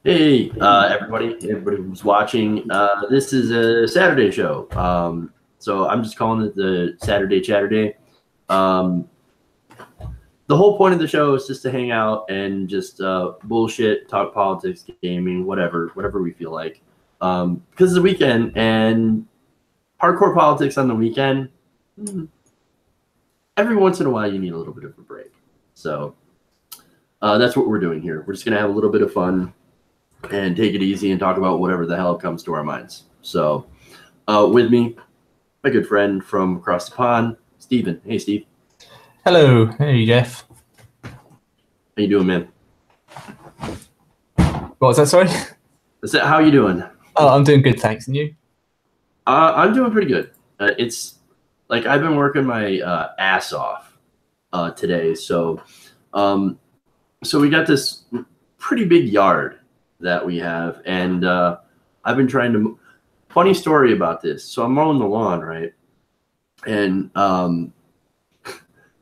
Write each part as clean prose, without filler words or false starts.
Hey, everybody who's watching. This is a Saturday show. So I'm just calling it the Saturday Chatterday. Um, the whole point of the show is just to hang out and just bullshit, talk politics, gaming, whatever we feel like. Because it's a weekend and hardcore politics on the weekend. Every once in a while, you need a little bit of a break. So that's what we're doing here. We're just gonna have a little bit of fun and take it easy and talk about whatever the hell comes to our minds. So, with me, my good friend from across the pond, Steven. Hey, Steve. Hello, hey Jeff. How you doing, man? What was that? Sorry. How you doing? Oh, I'm doing good, thanks. And you? I'm doing pretty good. It's like I've been working my ass off today. So we got this pretty big yard that we have, and I've been trying to. Funny story about this. So I'm mowing the lawn, right? And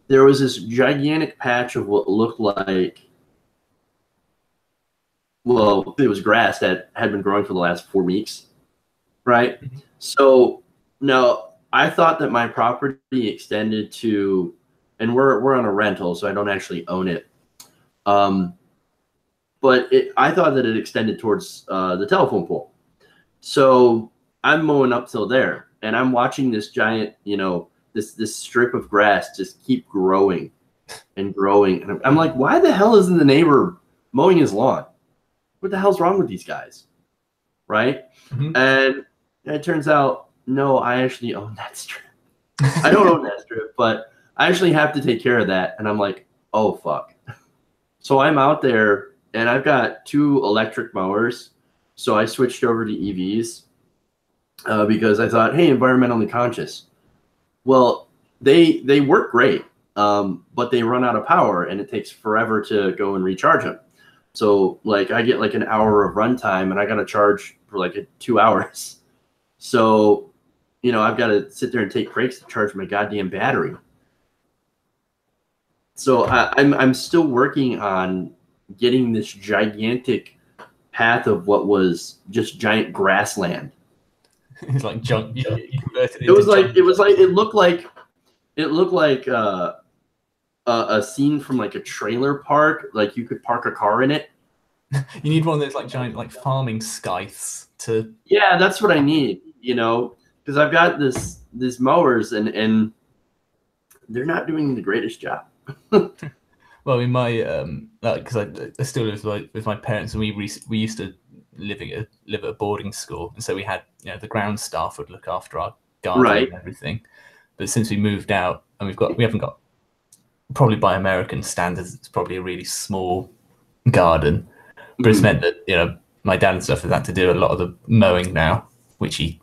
there was this gigantic patch of what looked like, well, it was grass that had been growing for the last 4 weeks, right? So now I thought that my property extended to, and we're on a rental, so I don't actually own it. But I thought that it extended towards the telephone pole. So I'm mowing up till there, and I'm watching this giant, this strip of grass just keep growing and growing. And I'm like, why the hell isn't the neighbor mowing his lawn? What the hell's wrong with these guys? Right? Mm-hmm. And it turns out, no, I actually own that strip. I don't own that strip, but I actually have to take care of that. And I'm like, oh, fuck. So I'm out there, and I've got 2 electric mowers. So I switched over to EVs because I thought, hey, environmentally conscious. Well, they work great, but they run out of power, and it takes forever to go and recharge them. So like I get like an hour of runtime, and I got to charge for like 2 hours. So, I've got to sit there and take breaks to charge my goddamn battery. So I'm still working on getting this gigantic path of what was just giant grassland. It's like junk. You converted It was like it looked like a scene from like a trailer park. Like you could park a car in it. You need one of those like giant like farming scythes to. Yeah, that's what I need. Because I've got this mowers and they're not doing the greatest job. Well, in my because I still live with my parents, and we used to live at a boarding school, and so we had the ground staff would look after our garden Right. and everything. But since we moved out, and we haven't got, probably by American standards, it's probably a really small garden, but it's meant that my dad and stuff has had to do a lot of the mowing now, which he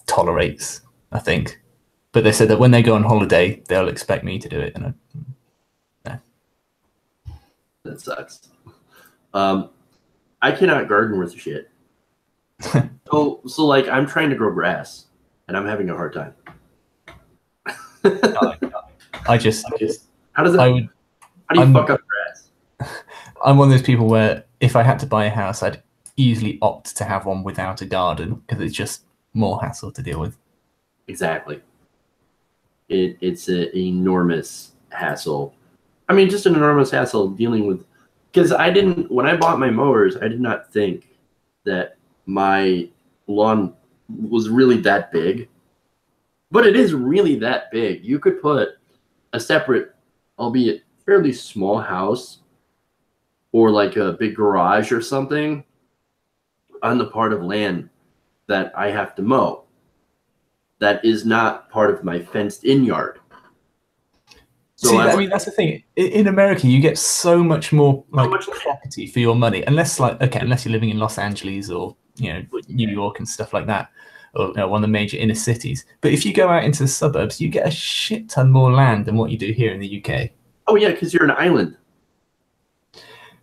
tolerates, I think. But they said that when they go on holiday, they'll expect me to do it, and That sucks. I cannot garden worth a shit. So like I'm trying to grow grass, and I'm having a hard time. I just How does that? I would. How do you fuck up grass? I'm one of those people where if I had to buy a house, I'd easily opt to have one without a garden because it's just more hassle to deal with. Exactly. It's an enormous hassle. I mean, just an enormous hassle dealing with, because when I bought my mowers, I did not think that my lawn was really that big, but it is really that big. You could put a separate, albeit fairly small house or like a big garage or something on the part of land that I have to mow. That is not part of my fenced-in yard. So I mean, that's the thing. In America, you get so much more property for your money, unless you're living in Los Angeles or New York and stuff like that, or one of the major inner cities. But if you go out into the suburbs, you get a shit ton more land than what you do here in the UK. Oh yeah, because you're an island.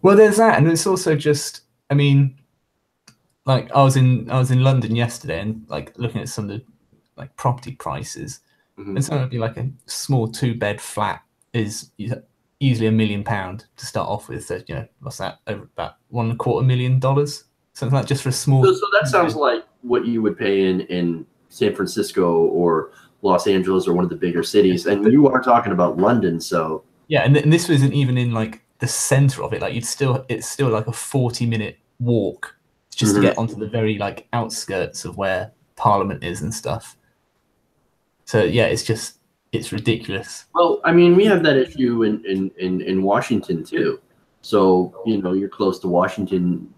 Well, there's that, and it's also just, I mean, like I was in London yesterday, and like looking at some of the property prices, and so it'd be like a small 2-bed flat is easily £1 million to start off with. So what's that? Over about $250,000, something like, just for a small. So that sounds like what you would pay in San Francisco or Los Angeles or one of the bigger cities, and you are talking about London, so yeah, and this wasn't even in like the center of it. Like it's still like a 40-minute walk just to get onto the very like outskirts of where Parliament is and stuff. So yeah, it's ridiculous. Well, I mean, we have that issue in Washington too. So you're close to Washington,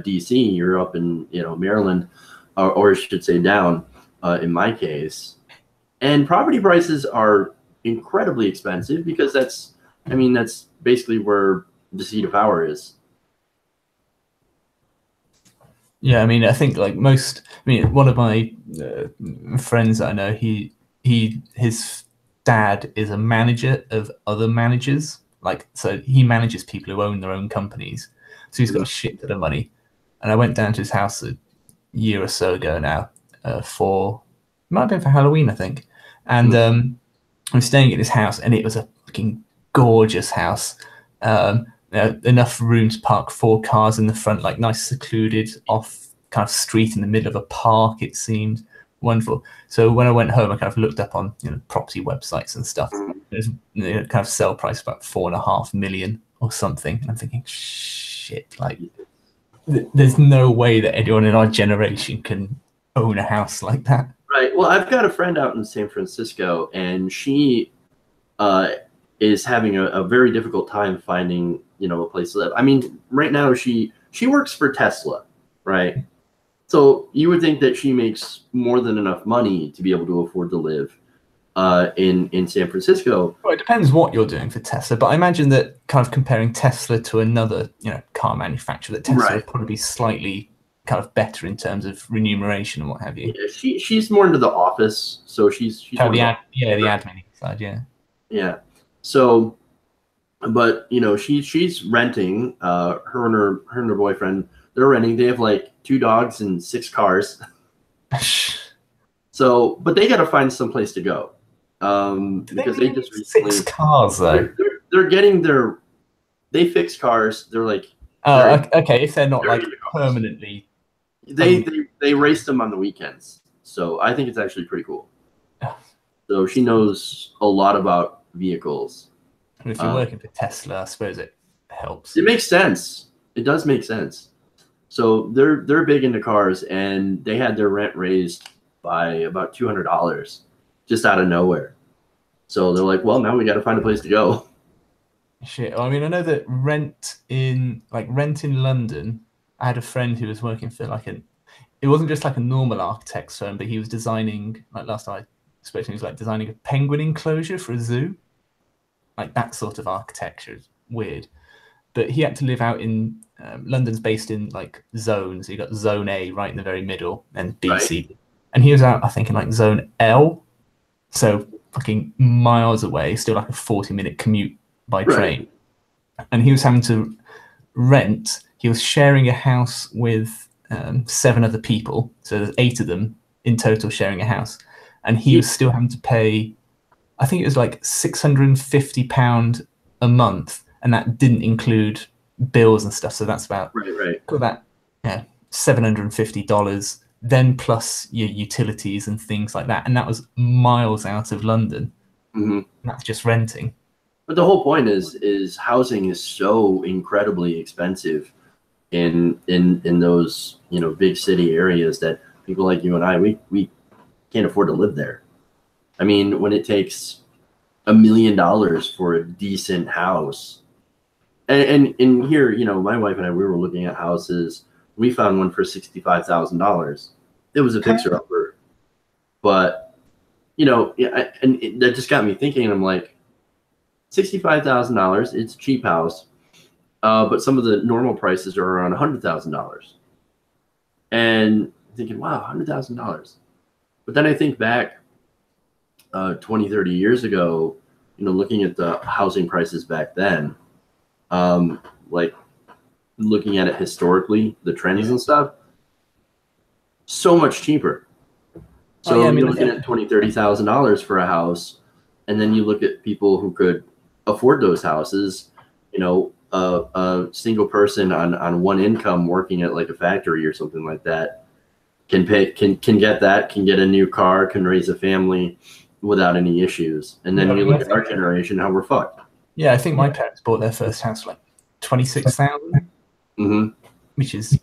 D.C. You're up in Maryland, or I should say down in my case, and property prices are incredibly expensive because that's basically where the seat of power is. Yeah, I mean, I think like one of my friends that I know, his dad is a manager of other managers. Like, so he manages people who own their own companies. So he's got a shit ton of money. And I went down to his house a year or so ago now might have been for Halloween, I think. And I'm staying at his house, and it was a fucking gorgeous house. Enough room to park 4 cars in the front, like nice secluded off kind of street in the middle of a park. It seemed wonderful. So when I went home, I kind of looked up on property websites and stuff. There's kind of sell price about 4.5 million or something. And I'm thinking, shit, like there's no way that anyone in our generation can own a house like that. Right. Well, I've got a friend out in San Francisco, and she is having a very difficult time finding a place to live. I mean, right now she works for Tesla, right? So you would think that she makes more than enough money to be able to afford to live in San Francisco. Well, it depends what you're doing for Tesla, but I imagine that kind of comparing Tesla to another car manufacturer, that Tesla would probably be slightly kind of better in terms of remuneration and what have you. Yeah, she's more into the office, so she's the admin side, yeah. So, but she's renting. Her and her boyfriend, they're renting. They have like 2 dogs and 6 cars. So, but they got to find some place to go because they just recently 6 cars though. They're getting they fix cars. They're like okay, if they're not like permanently. They race them on the weekends, so I think it's actually pretty cool. So she knows a lot about vehicles. And if you're working for Tesla, I suppose it helps. It makes sense. It does make sense. So they're big into cars, and they had their rent raised by about $200 just out of nowhere. So they're like, well, now we got to find a place to go. Shit. I mean, I know that rent in London. I had a friend who was working for it wasn't just like a normal architect's firm, but he was designing, like last time I spoke to him, he was like designing a penguin enclosure for a zoo. Like that sort of architecture is weird. But he had to live out in, London's based in like zones. So you got zone A right in the very middle and B, C. And he was out, I think, in like zone L. So fucking miles away, still like a 40-minute commute by train. And he was having to rent. He was sharing a house with 7 other people. So there's 8 of them in total sharing a house. And he was still having to pay, I think it was like £650 a month. And that didn't include bills and stuff. So that's about $750, then plus your utilities and things like that. And that was miles out of London. And that's just renting. But the whole point is housing is so incredibly expensive in those big city areas that people like you and I we can't afford to live there. I mean, when it takes $1 million for a decent house, and here my wife and I, we were looking at houses. We found one for $65,000. It was a fixer upper, but that just got me thinking. I'm like, $65,000. It's a cheap house, but some of the normal prices are around $100,000. And thinking, wow, $100,000. But then I think back 20, 30 years ago, looking at the housing prices back then, like looking at it historically, the trends and stuff, so much cheaper. So you're looking at $20,000, $30,000 for a house, and then you look at people who could afford those houses. A single person on one income working at like a factory or something like that can get a new car, can raise a family without any issues. And then you look at our generation, how we're fucked. Yeah, I think my parents bought their first house for like 26,000, which is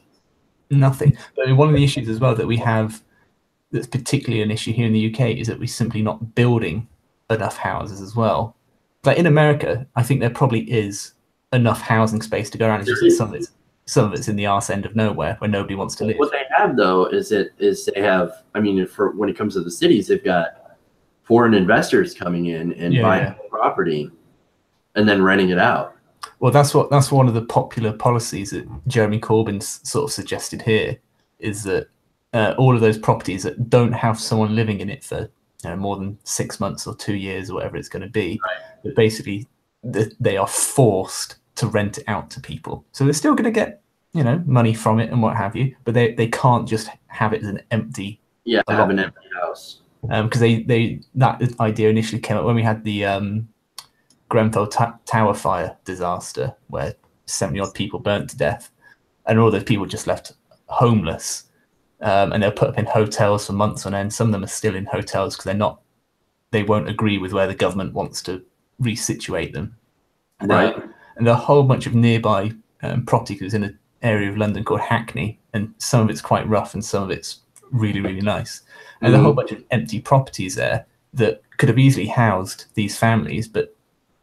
nothing. But one of the issues as well that we have that's particularly an issue here in the UK is that we're simply not building enough houses as well. Like in America, I think there probably is enough housing space to go around. It's just that some of it's in the arse end of nowhere where nobody wants to live. What they have though is they have, I mean, for when it comes to the cities, they've got foreign investors coming in and buying property and then renting it out. Well, that's one of the popular policies that Jeremy Corbyn's sort of suggested here, is that all of those properties that don't have someone living in it for more than 6 months or 2 years or whatever it's going to be, that basically they are forced to rent it out to people. So they're still going to get money from it and what have you, but they can't just have it as an empty have an empty house, because that idea initially came up when we had the Grenfell Tower fire disaster, where 70 odd people burnt to death, and all those people just left homeless, and they're put up in hotels for months on end. Some of them are still in hotels because they won't agree with where the government wants to resituate them. And there are a whole bunch of nearby property, because it's in an area of London called Hackney, and some of it's quite rough and some of it's really, really nice. And there's a whole bunch of empty properties there that could have easily housed these families, but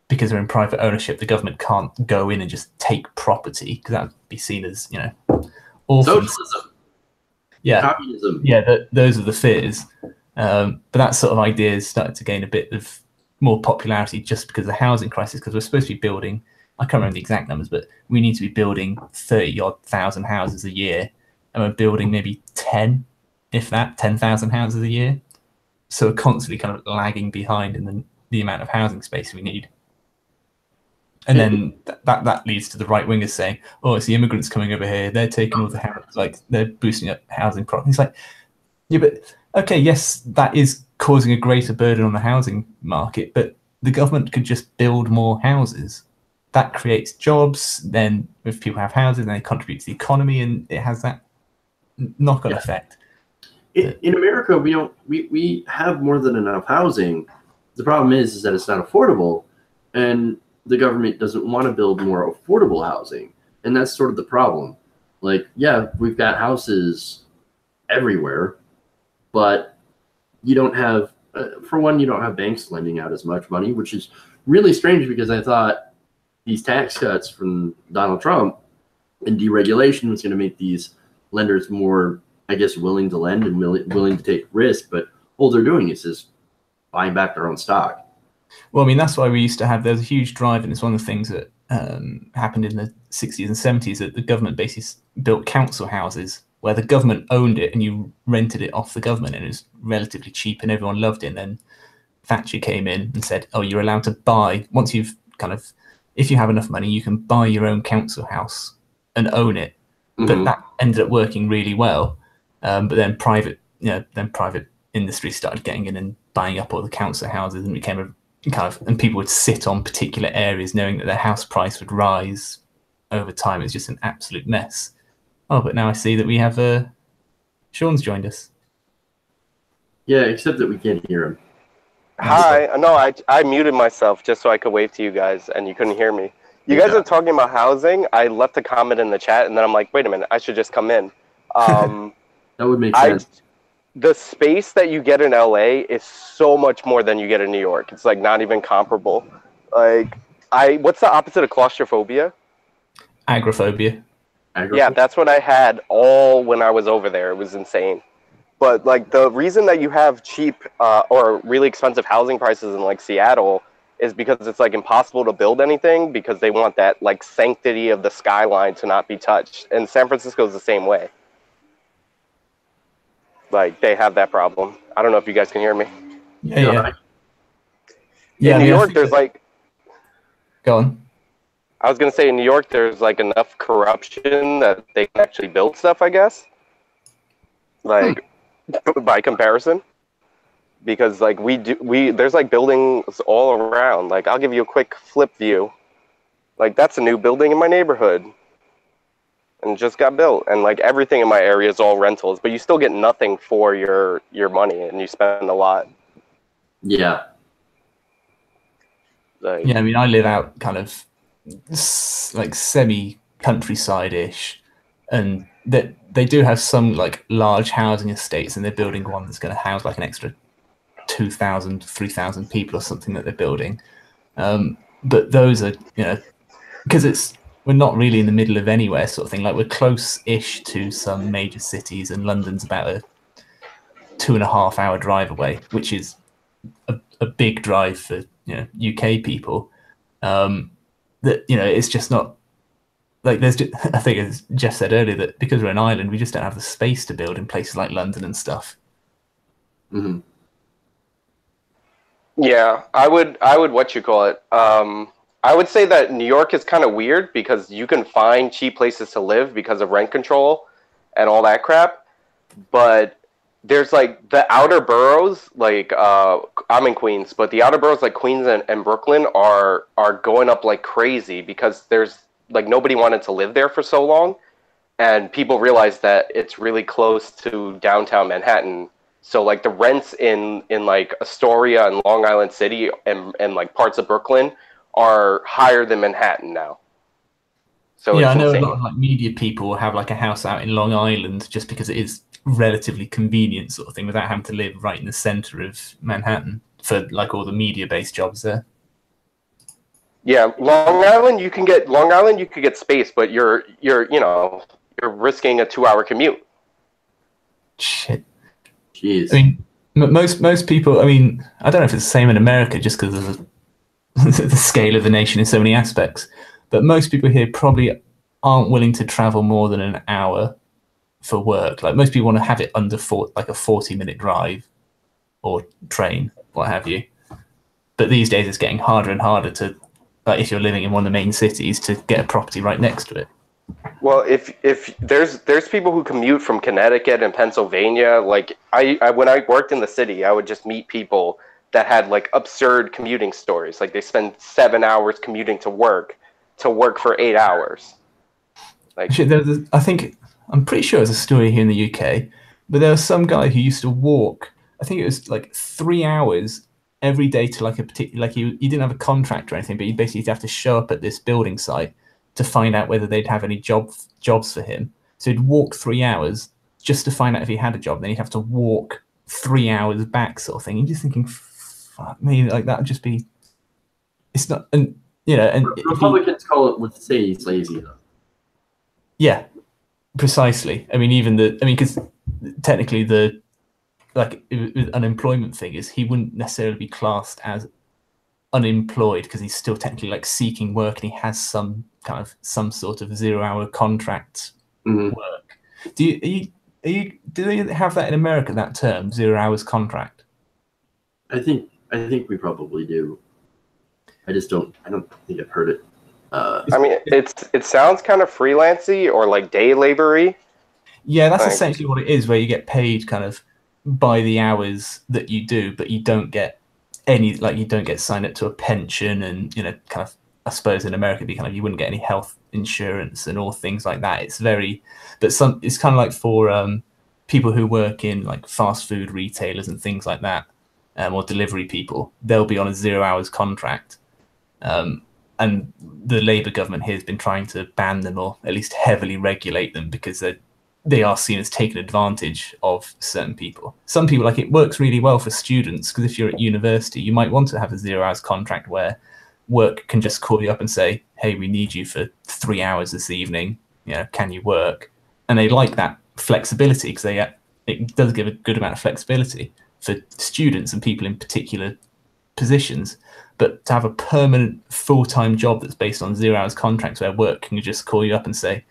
because they're in private ownership, the government can't go in and just take property, because that would be seen as, orphans. Socialism. Yeah. Communism. Yeah, those are the fears. But that sort of idea has started to gain a bit of more popularity just because of the housing crisis, because we're supposed to be building, I can't remember the exact numbers, but we need to be building 30-odd thousand houses a year, and we're building maybe 10, if that, 10,000 houses a year. So we're constantly kind of lagging behind in the amount of housing space we need. And then that leads to the right wingers saying, "Oh, it's the immigrants coming over here. They're taking all the houses, like they're boosting up housing problems." It's like, yeah, but okay, yes, that is causing a greater burden on the housing market, but the government could just build more houses. That creates jobs. Then if people have houses, then they contribute to the economy, and it has that knock-on effect. In America, we have more than enough housing. The problem is that it's not affordable, and the government doesn't want to build more affordable housing. And that's sort of the problem. Like, yeah, we've got houses everywhere, but you don't have, for one, you don't have banks lending out as much money, which is really strange, because I thought these tax cuts from Donald Trump and deregulation was going to make these lenders more, I guess, willing to lend and willing to take risk. But all they're doing is just buying back their own stock. Well, I mean, that's why we used to have, there's a huge drive, and it's one of the things that happened in the 60s and 70s, that the government basically built council houses where the government owned it and you rented it off the government, and it was relatively cheap and everyone loved it. And then Thatcher came in and said, oh, you're allowed to buy, once you've kind of, if you have enough money, you can buy your own council house and own it. But that ended up working really well. But then private industry started getting in and buying up all the council houses, and became a and people would sit on particular areas knowing that their house price would rise over time. It's just an absolute mess. Oh, but now I see that we have Sean's joined us. Yeah, except that we can't hear him. Hi. No, I muted myself just so I could wave to you guys, and you couldn't hear me. You guys are talking about housing. I left a comment in the chat, and then I'm like, wait a minute, I should just come in. That would make sense. The space that you get in LA is so much more than you get in New York. It's like not even comparable. Like, what's the opposite of claustrophobia? Agoraphobia. Yeah, that's what I had all when I was over there. It was insane. But like the reason that you have cheap or really expensive housing prices in like Seattle is because it's like impossible to build anything, because they want that like sanctity of the skyline to not be touched. And San Francisco is the same way. Like, they have that problem. I don't know if you guys can hear me. Yeah. In New York, there's like... Go on. I was going to say, in New York, there's like enough corruption that they can actually build stuff, I guess. Like, by comparison. because like there's like buildings all around. Like I'll give you a quick flip view. Like that's a new building in my neighborhood, and just got built. And like everything in my area is all rentals, but you still get nothing for your money, and you spend a lot. Yeah. Like, Yeah, I mean, I live out kind of like semi countryside-ish, and that they do have some like large housing estates, and they're building one that's going to house like an extra 2,000, 3,000 people or something that they're building. But those are, because we're not really in the middle of anywhere sort of thing. Like we're close-ish to some major cities, and London's about a 2.5 hour drive away, which is a big drive for UK people. That it's just not like there's just, I think as Jeff said earlier, that because we're an island, we just don't have the space to build in places like London and stuff. Mm-hmm. yeah, I would what you call it. I would say that New York is kind of weird because you can find cheap places to live because of rent control and all that crap. But there's like the outer boroughs, like I'm in Queens, but the outer boroughs like Queens and Brooklyn are going up like crazy because there's like nobody wanted to live there for so long, and people realized that it's really close to downtown Manhattan. So like the rents in like Astoria and Long Island City and like parts of Brooklyn are higher than Manhattan now. So yeah, it's I know insane. a lot of like media people have like a house out in Long Island just because it is relatively convenient sort of thing without having to live right in the center of Manhattan for like all the media based jobs there. Yeah, Long Island you could get space, but you're risking a 2-hour commute. Shit. Jeez. I mean, most people. I mean, I don't know if it's the same in America, just because of the scale of the nation in so many aspects. But most people here probably aren't willing to travel more than an hour for work. Like most people want to have it under like a 40-minute drive or train, what have you. But these days, it's getting harder and harder to, like, if you're living in one of the main cities, to get a property right next to it. Well, if there's people who commute from Connecticut and Pennsylvania, like I when I worked in the city, I would just meet people that had like absurd commuting stories. Like they spend 7 hours commuting to work for 8 hours. Like Actually, I'm pretty sure there's a story here in the UK, but there was some guy who used to walk. I think it was like 3 hours every day to like a particular, like he didn't have a contract or anything, but he basically have to show up at this building site to find out whether they'd have any jobs for him. So he'd walk 3 hours just to find out if he had a job. Then he'd have to walk 3 hours back, sort of thing. You're just thinking, fuck me, like that would just be. It's not, and and Republicans would say he's lazy though. Yeah, precisely. I mean, because technically the unemployment figures, he wouldn't necessarily be classed as unemployed because he's still technically like seeking work and he has some sort of 0-hour contract work. Do they have that in America, that term, 0 hours contract? I think we probably do. I don't think I've heard it. I mean, it sounds kind of freelancy or like day labory. Yeah, that's essentially what it is, where you get paid kind of by the hours that you do, but you don't get any, like you don't get signed up to a pension, and kind of, I suppose in America it'd be kind of, you wouldn't get any health insurance and all things like that. It's it's kind of like for people who work in like fast food retailers and things like that, or delivery people, they'll be on a 0 hours contract. And the Labour government here has been trying to ban them, or at least heavily regulate them, because they are seen as taking advantage of certain people. Some people, like, it works really well for students, because if you're at university, you might want to have a 0 hours contract where work can just call you up and say, hey, we need you for 3 hours this evening, can you work? And they like that flexibility because it does give a good amount of flexibility for students and people in particular positions. But to have a permanent full-time job that's based on 0 hours contracts where work can just call you up and say,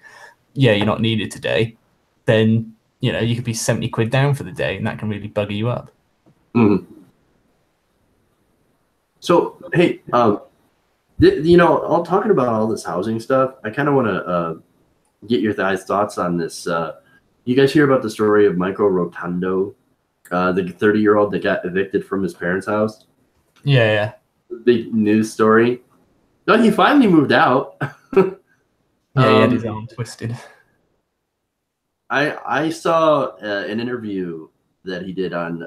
yeah, you're not needed today, then you could be 70 quid down for the day, and that can really bugger you up. Mm-hmm. So, hey, all talking about all this housing stuff, I kind of want to get your guys' thoughts on this. You guys hear about the story of Michael Rotundo The 30-year-old that got evicted from his parents' house. Yeah. Big news story. No, he finally moved out. Yeah, he had his arm twisted. I saw an interview that he did on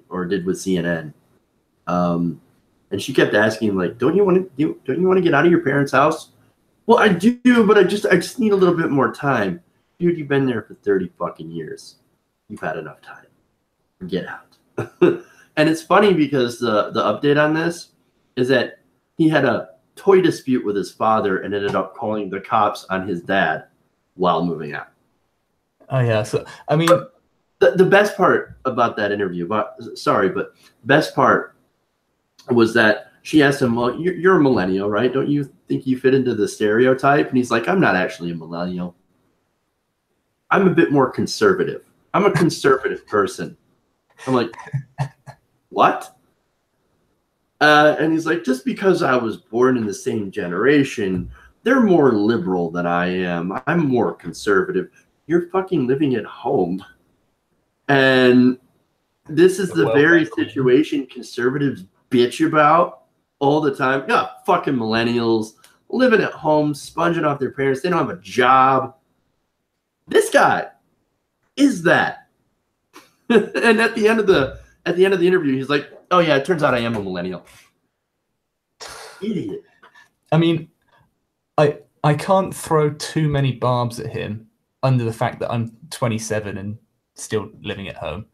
or did with CNN, and she kept asking like, "Don't you want to get out of your parents' house?" Well, I do, but I just need a little bit more time, dude. You've been there for 30 fucking years. You've had enough time. Get out. And it's funny because the update on this is that he had a toy dispute with his father and ended up calling the cops on his dad while moving out. Oh yeah, so I mean, the best part about that interview, best part was that she asked him, "Well, you're a millennial, right? Don't you think you fit into the stereotype?" And he's like, "I'm not actually a millennial. I'm a bit more conservative. I'm a conservative person." I'm like, "What?" And he's like, "Just because I was born in the same generation, they're more liberal than I am. I'm more conservative. You're fucking living at home." And this is the very situation conservatives bitch about all the time. Yeah, fucking millennials living at home, sponging off their parents. They don't have a job. This guy is that. And at the end of the interview, he's like, "Oh yeah, it turns out I am a millennial." Idiot. I mean, I can't throw too many barbs at him under the fact that I'm 27 and still living at home.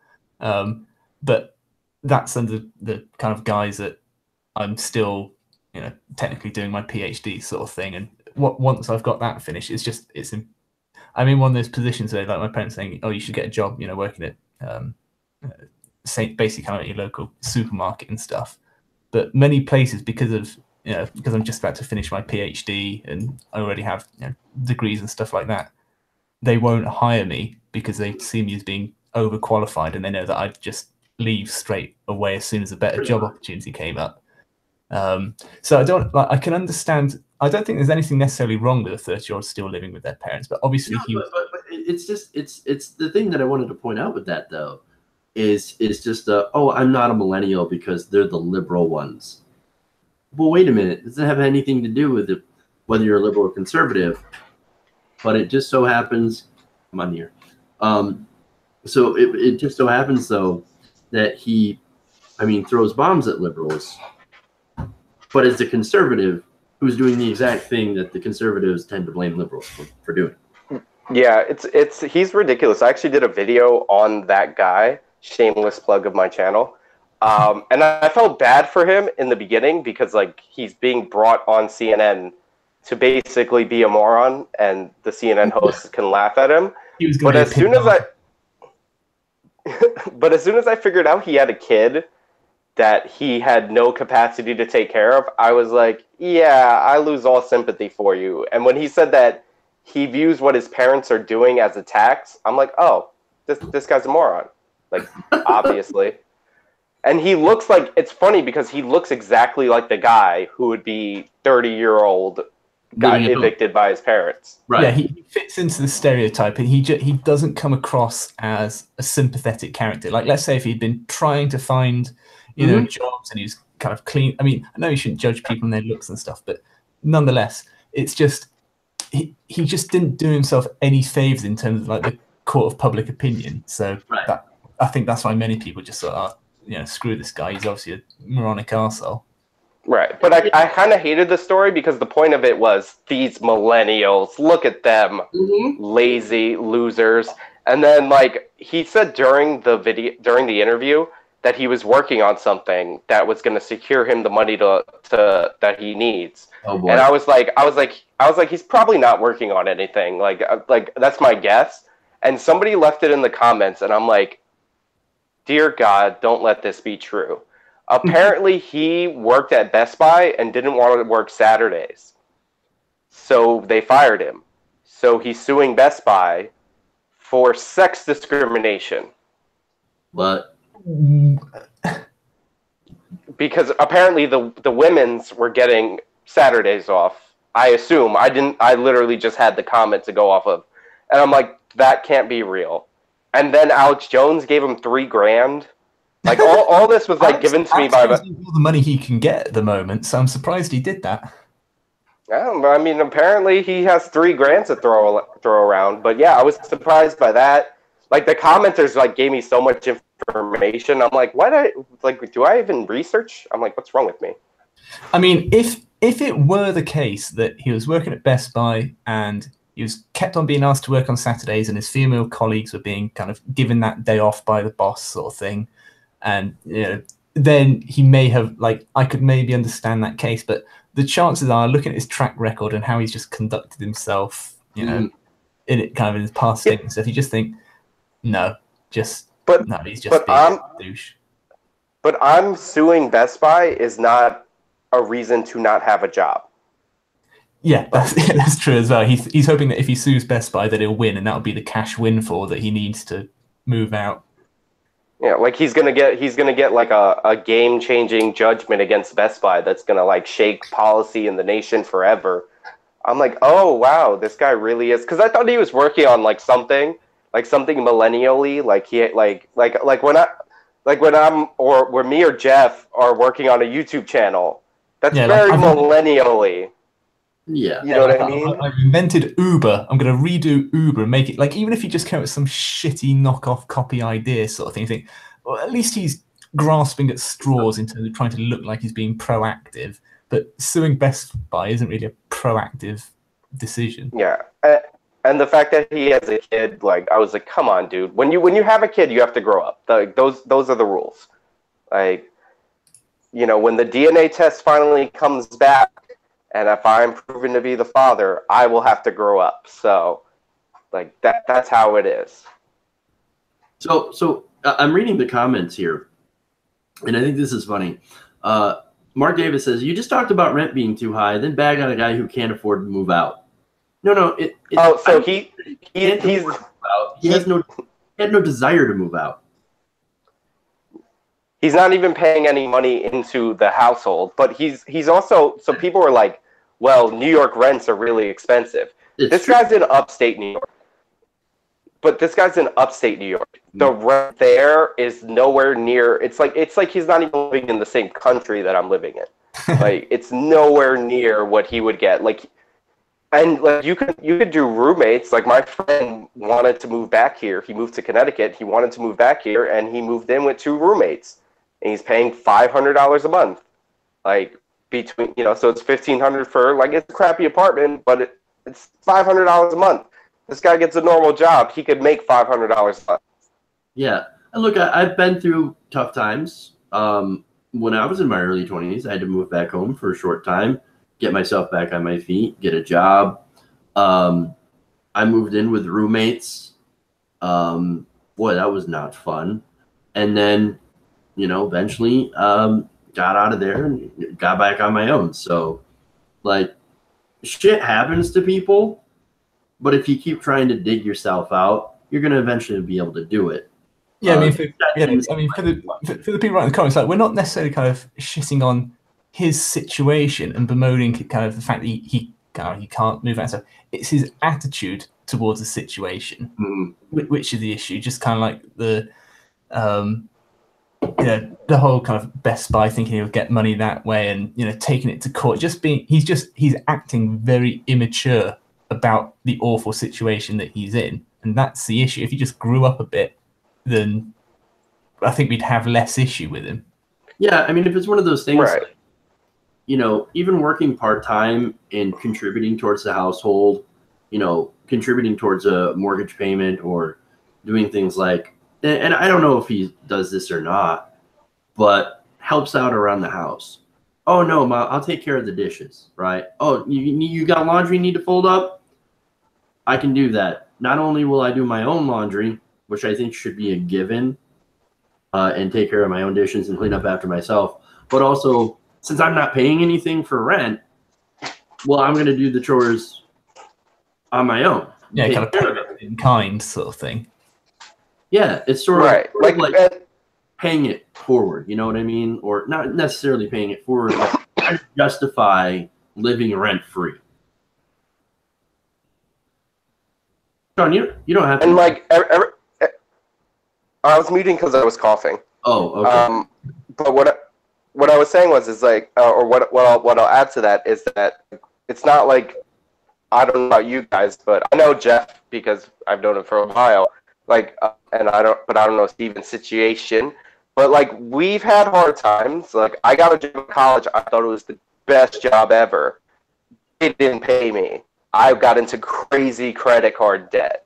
But that's under the kind of guise that I'm still, technically doing my PhD sort of thing. And once I've got that finished, I'm in one of those positions where, like, my parents saying, "Oh, you should get a job, working at basically kind of at your local supermarket and stuff." But many places, because I'm just about to finish my PhD and I already have degrees and stuff like that, they won't hire me because they see me as being overqualified, and they know that I'd just leave straight away as soon as a better job opportunity came up. So I can understand. I don't think there's anything necessarily wrong with a 30-year-old still living with their parents, but obviously but it's just it's the thing that I wanted to point out with that though is just I'm not a millennial because they're the liberal ones. Well, wait a minute. It doesn't have anything to do with it, whether you're liberal or conservative. But it just so happens, I'm on here. So it just so happens though that he, throws bombs at liberals, but it's a conservative who's doing the exact thing that the conservatives tend to blame liberals for doing. Yeah, he's ridiculous. I actually did a video on that guy. Shameless plug of my channel. And I felt bad for him in the beginning because he's being brought on CNN to basically be a moron, and the CNN hosts can laugh at him. But as soon as I figured out he had a kid that he had no capacity to take care of, I was like, yeah, I lose all sympathy for you. And when he said that he views what his parents are doing as a tax, I'm like, oh, this guy's a moron. Obviously. And he looks it's funny because he looks exactly like the guy who would be 30-year-old guy evicted by his parents. Right. Yeah, he fits into the stereotype, and he doesn't come across as a sympathetic character. Like, let's say if he'd been trying to find, jobs and he was kind of clean. I mean, I know you shouldn't judge people on their looks and stuff, but nonetheless, it's just he just didn't do himself any favors in terms of the court of public opinion. So I think that's why many people just thought, screw this guy. He's obviously a moronic arsehole. Right. But I kind of hated the story because the point of it was these millennials, look at them, lazy losers. And then he said during the interview that he was working on something that was going to secure him the money that he needs. Oh boy. And I was like, he's probably not working on anything. Like that's my guess. And somebody left it in the comments, and I'm like, dear God, don't let this be true. Apparently, he worked at Best Buy and didn't want to work Saturdays. So they fired him. So he's suing Best Buy for sex discrimination. What? Because apparently the women's were getting Saturdays off. I assume. I literally just had the comment to go off of. And I'm like, that can't be real. and then Alex Jones gave him $3,000. Like all this was like given to me by all the money he can get at the moment. So I'm surprised he did that. I mean, apparently he has $3,000 to throw around. But yeah, I was surprised by that. Like the commenters like gave me so much information. I'm like, do I even research? I'm like, what's wrong with me? I mean, if it were the case that he was working at Best Buy and he was kept on being asked to work on Saturdays and his female colleagues were being kind of given that day off by the boss sort of thing, and then he may have, like, I could maybe understand that case, but the chances are, looking at his track record and how he's just conducted himself, in it kind of in his past statements, if you just think, he's just being a douche. But I'm suing Best Buy is not a reason to not have a job. Yeah, that's true as well. He's hoping that if he sues Best Buy that he'll win, and that'll be the cash windfall that he needs to move out. Yeah, like he's gonna get like a game-changing judgment against Best Buy that's gonna like shake policy in the nation forever. I'm like, oh wow, this guy really is, because I thought he was working on like something millennially, like he like when I'm or where me or Jeff are working on a YouTube channel, that's very millennially. Yeah, you know what I mean. I've invented Uber. I'm going to redo Uber and make it like, even if you just come up with some shitty knockoff copy idea sort of thing, you think, well, at least he's grasping at straws in terms of trying to look like he's being proactive. But suing Best Buy isn't really a proactive decision. Yeah, and the fact that he has a kid, like, I was like, come on, dude. When you have a kid, you have to grow up. Like, those are the rules. Like, when the DNA test finally comes back, and if I'm proven to be the father, I will have to grow up. So, like, that's how it is. So I'm reading the comments here, and I think this is funny. Mark Davis says, you just talked about rent being too high, then bag on a guy who can't afford to move out. No. He had no desire to move out. He's not even paying any money into the household, but he's also, so people were like, well, New York rents are really expensive. This guy's in upstate New York. But this guy's in upstate New York. The rent there is nowhere near, it's like he's not even living in the same country that I'm living in. Like, it's nowhere near what he would get. Like, and like you could do roommates. Like, my friend wanted to move back here. He moved to Connecticut. He wanted to move back here, and he moved in with 2 roommates. And he's paying $500 a month, like, between, so it's $1,500 for, like, it's a crappy apartment, but it's $500 a month. This guy gets a normal job, he could make $500 a month. Yeah, and look, I've been through tough times. When I was in my early 20s, I had to move back home for a short time, get myself back on my feet, get a job. I moved in with roommates. Boy, that was not fun. And then, eventually got out of there and got back on my own. So, like, shit happens to people, but if you keep trying to dig yourself out, you're going to eventually be able to do it. Yeah, for the people writing the comments, like, we're not necessarily kind of shitting on his situation and bemoaning kind of the fact that he can't move out. So it's his attitude towards the situation, which is the issue. Just kind of like the whole kind of Best Buy thinking he'll get money that way, and taking it to court. He's acting very immature about the awful situation that he's in, and that's the issue. If he just grew up a bit, then I think we'd have less issue with him. Yeah, I mean, if it's one of those things, right, even working part-time and contributing towards the household, contributing towards a mortgage payment or doing things like, and I don't know if he does this or not, but helps out around the house. Oh, no, Ma, I'll take care of the dishes, right? Oh, you got laundry you need to fold up? I can do that. Not only will I do my own laundry, which I think should be a given, and take care of my own dishes and clean up after myself, but also, since I'm not paying anything for rent, well, I'm going to do the chores on my own. Yeah, kind of pay in kind sort of thing. Yeah, it's sort of like paying it forward, you know what I mean? Or not necessarily paying it forward, but justify living rent-free. Sean, you don't have to. And like I was muting because I was coughing. Oh, okay. But what I was saying is like, or what I'll add to that is that it's not like, I don't know about you guys, but I know Jeff because I've known him for a while. Like, and I don't know Steven's situation. But like, we've had hard times. Like, I got a job in college. I thought it was the best job ever. It didn't pay me. I got into crazy credit card debt.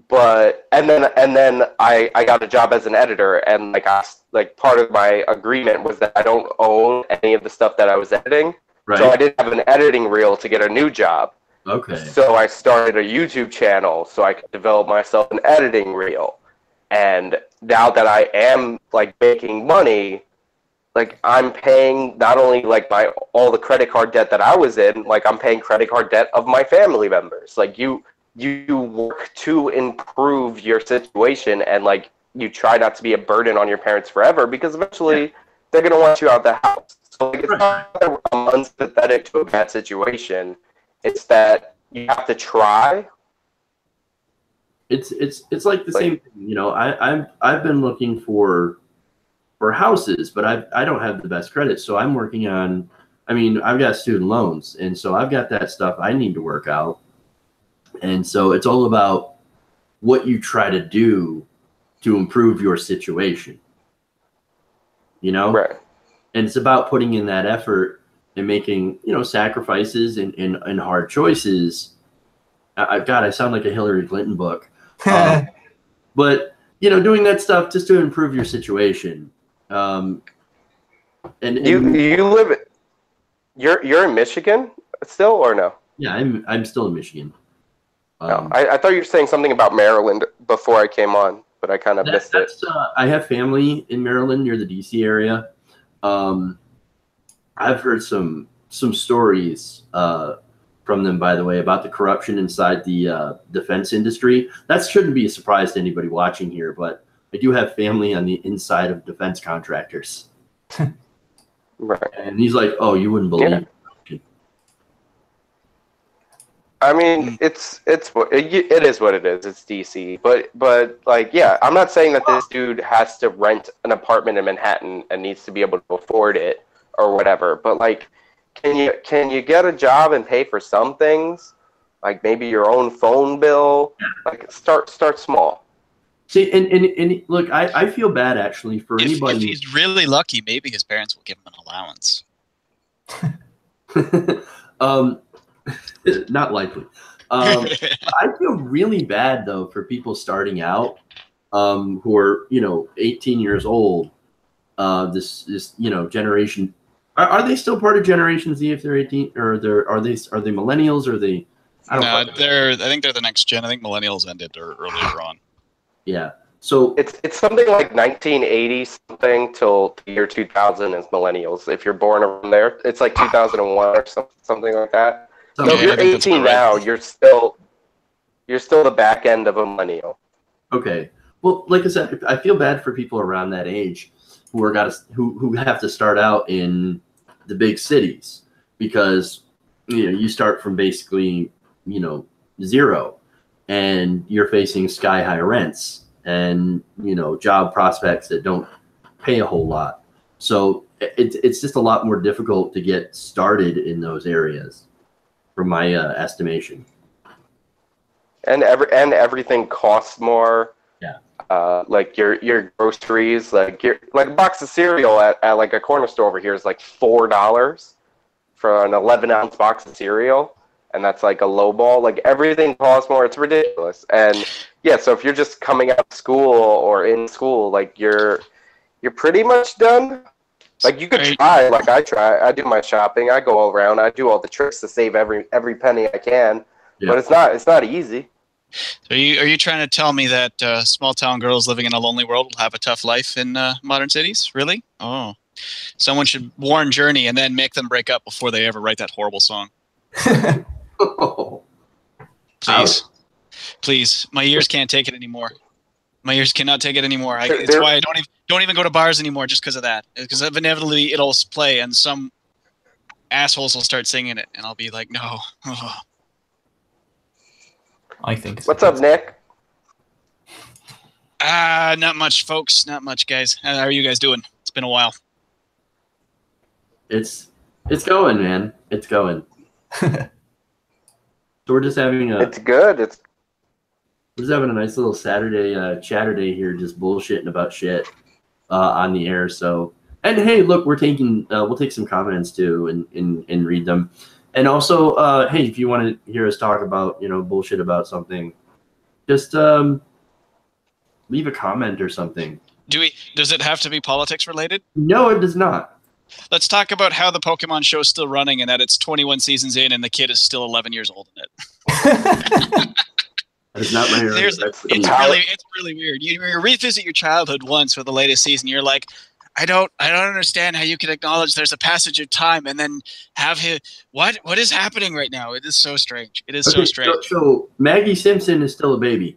But and then I got a job as an editor, and like part of my agreement was that I don't own any of the stuff that I was editing. Right. So I didn't have an editing reel to get a new job. Okay. So I started a YouTube channel so I could develop myself an editing reel. And now that I am like making money, like I'm paying not only like all the credit card debt that I was in, like I'm paying credit card debt of my family members. Like you work to improve your situation, and like you try not to be a burden on your parents forever, because eventually they're gonna want you out the house. So like, it's not that I'm unsympathetic to a bad situation. It's that you have to try. It's like the same thing, you know. I've been looking for houses, but I don't have the best credit, so I'm working on. I mean, I've got student loans, and so I've got that stuff I need to work out. And so it's all about what you try to do to improve your situation, you know? Right. And it's about putting in that effort and making, you know, sacrifices and hard choices. God, I sound like a Hillary Clinton book. But, you know, doing that stuff just to improve your situation. And you live it. You're in Michigan still, or no? Yeah, I'm still in Michigan. No, I thought you were saying something about Maryland before I came on, but I kind of missed it. I have family in Maryland near the DC area. I've heard some stories from them, by the way, about the corruption inside the defense industry. That shouldn't be a surprise to anybody watching here, but I do have family on the inside of defense contractors. Right. And he's like, "Oh, you wouldn't believe." Yeah. I mean, it is what it is. It's DC, but like, yeah, I'm not saying that this dude has to rent an apartment in Manhattan and needs to be able to afford it or whatever. But like, can you get a job and pay for some things, like maybe your own phone bill? Like, start small. See, and look, I feel bad actually for anybody. If he's really lucky, maybe his parents will give him an allowance. Not likely. I feel really bad though for people starting out who are, you know, 18 years old. This you know, generation. Are they still part of Generation Z if they're 18, or are they millennials, or are they? I think they're the next gen. I think millennials ended earlier on. Yeah. So it's something like 1980 something till the year 2000 is millennials. If you're born around there, it's like 2001 or something like that. So if you're 18 now, you're still the back end of a millennial. Okay. Well, like I said, I feel bad for people around that age who have to start out in the big cities, because, you know, you start from basically, you know, zero, and you're facing sky high rents and, you know, job prospects that don't pay a whole lot. So it's just a lot more difficult to get started in those areas, from my estimation. And everything costs more. Yeah. Like your groceries, like a box of cereal at like a corner store over here is like $4 for an 11-ounce box of cereal, and that's like a low ball. Like, everything costs more. It's ridiculous. And yeah, so if you're just coming out of school or in school, like you're pretty much done. Like, you could try, like I try. I do my shopping. I go around. I do all the tricks to save every penny I can. Yeah. But it's not easy. So are you trying to tell me that small town girls living in a lonely world will have a tough life in modern cities? Really? Oh, someone should warn Journey and then make them break up before they ever write that horrible song. Please, my ears can't take it anymore. My ears cannot take it anymore. It's why I don't even go to bars anymore, just because of that. Because inevitably it'll play and some assholes will start singing it, and I'll be like, no. I think. What's up, Nick? Not much, folks. Not much, guys. How are you guys doing? It's been a while. It's going, man. It's going. So we're just having It's good. we're just having a nice little Saturday Chatterday here, just bullshitting about shit on the air. So, and hey, look, we'll take some comments too and read them. And also, hey, if you want to hear us talk about bullshit about something, just leave a comment or something. Does it have to be politics related? No, it does not. Let's talk about how the Pokemon show is still running and that it's 21 seasons in and the kid is still 11 years old in it. That is not my area. It's really weird. You revisit your childhood once with the latest season. You're like, I don't understand how you can acknowledge there's a passage of time and then have him. What is happening right now? It is so strange. It is so strange. So Maggie Simpson is still a baby.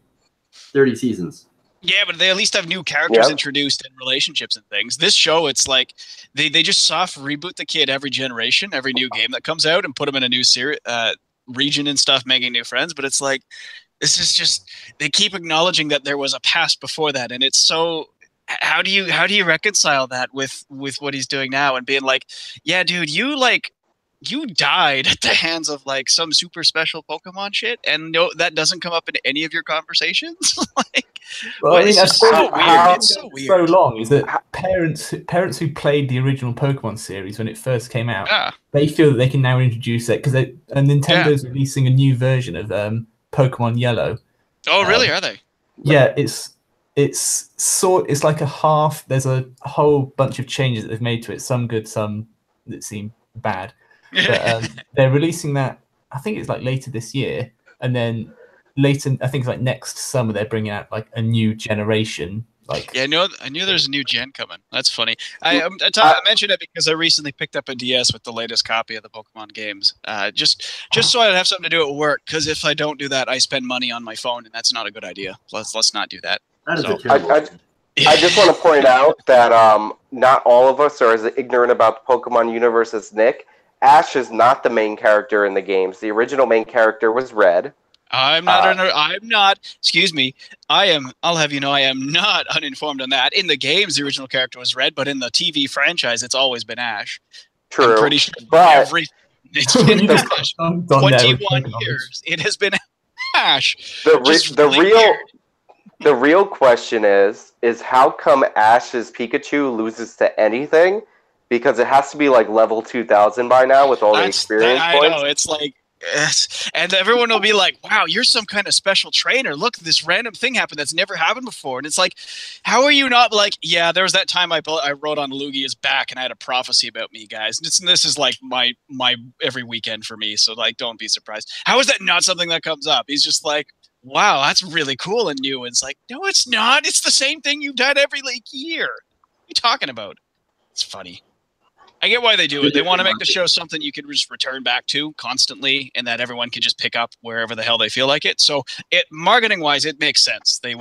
30 seasons. Yeah, but they at least have new characters introduced and relationships and things. This show, it's like they just soft reboot the kid every generation, every new game that comes out, and put him in a new region and stuff, making new friends. But it's like this is just they keep acknowledging that there was a past before that, and it's so. How do you reconcile that with what he's doing now and being like, yeah, dude, you died at the hands of like some super special Pokemon shit, and no, that doesn't come up in any of your conversations. It's so weird. It's so weird. So long is that parents who played the original Pokemon series when it first came out, they feel that they can now introduce it because Nintendo's releasing a new version of Pokemon Yellow. Oh, really? Are they? Yeah, it's like a half. There's a whole bunch of changes that they've made to it. Some good, some that seem bad. But they're releasing that. I think it's like later this year, and then later, I think it's like next summer, they're bringing out like a new generation. Like, yeah, I knew there's a new gen coming. That's funny. I mentioned it because I recently picked up a DS with the latest copy of the Pokemon games. Just so I'd have something to do at work. Because if I don't do that, I spend money on my phone, and that's not a good idea. Let's not do that. That is a terrible. I just want to point out that not all of us are as ignorant about the Pokemon universe as Nick. Ash is not the main character in the games. The original main character was Red. I'm not. Excuse me. I'll have you know, I am not uninformed on that. In the games, the original character was Red, but in the TV franchise, it's always been Ash. True. I'm pretty sure but it's been Ash. 21 years. It has been Ash. The real question is how come Ash's Pikachu loses to anything? Because it has to be like level 2000 by now with all the experience points. I know, it's like, and everyone will be like, wow, you're some kind of special trainer. Look, this random thing happened that's never happened before. And it's like, how are you not like, yeah, there was that time I wrote on Lugia's back and I had a prophecy about me, guys. And this is like my every weekend for me. So like, don't be surprised. How is that not something that comes up? He's just like, wow, that's really cool and new. And it's like, no, it's not. It's the same thing you've done every like year. What are you talking about? It's funny. I get why they do it. They want to make the show something you can just return back to constantly and that everyone can just pick up wherever the hell they feel like it. So marketing-wise, it makes sense. They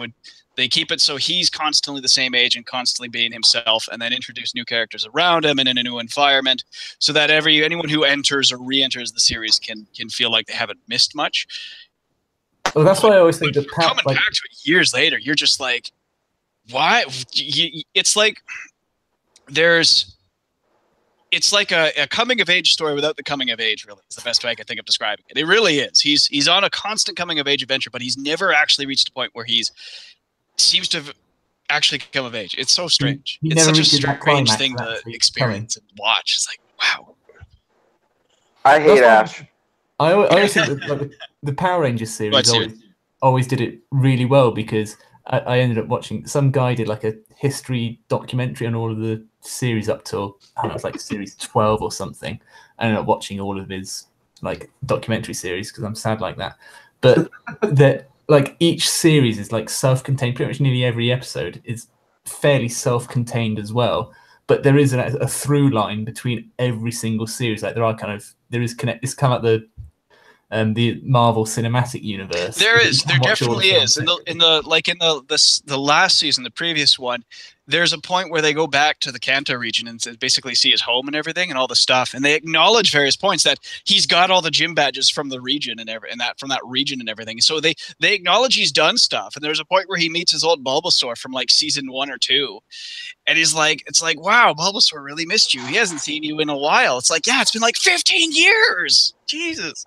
keep it so he's constantly the same age and constantly being himself and then introduce new characters around him and in a new environment so that anyone who enters or re-enters the series can feel like they haven't missed much. Well, that's why I always think that coming back to it years later, you're just like, why? It's like it's like a coming of age story without the coming of age, really, is the best way I can think of describing it. It really is. He's on a constant coming of age adventure, but he's never actually reached a point where seems to have actually come of age. It's so strange. It's such a strange thing to experience and watch. It's like, wow. I hate Ash. I always think that like, the Power Rangers series always did it really well because I ended up watching, some guy did like a history documentary on all of the series up till, I don't know, it's like series 12 or something. I ended up watching all of his like documentary series because I'm sad like that. But that like each series is like self-contained. Pretty much nearly every episode is fairly self-contained as well. But there is a through line between every single series. Like there is it's kind of like the Marvel Cinematic Universe. There definitely is. In the last season, the previous one, there's a point where they go back to the Kanto region and basically see his home and everything and all the stuff, and they acknowledge various points that he's got all the gym badges from the region and from that region and everything. So they acknowledge he's done stuff, and there's a point where he meets his old Bulbasaur from like season 1 or 2, and it's like, wow, Bulbasaur really missed you. He hasn't seen you in a while. It's like, yeah, it's been like 15 years. Jesus.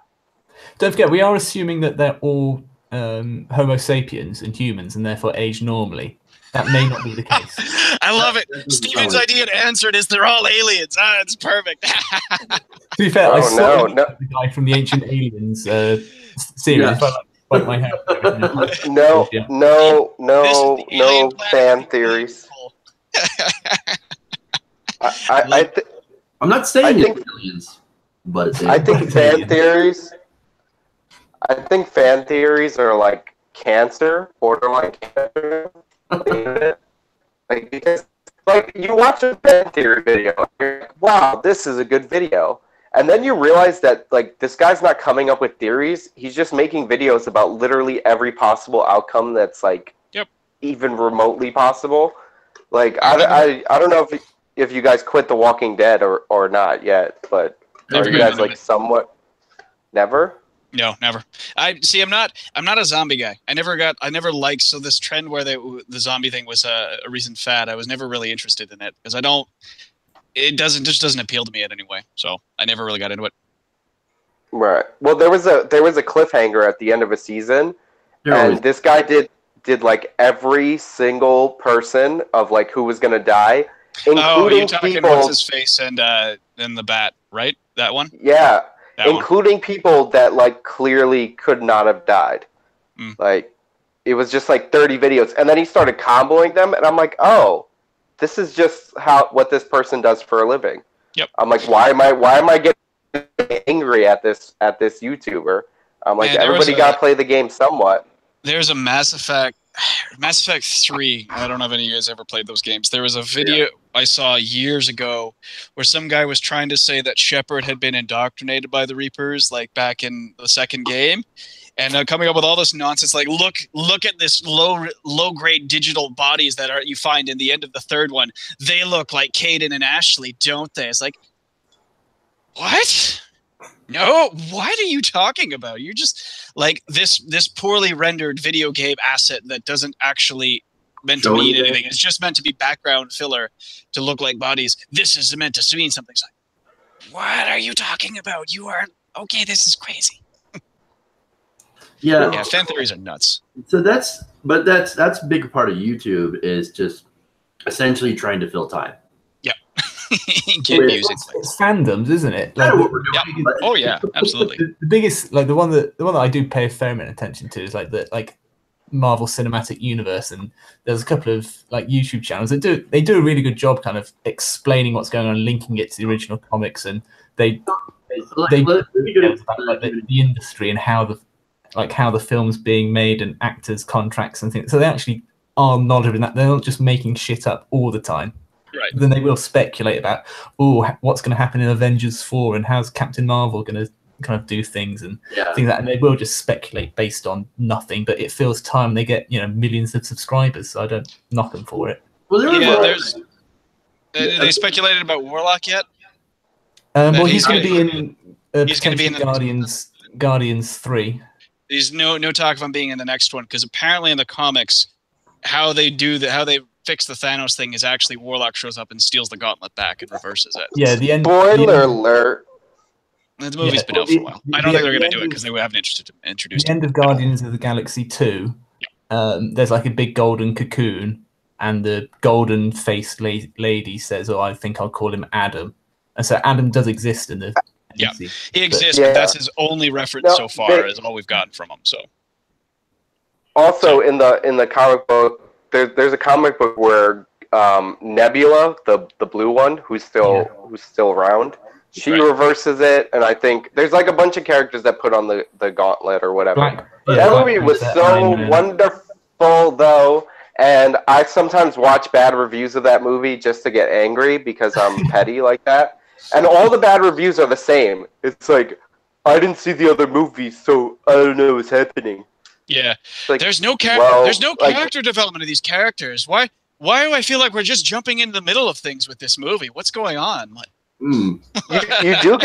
Don't forget, we are assuming that they're all Homo sapiens and humans, and therefore age normally. That may not be the case. I love it. Steven's idea to answer it is they're all aliens. It's perfect. To be fair, I saw the guy from the Ancient Aliens series. Yeah. If I bite my hair. No fan theories. I'm not saying it's aliens, but I think fan theories. I think fan theories are like cancer, borderline cancer. Like, because like you watch a fan theory video, you're like, wow, this is a good video, and then you realize that like this guy's not coming up with theories; he's just making videos about literally every possible outcome that's like even remotely possible. Like I don't know if you guys quit The Walking Dead or not yet, but are you guys like somewhat never? No, never. I'm not a zombie guy. I never liked, so this trend where the zombie thing was a recent fad. I was never really interested in it because it just doesn't appeal to me in any way. So I never really got into it. Right. Well, there was a cliffhanger at the end of a season, and this guy did like every single person of like who was gonna die, including you're talking people. What's his face and the bat, right? That one. Yeah. Including people that like clearly could not have died. Like it was just like 30 videos, and then he started comboing them, and I'm like, oh, this is just what this person does for a living. Yep. I'm like, why am I getting angry at this YouTuber? I'm like, everybody got to play the game somewhat. There's a Mass Effect 3. I don't know if any of you guys ever played those games. There was a video I saw years ago where some guy was trying to say that Shepard had been indoctrinated by the Reapers, like back in the second game, and coming up with all this nonsense, like look at this low grade digital bodies that you find in the end of the third one. They look like Caden and Ashley, don't they? It's like, what? No, what are you talking about? You're just like this poorly rendered video game asset that doesn't actually meant to mean anything. It's just meant to be background filler to look like bodies. This is meant to mean something. It's like, what are you talking about? You are okay. This is crazy. Yeah, fan theories are nuts. So that's a big part of YouTube is just essentially trying to fill time. It's fandoms, isn't it? Like, oh yeah, absolutely. The biggest, like the one that I do pay a fair amount of attention to is like the Marvel Cinematic Universe, and there's a couple of like YouTube channels that do a really good job kind of explaining what's going on, linking it to the original comics, and they about like the industry and how the film's being made and actors' contracts and things. So they actually are knowledgeable in that. They're not just making shit up all the time. Right. Then they will speculate about, what's going to happen in Avengers 4 and how's Captain Marvel going to kind of do things and things like that. And they will just speculate based on nothing, but it fills time. They get millions of subscribers, so I don't knock them for it. Well, they speculated about Warlock yet? Well, he's going to be in Guardians 3. There's no talk of him being in the next one because apparently in the comics, how they fix the Thanos thing is actually Warlock shows up and steals the gauntlet back and reverses it. Yeah, the end. Spoiler alert. The movie's been out for a while. I don't think they're going to do it because they haven't introduced it. The end of Guardians of the Galaxy 2, there's like a big golden cocoon, and the golden-faced lady says, I think I'll call him Adam. And so Adam does exist in the he exists, but that's his only reference so far, is all we've gotten from him. So. Also, in the comic book, there's a comic book where Nebula, the blue one, who's still around, she reverses it, and I think there's like a bunch of characters that put on the gauntlet or whatever. That movie was so wonderful, though, and I sometimes watch bad reviews of that movie just to get angry because I'm petty like that. And all the bad reviews are the same. It's like, I didn't see the other movies, so I don't know what's happening. Yeah, Like, there's no character development of these characters. Why do I feel like we're just jumping into the middle of things with this movie? What's going on? You do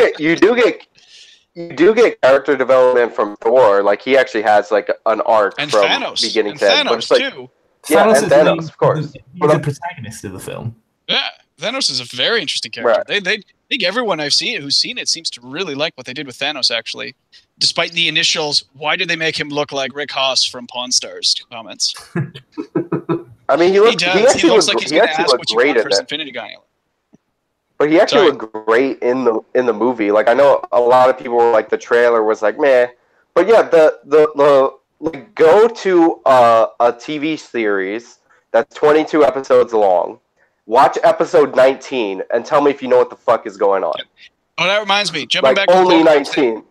get character development from Thor. Like, he actually has like an arc and from Thanos, beginning and to end. Thanos too. Yeah, Thanos and Thanos, of course. He's the protagonist of the film. Yeah, Thanos is a very interesting character. Right. I think everyone who's seen it seems to really like what they did with Thanos, actually. Despite the initials, why did they make him look like Rick Haas from Pawn Stars comments? I mean, he looks like he's going to ask what you want for his Infinity Gauntlet. But he actually looked great in the movie. Like, I know a lot of people were like, the trailer was like, meh. But yeah, the like, go to a TV series that's 22 episodes long. Watch episode 19 and tell me if you know what the fuck is going on. Oh, that reminds me. Jumping back only 19.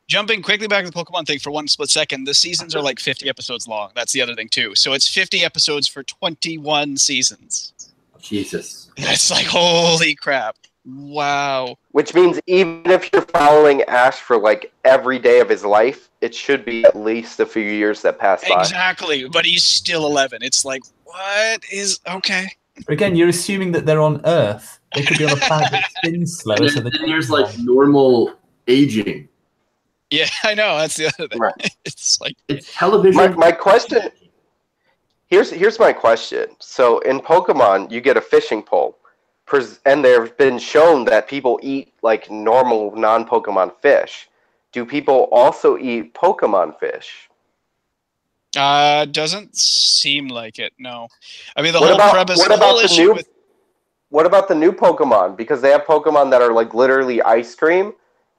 Jumping quickly back to the Pokemon thing for one split second, the seasons are like 50 episodes long. That's the other thing, too. So it's 50 episodes for 21 seasons. Jesus. That's like, holy crap. Wow. Which means even if you're following Ash for like every day of his life, it should be at least a few years that pass by. Exactly. But he's still 11. It's like, what is... Okay. Again, you're assuming that they're on Earth. They could be on a planet that spins slower. So there's like normal aging. Yeah, I know. That's the other thing. Right. It's television. My question. Here's my question. So in Pokemon, you get a fishing pole, and there's been shown that people eat like normal non-Pokemon fish. Do people also eat Pokemon fish? Doesn't seem like it. No. I mean, the whole premise. What about the new Pokemon? Because they have Pokemon that are like literally ice cream.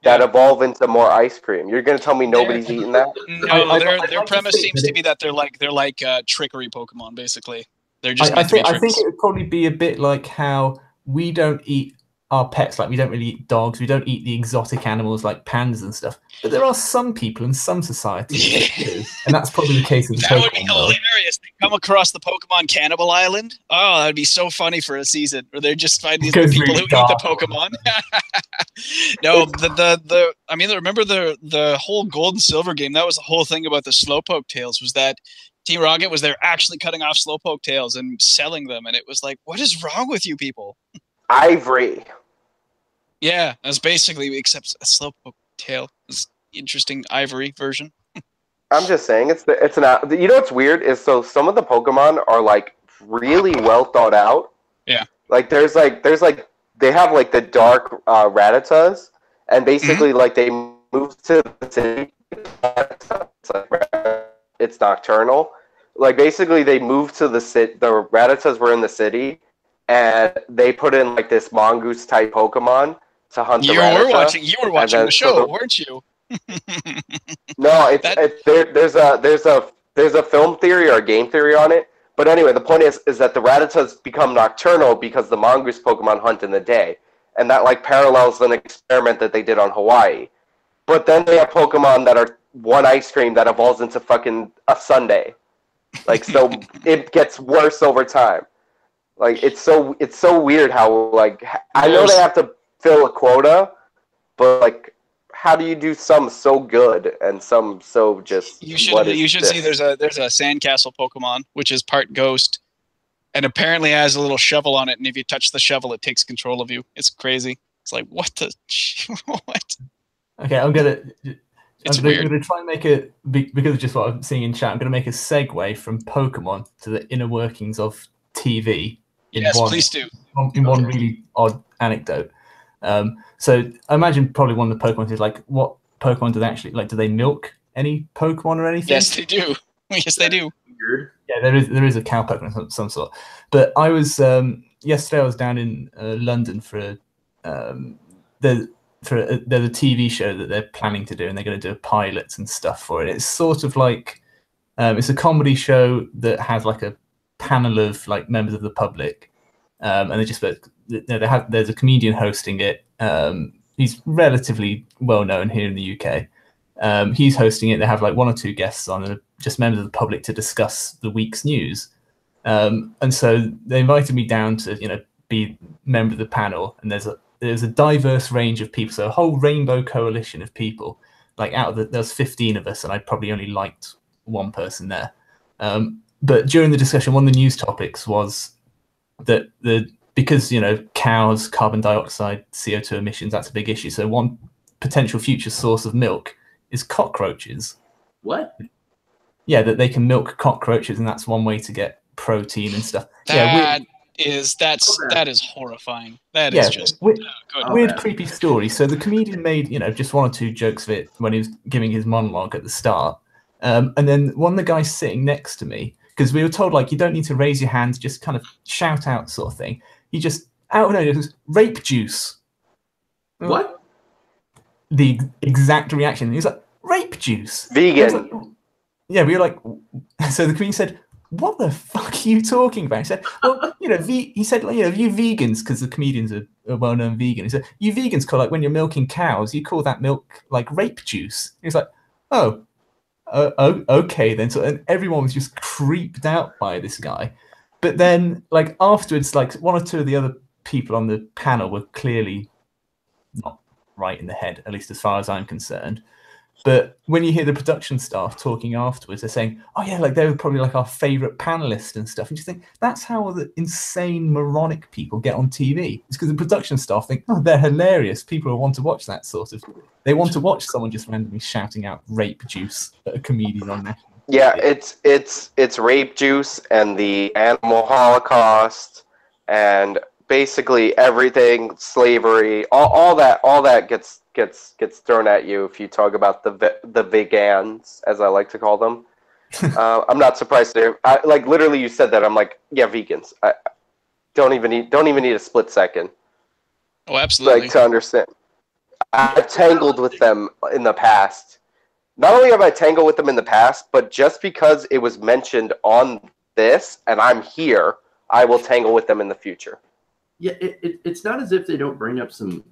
That evolve into more ice cream. You're gonna tell me nobody's eating that? No, their premise seems to be that they're like trickery Pokemon. Basically, they're just. I think it would probably be a bit like how we don't eat our pets. Like we don't really eat dogs. We don't eat the exotic animals like pandas and stuff. But there are some people in some societies that do, and that's probably the case with the Pokemon. That would be hilarious. They come across the Pokemon Cannibal Island. Oh, that'd be so funny for a season where they just find these people who eat the Pokemon. No, I mean, remember the whole Gold and Silver game? That was the whole thing about the Slowpoke tails. Was that Team Rocket was there actually cutting off Slowpoke tails and selling them, and it was like, what is wrong with you people? Ivory. Yeah, that's basically except a Slowpoke tail. It's interesting ivory version. I'm just saying it's an. You know what's weird is some of the Pokemon are like really well thought out. Yeah. Like there's they have like the dark Rattatas, and basically like they move to the city. It's nocturnal. Like basically they moved to the city. The Rattatas were in the city, and they put in like this mongoose type Pokemon to hunt the Rattata. You were watching the show, weren't you? No, there's a film theory or a game theory on it. But anyway, the point is that the Rattatas become nocturnal because the mongoose Pokemon hunt in the day, and that like parallels an experiment that they did on Hawaii. But then they have Pokemon that are one ice cream that evolves into fucking a sundae. Like so, it gets worse over time. Like it's so weird how like I know they have to fill a quota, but like how do you do some so good and some so just? You should see there's a sandcastle Pokemon which is part ghost, and apparently has a little shovel on it, and if you touch the shovel, it takes control of you. It's crazy. It's like what the what? Okay, I'm gonna try and make a because of just what I'm seeing in chat. I'm gonna make a segue from Pokemon to the inner workings of TV. Please do. In one really odd anecdote. So I imagine probably one of the Pokemon is like, what Pokemon do they actually like? Do they milk any Pokemon or anything? Yes, they do. Yes, they do. Yeah, there is a cow Pokemon of some sort. But I was yesterday. I was down in London for there's a TV show that they're planning to do, and they're going to do pilots and stuff for it. It's sort of like it's a comedy show that has like a panel of like members of the public, and they just there's a comedian hosting it. He's relatively well known here in the UK. He's hosting it. They have like one or two guests on, and just members of the public to discuss the week's news. And so they invited me down to be member of the panel, and there's a diverse range of people, so a whole rainbow coalition of people. like out of there's 15 of us, and I probably only liked one person there. But during the discussion, one of the news topics was that because cows, carbon dioxide, CO2 emissions, that's a big issue. So one potential future source of milk is cockroaches. What? Yeah, that they can milk cockroaches, and that's one way to get protein and stuff. That is horrifying. That is just weird, creepy story. So the comedian made just one or two jokes of it when he was giving his monologue at the start, and then one of the guys sitting next to me, because we were told like you don't need to raise your hands, just kind of shout out sort of thing. He just out of nowhere goes, rape juice. What? The exact reaction. He was like, rape juice. Vegan. Yeah, we were like, so the comedian said, what the fuck are you talking about? He said, well, he said, you vegans, because the comedian's a well-known vegan. He said, you vegans call, like, when you're milking cows, you call that milk, like, rape juice. He was like, oh, okay then. So, and everyone was just creeped out by this guy. But then, like, afterwards, like, one or two of the other people on the panel were clearly not right in the head, at least as far as I'm concerned. But when you hear the production staff talking afterwards, they're saying, oh yeah, like they were probably like our favorite panelist and stuff. And you just think that's how the insane moronic people get on TV. It's because the production staff think, oh, they're hilarious. People will want to watch that sort of. They want to watch someone just randomly shouting out rape juice at a comedian on national. Yeah, it's rape juice and the animal holocaust and basically everything, slavery, all that gets thrown at you if you talk about the vegans, as I like to call them. I'm not surprised to hear. Like literally, you said that. I'm like, yeah, vegans. I don't even need a split second. Oh, absolutely. Like to understand. I've tangled with them in the past. Not only have I tangled with them in the past, but just because it was mentioned on this and I'm here, I will tangle with them in the future. Yeah, it's not as if they don't bring up some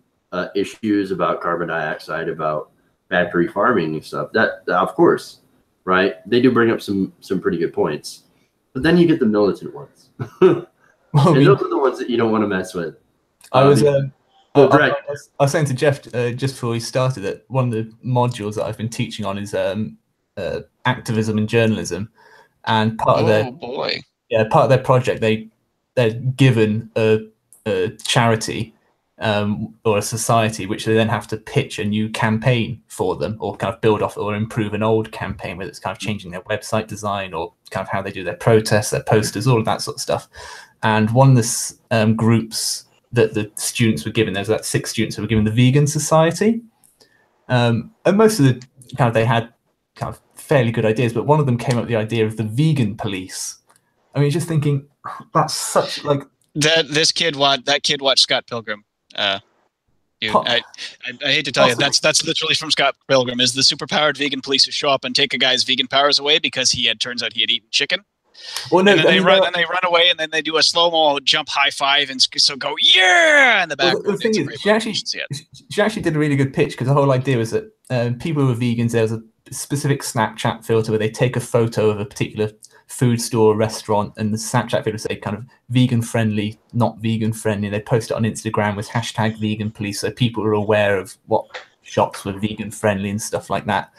issues about carbon dioxide, about factory farming and stuff. That of course, right? They do bring up some pretty good points, but then you get the militant ones, and those are the ones that you don't want to mess with. I was saying to Jeff just before we started that one of the modules that I've been teaching on is activism and journalism, and part of their project they're given a charity or a society which they then have to pitch a new campaign for them, or kind of build off or improve an old campaign, whether it's kind of changing their website design or kind of how they do their protests, their posters, all of that sort of stuff. And one of the groups that the students were given, there's about 6 students who were given the Vegan Society, and most of the kind of they had kind of fairly good ideas, but one of them came up with the idea of the vegan police. I mean, just thinking that's such like that kid watched Scott Pilgrim. I hate to tell you, that's literally from Scott Pilgrim. Is the superpowered vegan police who show up and take a guy's vegan powers away because turns out he had eaten chicken. Well, no, and then they run away, and then they do a slow-mo jump high five and so go yeah in the background. Well, the thing is, she actually did a really good pitch, because the whole idea was that people who are vegans, there was a specific Snapchat filter where they take a photo of a particular food store, restaurant, and the Snapchat filter say kind of vegan friendly, not vegan friendly. They post it on Instagram with hashtag vegan police, so people are aware of what shops were vegan friendly and stuff like that.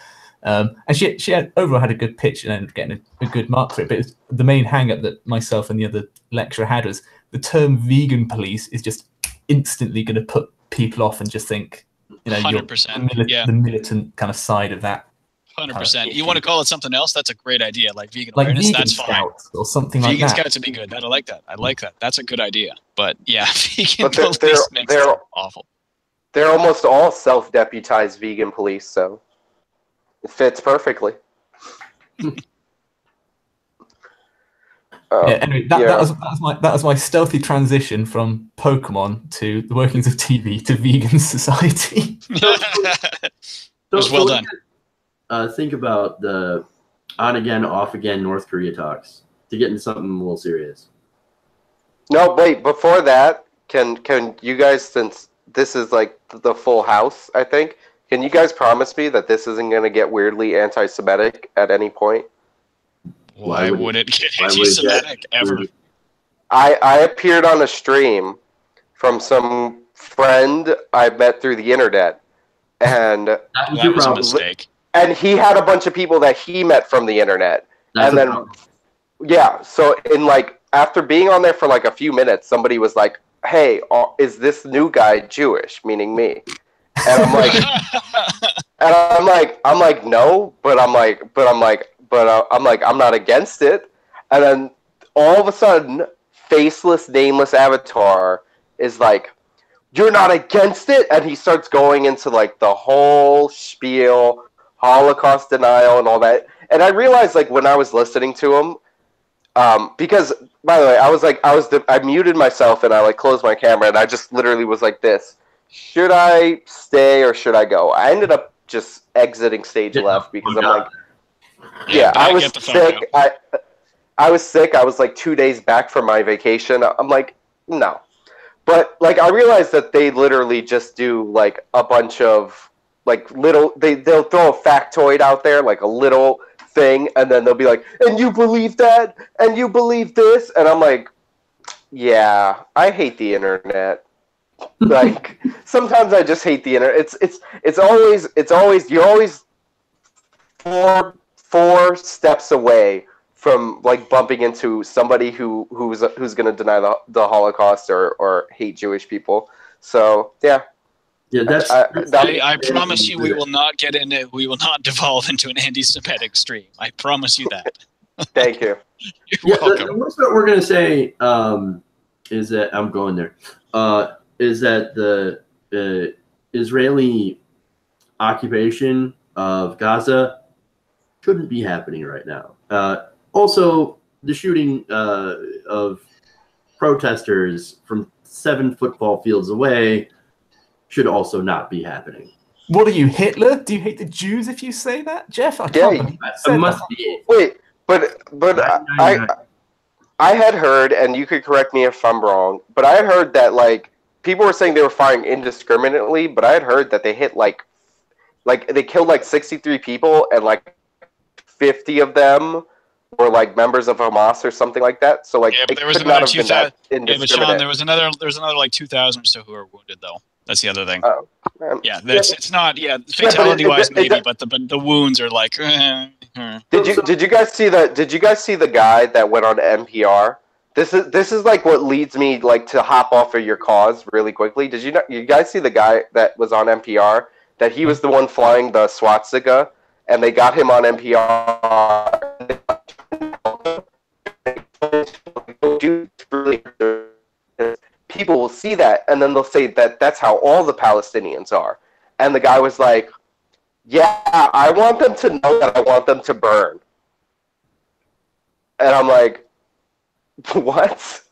And she overall had a good pitch and ended up getting a good mark for it. But the main hang-up that myself and the other lecturer had was the term vegan police is just instantly going to put people off and just think, 100%, the militant kind of side of that. 100%. You want to call it something else? That's a great idea. Like vegan awareness, vegan that's fine. Or something like that. Vegan scouts would be good. I like that. That's a good idea. But yeah, vegan police makes it awful. They're almost all self-deputized vegan police, so it fits perfectly. Anyway, that was my stealthy transition from Pokemon to the workings of TV to Vegan Society. It was well done. Think about the on-again, off-again North Korea talks to get into something a little serious. No, wait. Before that, can you guys, since this is like the full house, I think, can you guys promise me that this isn't going to get weirdly anti-Semitic at any point? Why would it get anti-Semitic ever? I appeared on a stream from some friend I met through the internet, and That was That your was a problem. mistake. and he had a bunch of people that he met from the internet. That's And a then, problem. yeah, so in like after being on there for like a few minutes, somebody was like, "Hey, is this new guy Jewish?" Meaning me. And I'm like, I'm like, no, but I'm not against it. And then all of a sudden, faceless, nameless avatar is like, "You're not against it," and he starts going into like the whole spiel, Holocaust denial, and all that. And I realized like when I was listening to him, because by the way, I muted myself and I like closed my camera and I just literally was like this. Should I stay or should I go? I ended up just exiting stage left because I'm like, yeah, I was sick. I was sick. I was like 2 days back from my vacation. I'm like, no. But like I realized that they literally just do like a bunch of like little they'll throw a factoid out there, like a little thing, and then they'll be like, "And you believe that? And you believe this?" And I'm like, "Yeah, I hate the internet." Like sometimes I just hate the internet. It's always you're always four steps away from like bumping into somebody who's going to deny the Holocaust or hate Jewish people. So yeah, that's I promise you, we will not get in it. We will not devolve into an anti-Semitic stream. I promise you that. Thank you. You're welcome. The worst part we're gonna say is that I'm going there. Is that the Israeli occupation of Gaza shouldn't be happening right now. Also, the shooting of protesters from 7 football fields away should also not be happening. What are you, Hitler? Do you hate the Jews if you say that, Jeff? I can't believe you said It must that. be. Wait, but I had heard, and you could correct me if I'm wrong, but I had heard that like people were saying they were firing indiscriminately, but I had heard that they hit like they killed like 63 people and like 50 of them were like members of Hamas or something like that. So like but it there was could not another have been that 2,000. Yeah, but Sean, indiscriminate. there's another like 2,000 or so who are wounded though. That's the other thing. Yeah, it's not fatality wise maybe, but the wounds are like. Did you guys see the guy that went on NPR? This is like what leads me like to hop off of your cause really quickly. Did you guys see the guy that was on NPR? That he was the one flying the swastika, and they got him on NPR. People will see that, and then they'll say that that's how all the Palestinians are. And the guy was like, "Yeah, I want them to know that I want them to burn." And I'm like, what?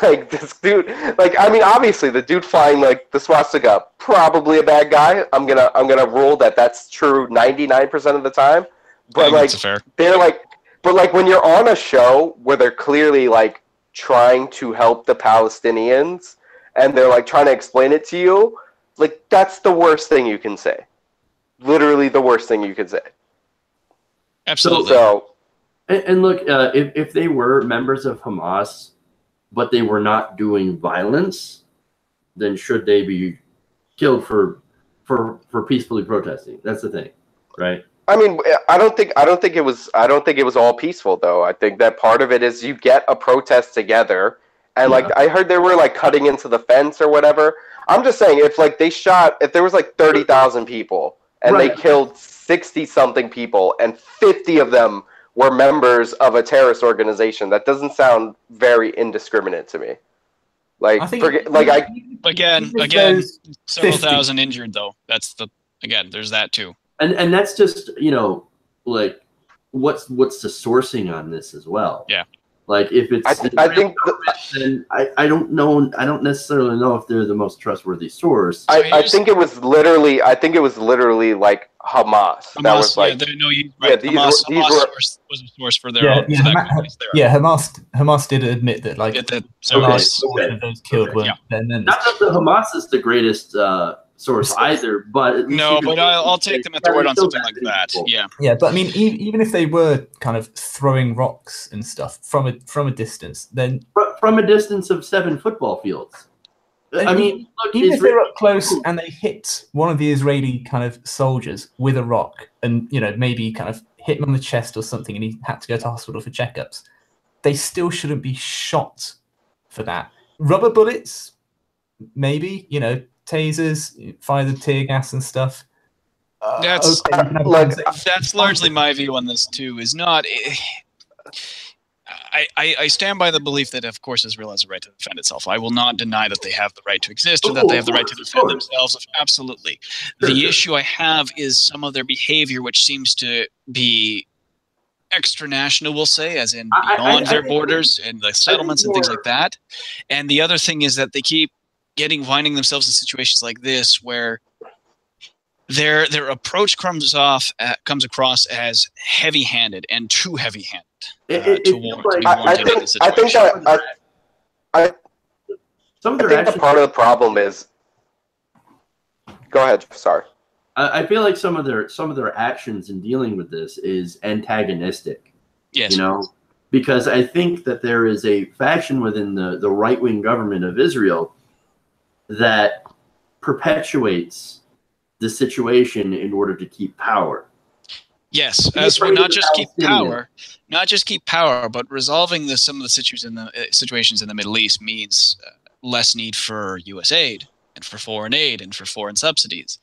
Like this dude, like I mean, obviously the dude flying like the swastika, probably a bad guy. I'm gonna rule that that's true 99% of the time. But like they're like, but like when you're on a show where they're clearly like trying to help the Palestinians and they're like trying to explain it to you, like that's the worst thing you can say. Literally the worst thing you could say. Absolutely. So, and look, if they were members of Hamas, but they were not doing violence, then should they be killed for peacefully protesting? That's the thing, right? I mean, I don't think it was all peaceful though. I think that part of it is you get a protest together, and like I heard they were like cutting into the fence or whatever. I'm just saying if there was like 30,000 people and they killed 60 something people and 50 of them were members of a terrorist organization, that doesn't sound very indiscriminate to me. Like again, several thousand injured though. There's that too. And that's just, like what's the sourcing on this as well. Yeah. Like if it's then I don't know. I don't necessarily know if they're the most trustworthy source. I think it was literally like Hamas. That was like Hamas was a source for their Hamas did admit that like most of those killed were their members. Not that the Hamas is the greatest source either, but I'll take them at their word on something like that. Yeah, but I mean, even if they were kind of throwing rocks and stuff from a distance, then from a distance of 7 football fields, I mean, look, even if they're up close and they hit one of the Israeli kind of soldiers with a rock, and maybe kind of hit him on the chest or something, and he had to go to hospital for checkups, they still shouldn't be shot for that. Rubber bullets, maybe, tasers, fire the tear gas and stuff. That's largely my view on this too. Is not. I stand by the belief that, of course, Israel has a right to defend itself. I will not deny that they have the right to exist or that they have the right to defend themselves. Absolutely. The issue I have is some of their behavior, which seems to be extra-national, we'll say, as in beyond their borders and the settlements and things like that. And the other thing is that they keep finding themselves in situations like this where their approach comes across as heavy-handed and too heavy-handed to be warranted in this situation. I think that part of the problem is. Go ahead. Sorry. I feel like some of their actions in dealing with this is antagonistic. Yes. Because I think that there is a faction within the right-wing government of Israel that perpetuates the situation in order to keep power. Yes, as well, not just keep power, but resolving some of the situations in the Middle East means less need for U.S. aid and for foreign aid and for foreign subsidies.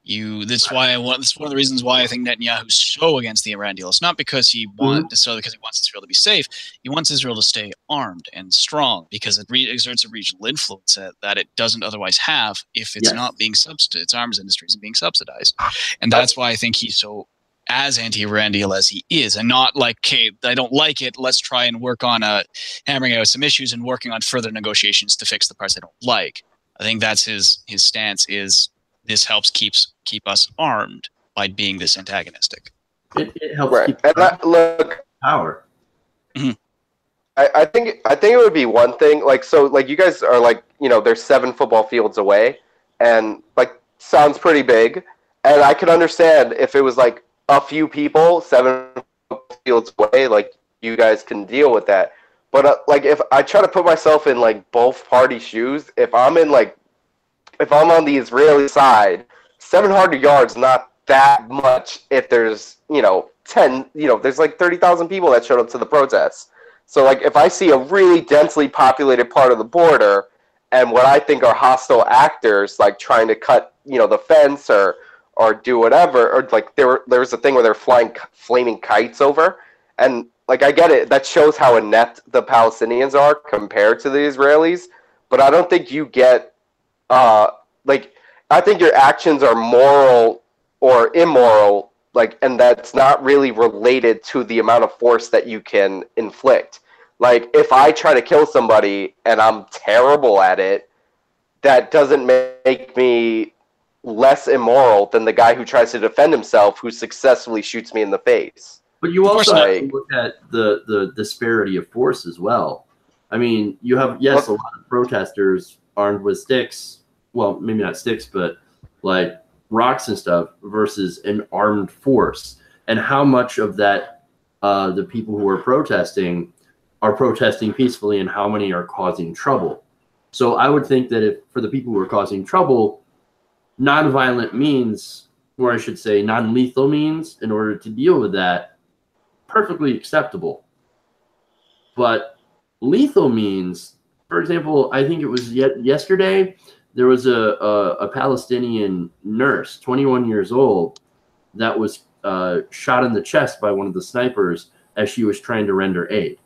That's one of the reasons why I think Netanyahu's so against the Iran deal. It's not because he wants Israel to be safe. He wants Israel to stay armed and strong because it exerts a regional influence that it doesn't otherwise have if it's not being subsidized. Its arms industry isn't being subsidized, and that's why I think he's so as anti-Iran deal as he is, and not like, okay, I don't like it, let's try and work on hammering out some issues and working on further negotiations to fix the parts I don't like. I think that's his stance. Is this helps keep us armed by being this antagonistic. It helps keep power. Mm-hmm. I think it would be one thing, like you guys are like, they're 7 football fields away, and like sounds pretty big, and I could understand if it was like a few people 7 fields away, like you guys can deal with that. But like if I try to put myself in like both party shoes, if I'm on the Israeli side, 700 yards not that much. If there's 10, there's like 30,000 people that showed up to the protests. So like if I see a really densely populated part of the border and what I think are hostile actors like trying to cut the fence or do whatever, or like there was a thing where they're flying flaming kites over, and like I get it, that shows how inept the Palestinians are compared to the Israelis, but I don't think you get I think your actions are moral or immoral, and that's not really related to the amount of force that you can inflict. Like if I try to kill somebody and I'm terrible at it, that doesn't make me less immoral than the guy who tries to defend himself who successfully shoots me in the face. But you also have to look at the disparity of force as well. I mean, you have, a lot of protesters armed with sticks, well, maybe not sticks, but like rocks and stuff, versus an armed force. And how much of that the people who are protesting peacefully, and how many are causing trouble. So I would think that if for the people who are causing trouble, nonviolent means, or I should say non-lethal means, in order to deal with that, perfectly acceptable. But lethal means, for example, I think it was yesterday, there was a Palestinian nurse, 21 years old, that was shot in the chest by one of the snipers as she was trying to render aid.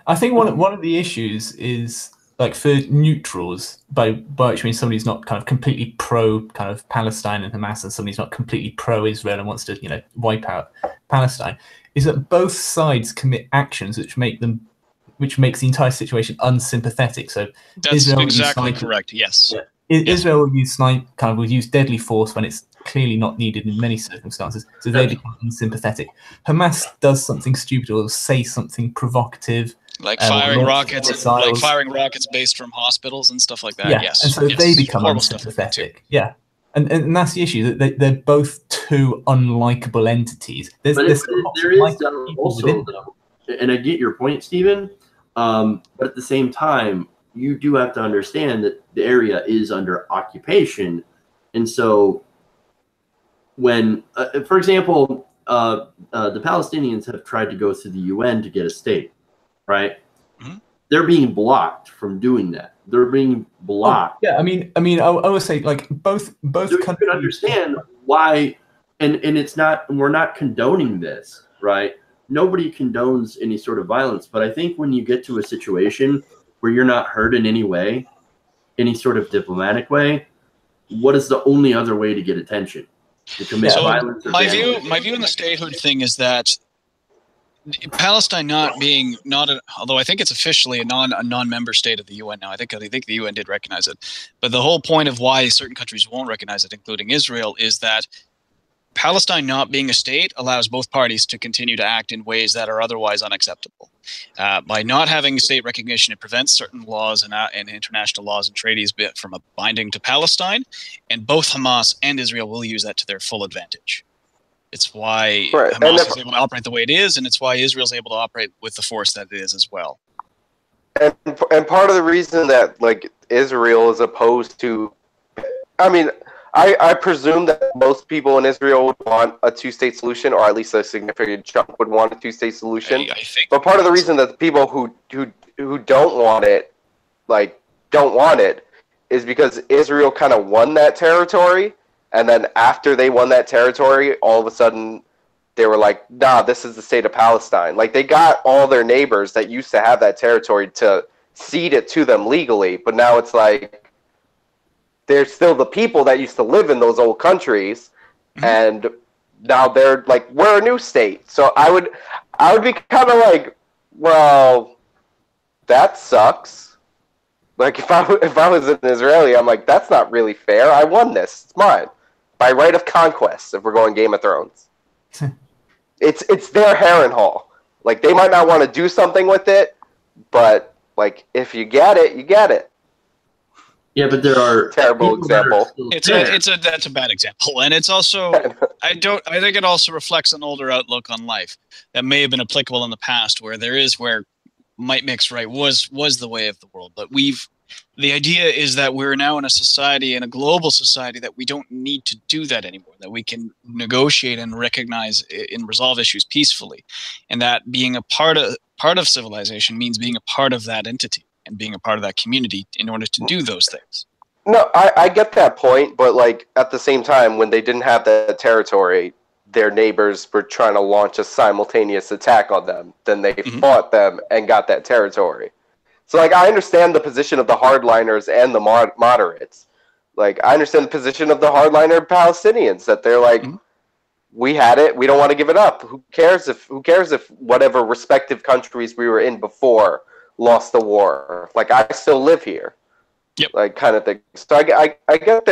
I think one of the issues is, like, for neutrals, by which means somebody's not kind of completely pro kind of Palestine and Hamas, and somebody's not completely pro Israel and wants to wipe out Palestine, is that both sides commit actions which makes the entire situation unsympathetic. So that's Israel exactly correct. Yes. Yeah. Israel will use deadly force when it's clearly not needed in many circumstances. So they become unsympathetic. Hamas does something stupid or say something provocative, like firing rockets based from hospitals and stuff like that. Yeah. Yes. And so they become unsympathetic. Yeah. And that's the issue, that they're both two unlikable entities. There is also, though, and I get your point, Stephen, but at the same time, you do have to understand that the area is under occupation. And so when, for example, the Palestinians have tried to go through the UN to get a state, right? Mm-hmm. They're being blocked from doing that. They're being blocked. Oh, yeah, I mean, I would say like both so countries. You can understand why, and it's not. We're not condoning this, right? Nobody condones any sort of violence, but I think when you get to a situation where you're not heard in any way, any sort of diplomatic way, what is the only other way to get attention? To commit violence? My view on the statehood thing is that Palestine although I think it's officially a non-member state of the UN now. I think the UN did recognize it, but the whole point of why certain countries won't recognize it, including Israel, is that Palestine not being a state allows both parties to continue to act in ways that are otherwise unacceptable. By not having state recognition, it prevents certain laws and international laws and treaties from binding to Palestine, and both Hamas and Israel will use that to their full advantage. It's why Hamas is able to operate the way it is, and it's why Israel is able to operate with the force that it is as well. And part of the reason that like Israel is opposed to, I mean, I presume that most people in Israel would want a two-state solution, or at least a significant chunk would want a two-state solution. I think. But part of the reason that the people who don't want it, is because Israel kind of won that territory. And then after they won that territory, all of a sudden they were like, nah, this is the state of Palestine. Like they got all their neighbors that used to have that territory to cede it to them legally. But now it's like there's still the people that used to live in those old countries. Mm-hmm. And now they're like, we're a new state. So I would be kind of like, well, that sucks. Like if I was an Israeli, I'm like, that's not really fair. I won this. It's mine. By right of conquest, if we're going Game of Thrones. It's their Harrenhal. Like, they might not want to do something with it, but, like, if you get it, you get it. Yeah, but there are... Terrible example. That's a bad example. And it's also... I think it also reflects an older outlook on life that may have been applicable in the past, where might mix right was the way of the world. But the idea is that we're now in a society, in a global society, that we don't need to do that anymore, that we can negotiate and recognize and resolve issues peacefully. And that being a part of civilization means being a part of that entity and being a part of that community in order to do those things. No, I get that point, but like at the same time, when they didn't have that territory, their neighbors were trying to launch a simultaneous attack on them. Then they fought them and got that territory. So, like, I understand the position of the hardliners and the moderates. Like, I understand the position of the hardliner Palestinians, that they're like, we had it, we don't want to give it up. Who cares if whatever respective countries we were in before lost the war? Like, I still live here. Yep. Like, kind of thing. So I get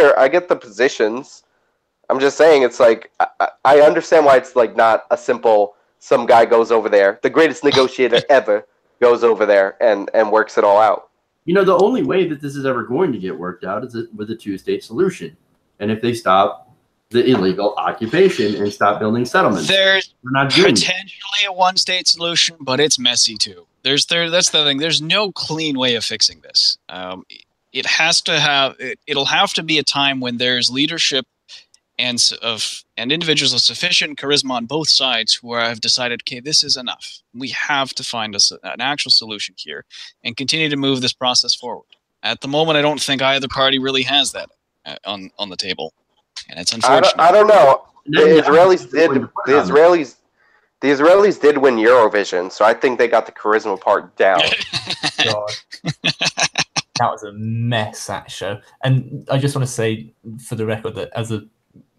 the positions. I'm just saying, it's like, I understand why it's like not a simple, some guy goes over there, the greatest negotiator ever, goes over there and works it all out. You know, the only way that this is ever going to get worked out is with a two-state solution. And if they stop the illegal occupation and stop building settlements. There's potentially a one-state solution, but it's messy too. That's the thing. There's no clean way of fixing this. It'll have to be a time when there's leadership and individuals of sufficient charisma on both sides who have decided, okay, this is enough. We have to find an actual solution here and continue to move this process forward. At the moment, I don't think either party really has that on the table, and it's unfortunate. I don't know. The Israelis did win Eurovision, so I think they got the charisma part down. God. That was a mess, that show. And I just want to say, for the record, that as a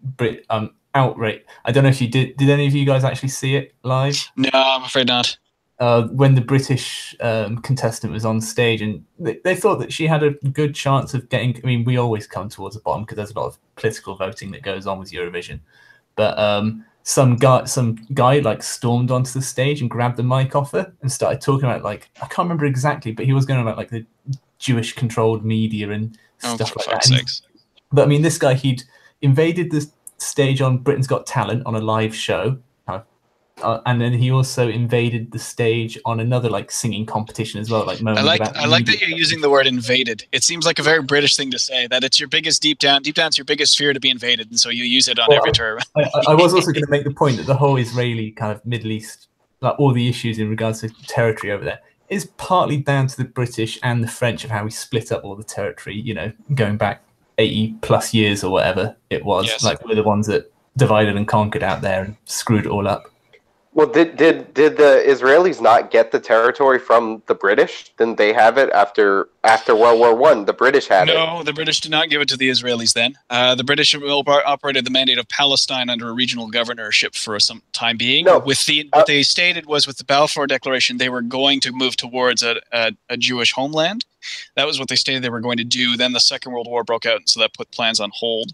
Brit, outright. I don't know if you did. Did any of you guys actually see it live? No, I'm afraid not. When the British contestant was on stage, and they thought that she had a good chance of getting. I mean, we always come towards the bottom because there's a lot of political voting that goes on with Eurovision. But some guy like stormed onto the stage and grabbed the mic off her and started talking about, like, I can't remember exactly, but he was going about like the Jewish-controlled media and stuff like that. But I mean, this guy, he'd invaded the stage on Britain's Got Talent on a live show, and then he also invaded the stage on another like singing competition as well. Like I like that you're using the word invaded. It seems like a very British thing to say, that it's your biggest deep down it's your biggest fear to be invaded, and so you use it on every term. I was also going to make the point that the whole Israeli kind of Middle East, like all the issues in regards to territory over there, is partly down to the British and the French of how we split up all the territory. You know, going back 80 plus years or whatever it was. Yes. Like we're the ones that divided and conquered out there and screwed it all up. Well, did the Israelis not get the territory from the British? Didn't they have it after World War I? The British had it. No, the British did not give it to the Israelis then. The British operated the mandate of Palestine under a regional governorship for some time being. No, what they stated was with the Balfour Declaration, they were going to move towards a Jewish homeland. That was what they stated they were going to do. Then the Second World War broke out, and so that put plans on hold.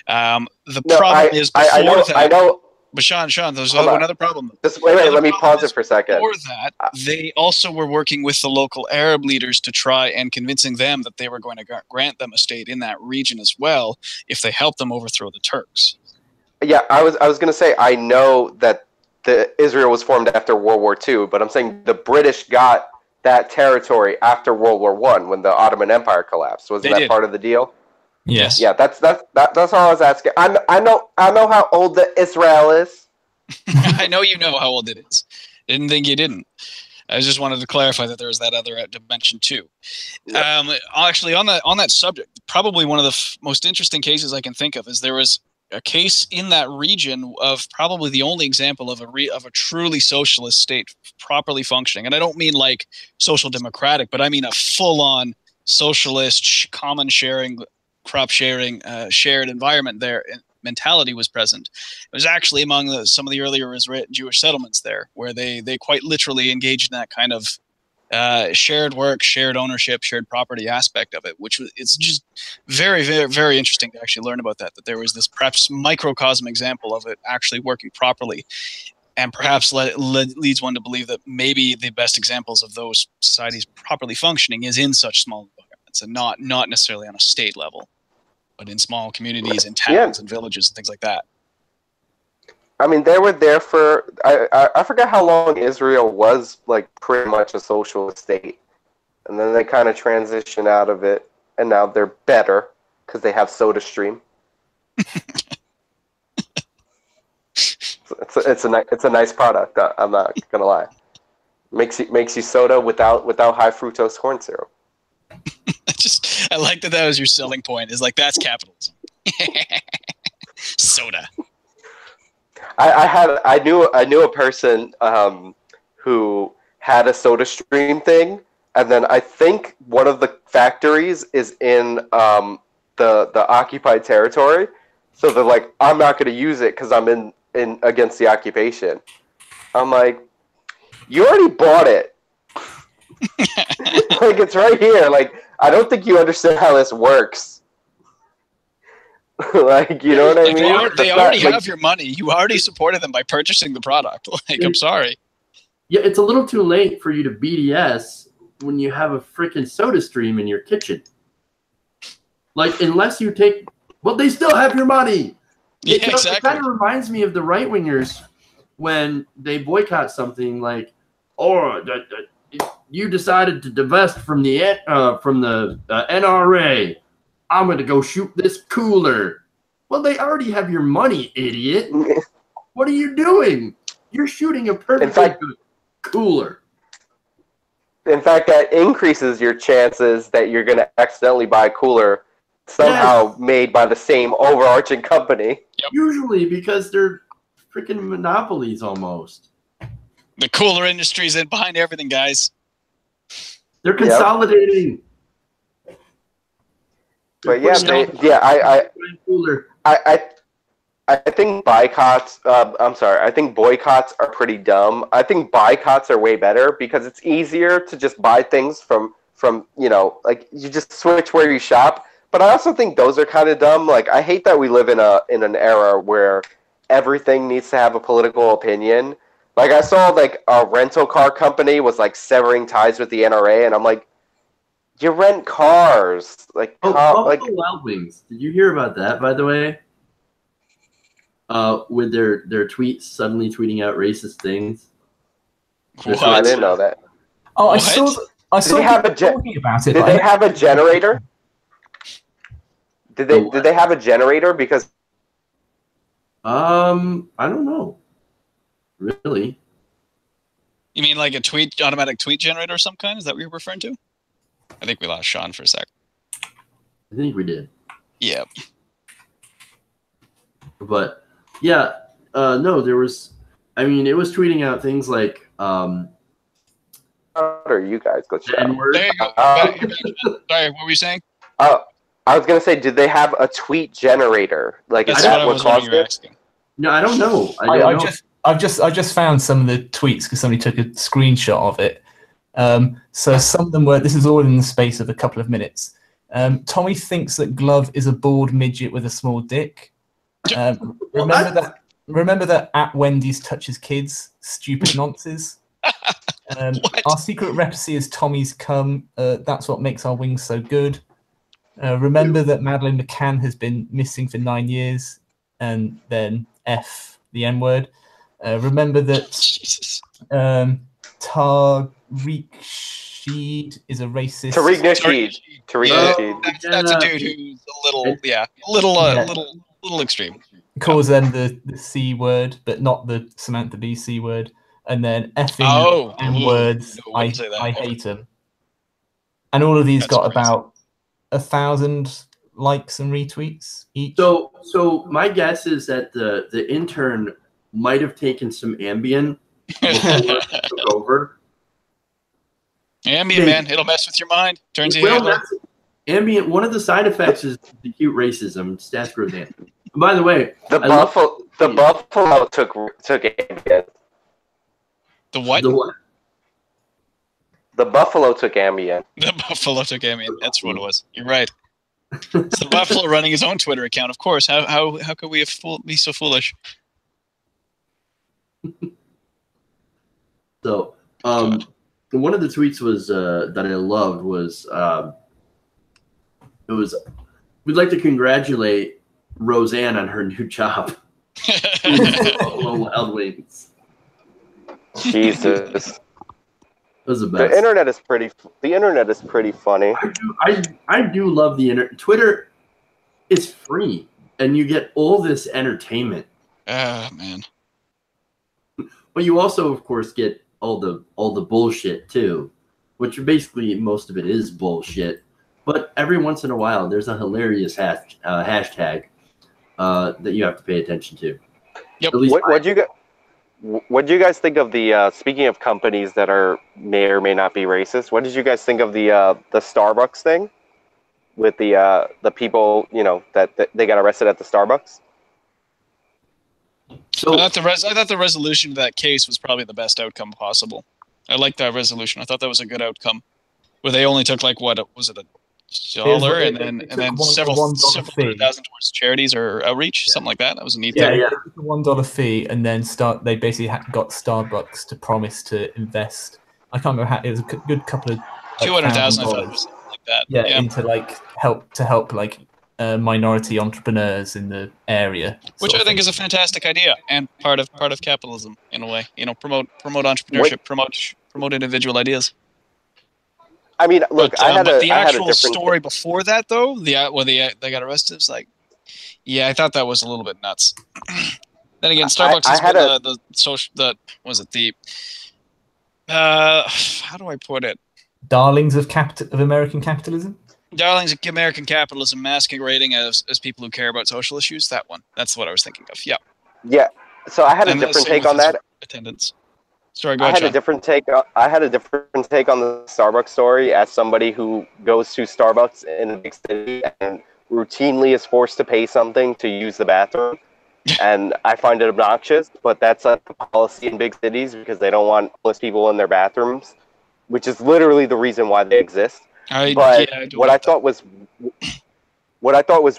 Problem is, I know. But Sean, there's another problem. Wait, let me pause it for a second. Before that, they also were working with the local Arab leaders to try and convincing them that they were going to grant them a state in that region as well if they helped them overthrow the Turks. Yeah, I was going to say, I know that Israel was formed after World War II, but I'm saying the British got that territory after World War I when the Ottoman Empire collapsed. Wasn't that part of the deal? Yes. Yeah, that's all I was asking. I know how old the Israel is. I know you know how old it is. Didn't think you didn't. I just wanted to clarify that there was that other dimension too. Yep. Actually, on that subject, probably one of the most interesting cases I can think of is there was a case in that region of probably the only example of a truly socialist state properly functioning. And I don't mean like social democratic, but I mean a full-on socialist common sharing, crop sharing, shared environment there. Mentality was present. It was actually among some of the earlier Jewish settlements there, where they quite literally engaged in that kind of shared work, shared ownership, shared property aspect of it, which it's just very, very, very interesting to actually learn about that there was this perhaps microcosm example of it actually working properly, and perhaps leads one to believe that maybe the best examples of those societies properly functioning is in such small environments and not necessarily on a state level, but in small communities, in towns and villages and things like that. I mean, they were there for, I forgot how long Israel was like pretty much a socialist state. And then they kind of transitioned out of it, and now they're better because they have SodaStream. It's a nice product. I'm not gonna lie. Makes you soda without high fructose corn syrup. I like that was your selling point. Is like, that's capitalism. Soda. I knew a person who had a SodaStream thing, and then I think one of the factories is in the occupied territory. So they're like, I'm not going to use it because I'm in against the occupation. I'm like, you already bought it. Like, it's right here. Like, I don't think you understand how this works. Like, you know what I mean? They already have your money. You already supported them by purchasing the product. Like, I'm sorry. Yeah, it's a little too late for you to BDS when you have a freaking SodaStream in your kitchen. Like, unless you take... Well, they still have your money. Yeah, exactly. It kind of reminds me of the right-wingers when they boycott something like, you decided to divest from the NRA. I'm going to go shoot this cooler. Well, they already have your money, idiot. What are you doing? You're shooting a perfectly good cooler. In fact, that increases your chances that you're going to accidentally buy a cooler somehow made by the same overarching company. Yep. Usually because they're freaking monopolies almost. The cooler industry's in behind everything, guys. They're consolidating. But I think boycotts. I think boycotts are pretty dumb. I think boycotts are way better because it's easier to just buy things from like you just switch where you shop. But I also think those are kind of dumb. Like, I hate that we live in an era where everything needs to have a political opinion. Like, I saw like a rental car company was like severing ties with the NRA, and I'm like, you rent cars, like Buffalo Wild Wings. Did you hear about that? By the way, with their tweets suddenly tweeting out racist things. What? I didn't know that. Oh, What? I saw they have people a gen- talking about it. Did but they have a generator? Did they have a generator? Because I don't know. Really? You mean like a automatic tweet generator of some kind? Is that what you're referring to? I think we lost Sean for a sec. I think we did. Yeah. But yeah, no, there was. I mean, it was tweeting out things like or you guys go chat. N-word. There you go. Sorry, what were you saying? I was gonna say, did they have a tweet generator? Like, is That's that what I what was wondering caused you were it? asking. No, I don't know. I don't know. I just found some of the tweets because somebody took a screenshot of it. So some of them were. This is all in the space of a couple of minutes. Tommy thinks that Glove is a bald midget with a small dick. Remember that at Wendy's touches kids. Stupid nonsense. Our secret recipe is Tommy's cum. That's what makes our wings so good. Remember that Madeleine McCann has been missing for 9 years, and then F the N word. Remember that Tariq Nasheed is a racist. Tariq Nasheed. That's a dude who's a little extreme. Calls them the C word, but not the Samantha Bee C word. And then effing N words. No, I hate them. And all of these got about 1,000 likes and retweets each. So my guess is that the intern might have taken some Ambien before it took over. Ambien, man, it'll mess with your mind. Turns you head. Ambien. One of the side effects is acute racism. Stats Roseanne. By the way, the buffalo took Ambien. The what? The what? The buffalo took Ambien. The buffalo took Ambien. That's what it was. You're right. It's the buffalo running his own Twitter account. Of course. How could we be so foolish? So, one of the tweets was that I loved was we'd like to congratulate Roseanne on her new job. Buffalo Wild Wings. Jesus. That was the best. The internet is pretty funny. I do love the internet. Twitter is free, and you get all this entertainment. Man. But you also, of course, get all the bullshit too, which basically most of it is bullshit. But every once in a while, there's a hilarious hashtag that you have to pay attention to. Yep. What do you guys think of the speaking of companies that may or may not be racist? What did you guys think of the Starbucks thing with the people that they got arrested at the Starbucks? So I thought the resolution of that case was probably the best outcome possible. I liked that resolution. I thought that was a good outcome. Where they only took like what was it, $1 and then several $100,000 towards charities or outreach, something like that. That was a neat thing. Yeah, it's a $1 fee, and then they basically got Starbucks to promise to invest. I can't remember how it was a good couple of $200,000 like that. Yeah, into help minority entrepreneurs in the area, which I think is a fantastic idea and part of capitalism in a way. Promote entrepreneurship, promote individual ideas. I mean, look, but, I had the actual story before that, though, they got arrested. It's like, yeah, I thought that was a little bit nuts. Then again, Starbucks has been how do I put it? Darlings of American capitalism. Darlings of American capitalism masquerading as people who care about social issues. That one. That's what I was thinking of. Yeah. Yeah. So I had a different take on that. Attendance. Sorry, go ahead, I had a different take on the Starbucks story as somebody who goes to Starbucks in a big city and routinely is forced to pay something to use the bathroom. And I find it obnoxious, but that's a policy in big cities because they don't want homeless people in their bathrooms, which is literally the reason why they exist. What I thought was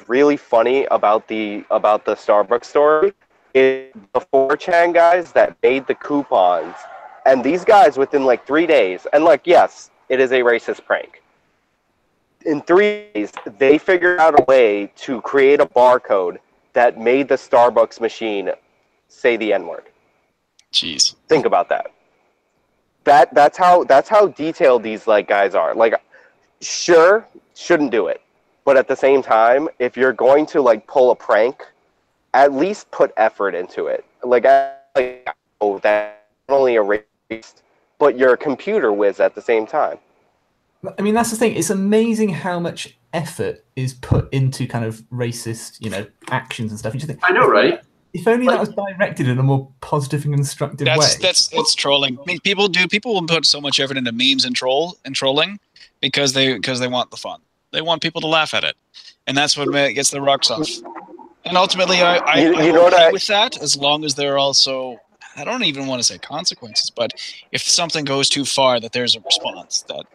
really funny about the Starbucks story is the 4chan guys that made the coupons, and these guys within like 3 days, and yes, it is a racist prank. In 3 days, they figured out a way to create a barcode that made the Starbucks machine say the N-word. Jeez. Think about that. That's how detailed these like guys are. Like, sure, shouldn't do it, but at the same time, if you're going to like pull a prank, at least put effort into it. Like oh, that not only erased, but you're a computer whiz at the same time. I mean, that's the thing. It's amazing how much effort is put into kind of racist, actions and stuff. You just think, I know, right? If only that was directed in a more positive and constructive way. That's trolling. I mean, people will put so much effort into memes and trolling because they want the fun. They want people to laugh at it, and that's what gets the rocks off. And ultimately, I'm okay with that, as long as there are also, I don't even want to say consequences, but if something goes too far, that there's a response that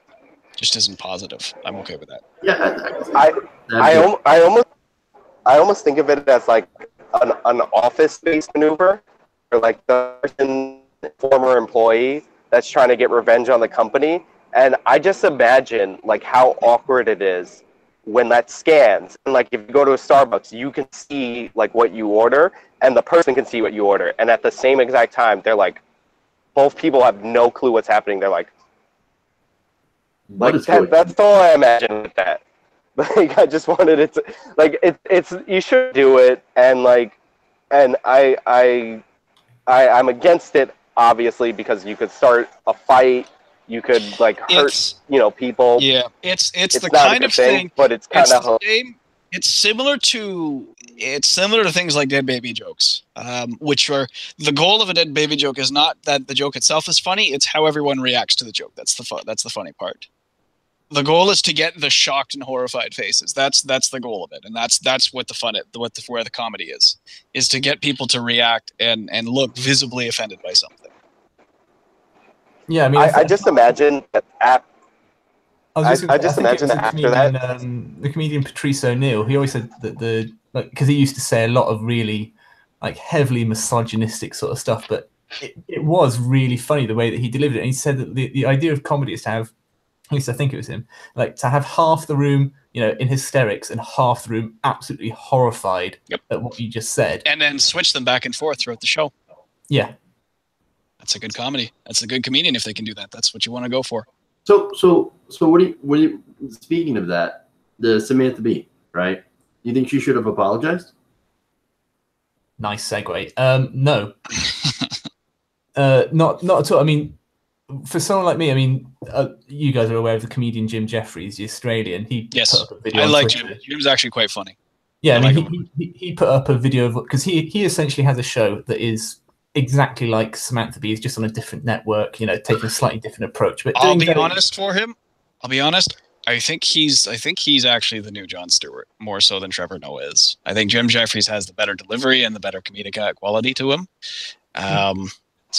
just isn't positive. I'm okay with that. Yeah, I almost think of it as like an office-based maneuver, or like the former employee that's trying to get revenge on the company. And I just imagine like how awkward it is when that scans. And like if you go to a Starbucks, you can see like what you order, and the person can see what you order. And at the same exact time, they're like, both people have no clue what's happening. They're like that's all I imagine with that. Like, I just wanted it to, like, it's you should do it, and like, and I'm against it, obviously, because you could start a fight, you could like hurt people. Yeah, it's the kind of thing, but it's kind of it's similar to things like dead baby jokes, which are, the goal of a dead baby joke is not that the joke itself is funny, it's how everyone reacts to the joke. That's the funny part. The goal is to get the shocked and horrified faces. That's the goal of it, and that's what where the comedy is to get people to react and look visibly offended by something. Yeah, I mean, I just imagine that. I just imagine that after that, the comedian Patrice O'Neill, he always said that because he used to say a lot of really like heavily misogynistic sort of stuff, but it was really funny the way that he delivered it. And he said that the idea of comedy is to have, at least I think it was him, like to have half the room, in hysterics and half the room absolutely horrified at what you just said. And then switch them back and forth throughout the show. Yeah. That's a good comedy. That's a good comedian if they can do that. That's what you want to go for. So what do you speaking of that, the Samantha Bee, right? You think she should have apologized? Nice segue. No. Not at all. I mean, for someone like me, I mean, you guys are aware of the comedian Jim Jeffries, the Australian. He put up a video. I like Jim. Jim's actually quite funny. Yeah, I mean, he put up a video of, because he essentially has a show that is exactly like Samantha Bee, is just on a different network, taking a slightly different approach. But I'll be honest for him. I'll be honest. I think he's actually the new Jon Stewart, more so than Trevor Noah is. I think Jim Jeffries has the better delivery and the better comedic quality to him.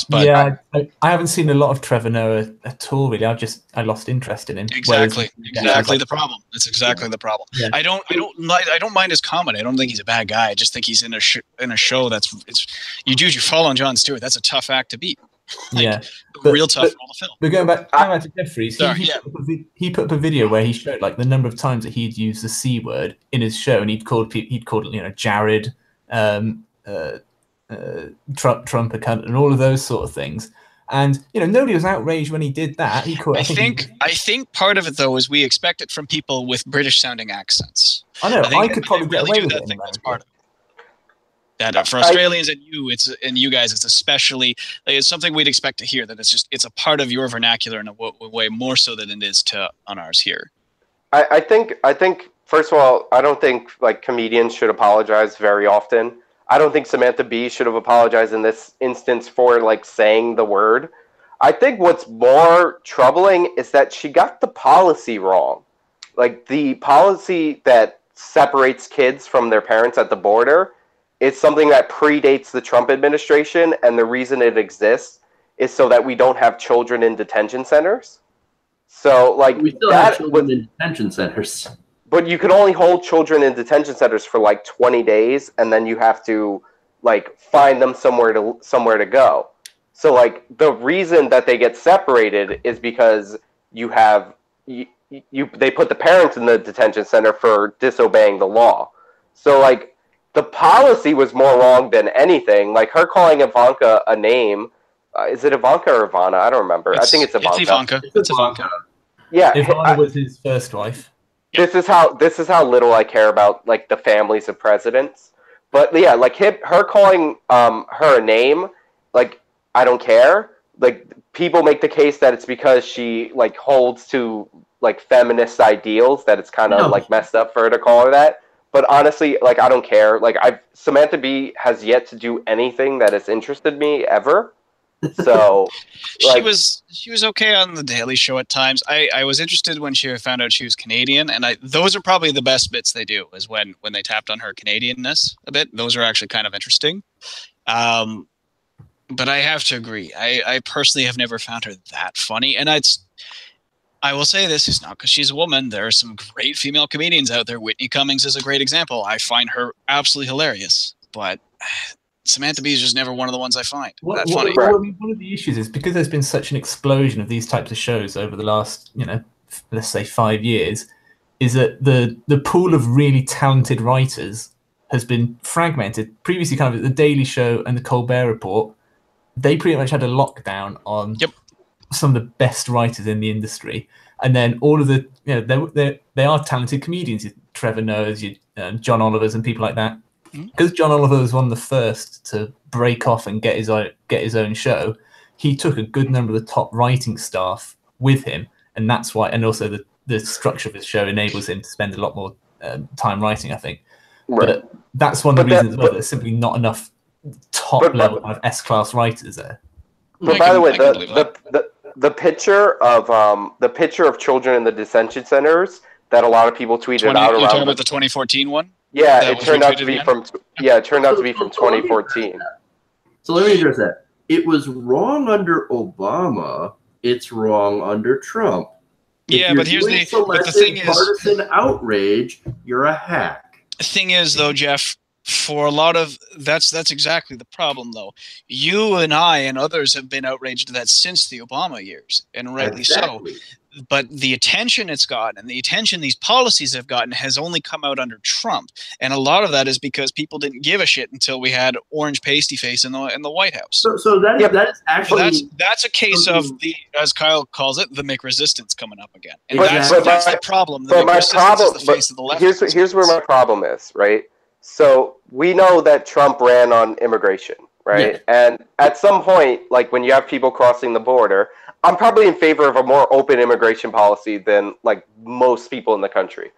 But yeah, I haven't seen a lot of Trevor Noah at all, really. I lost interest in him. Exactly the problem. That's exactly the problem. Yeah. I don't mind his comedy. I don't think he's a bad guy. I just think he's in a show you're following Jon Stewart. That's a tough act to beat. Real tough role to fill. But going back to Jeffries, he put up a video where he showed like the number of times that he'd used the C word in his show, and he'd called Jared, Trump a cunt, and all of those sort of things. And nobody was outraged when he did that. I think part of it though is we expect it from people with British sounding accents. I know. I could probably get away with it. That's part of it. That for Australians and you guys, it's especially it's something we'd expect to hear. That it's a part of your vernacular in a way more so than it is on ours here. I think first of all, I don't think like comedians should apologize very often. I don't think Samantha Bee should have apologized in this instance for like saying the word. I think what's more troubling is that she got the policy wrong. Like the policy that separates kids from their parents at the border. It's something that predates the Trump administration, and the reason it exists is so that we don't have children in detention centers. So, like, we still have children in detention centers, but you can only hold children in detention centers for like 20 days, and then you have to like find them somewhere to go. So, like, the reason that they get separated is because they put the parents in the detention center for disobeying the law. So, like, the policy was more wrong than anything. Like her calling Ivanka a name. Is it Ivanka or Ivana? I don't remember. I think it's Ivanka. It's Ivanka. Yeah, Ivana was his first wife. This is how little I care about like the families of presidents. But yeah, like her calling her a name, like I don't care. Like people make the case that it's because she like holds to like feminist ideals that it's kind of like messed up for her to call her that. But honestly, like I don't care. Like Samantha Bee has yet to do anything that has interested me ever. So like, she was okay on the Daily Show at times. I was interested when she found out she was Canadian, and those are probably the best bits they do is when they tapped on her Canadianness a bit. Those are actually kind of interesting. But I have to agree. I personally have never found her that funny, and I will say this, it's not because she's a woman. There are some great female comedians out there. Whitney Cummings is a great example. I find her absolutely hilarious, but Samantha Bee is just never one of the ones I find that funny. Well, I mean, one of the issues is because there's been such an explosion of these types of shows over the last, let's say 5 years, is that the pool of really talented writers has been fragmented. Previously, kind of the Daily Show and the Colbert Report, they pretty much had a lockdown on some of the best writers in the industry, and then all of the they are talented comedians, Trevor Noah's, John Oliver's, and people like that. Because John Oliver was one of the first to break off and get his own show, he took a good number of the top writing staff with him, and that's why. And also the structure of his show enables him to spend a lot more time writing, I think. Right. But that's one of the reasons as well. There's simply not enough top level of S-class writers there. But by the way, the picture of children in the detention centers that a lot of people tweeted out around. You're talking about the 2014 one? Yeah, it turned out to be from 2014. So let me address that. It was wrong under Obama. It's wrong under Trump. Yeah, but here's the thing is, partisan outrage, you're a hack. The thing is, though, Jeff, for a lot of that's exactly the problem, though. You and I and others have been outraged at that since the Obama years, and rightly so. But the attention it's gotten and the attention these policies have gotten has only come out under Trump, and a lot of that is because people didn't give a shit until we had orange pasty face in the White House. So that is actually that's a case of the, as Kyle calls it, the McResistance coming up again, and that's the problem. The McResistance is the face of the left. Here's where my problem is, right? So we know that Trump ran on immigration, right? Yeah. And at some point, like when you have people crossing the border, I'm probably in favor of a more open immigration policy than like most people in the country.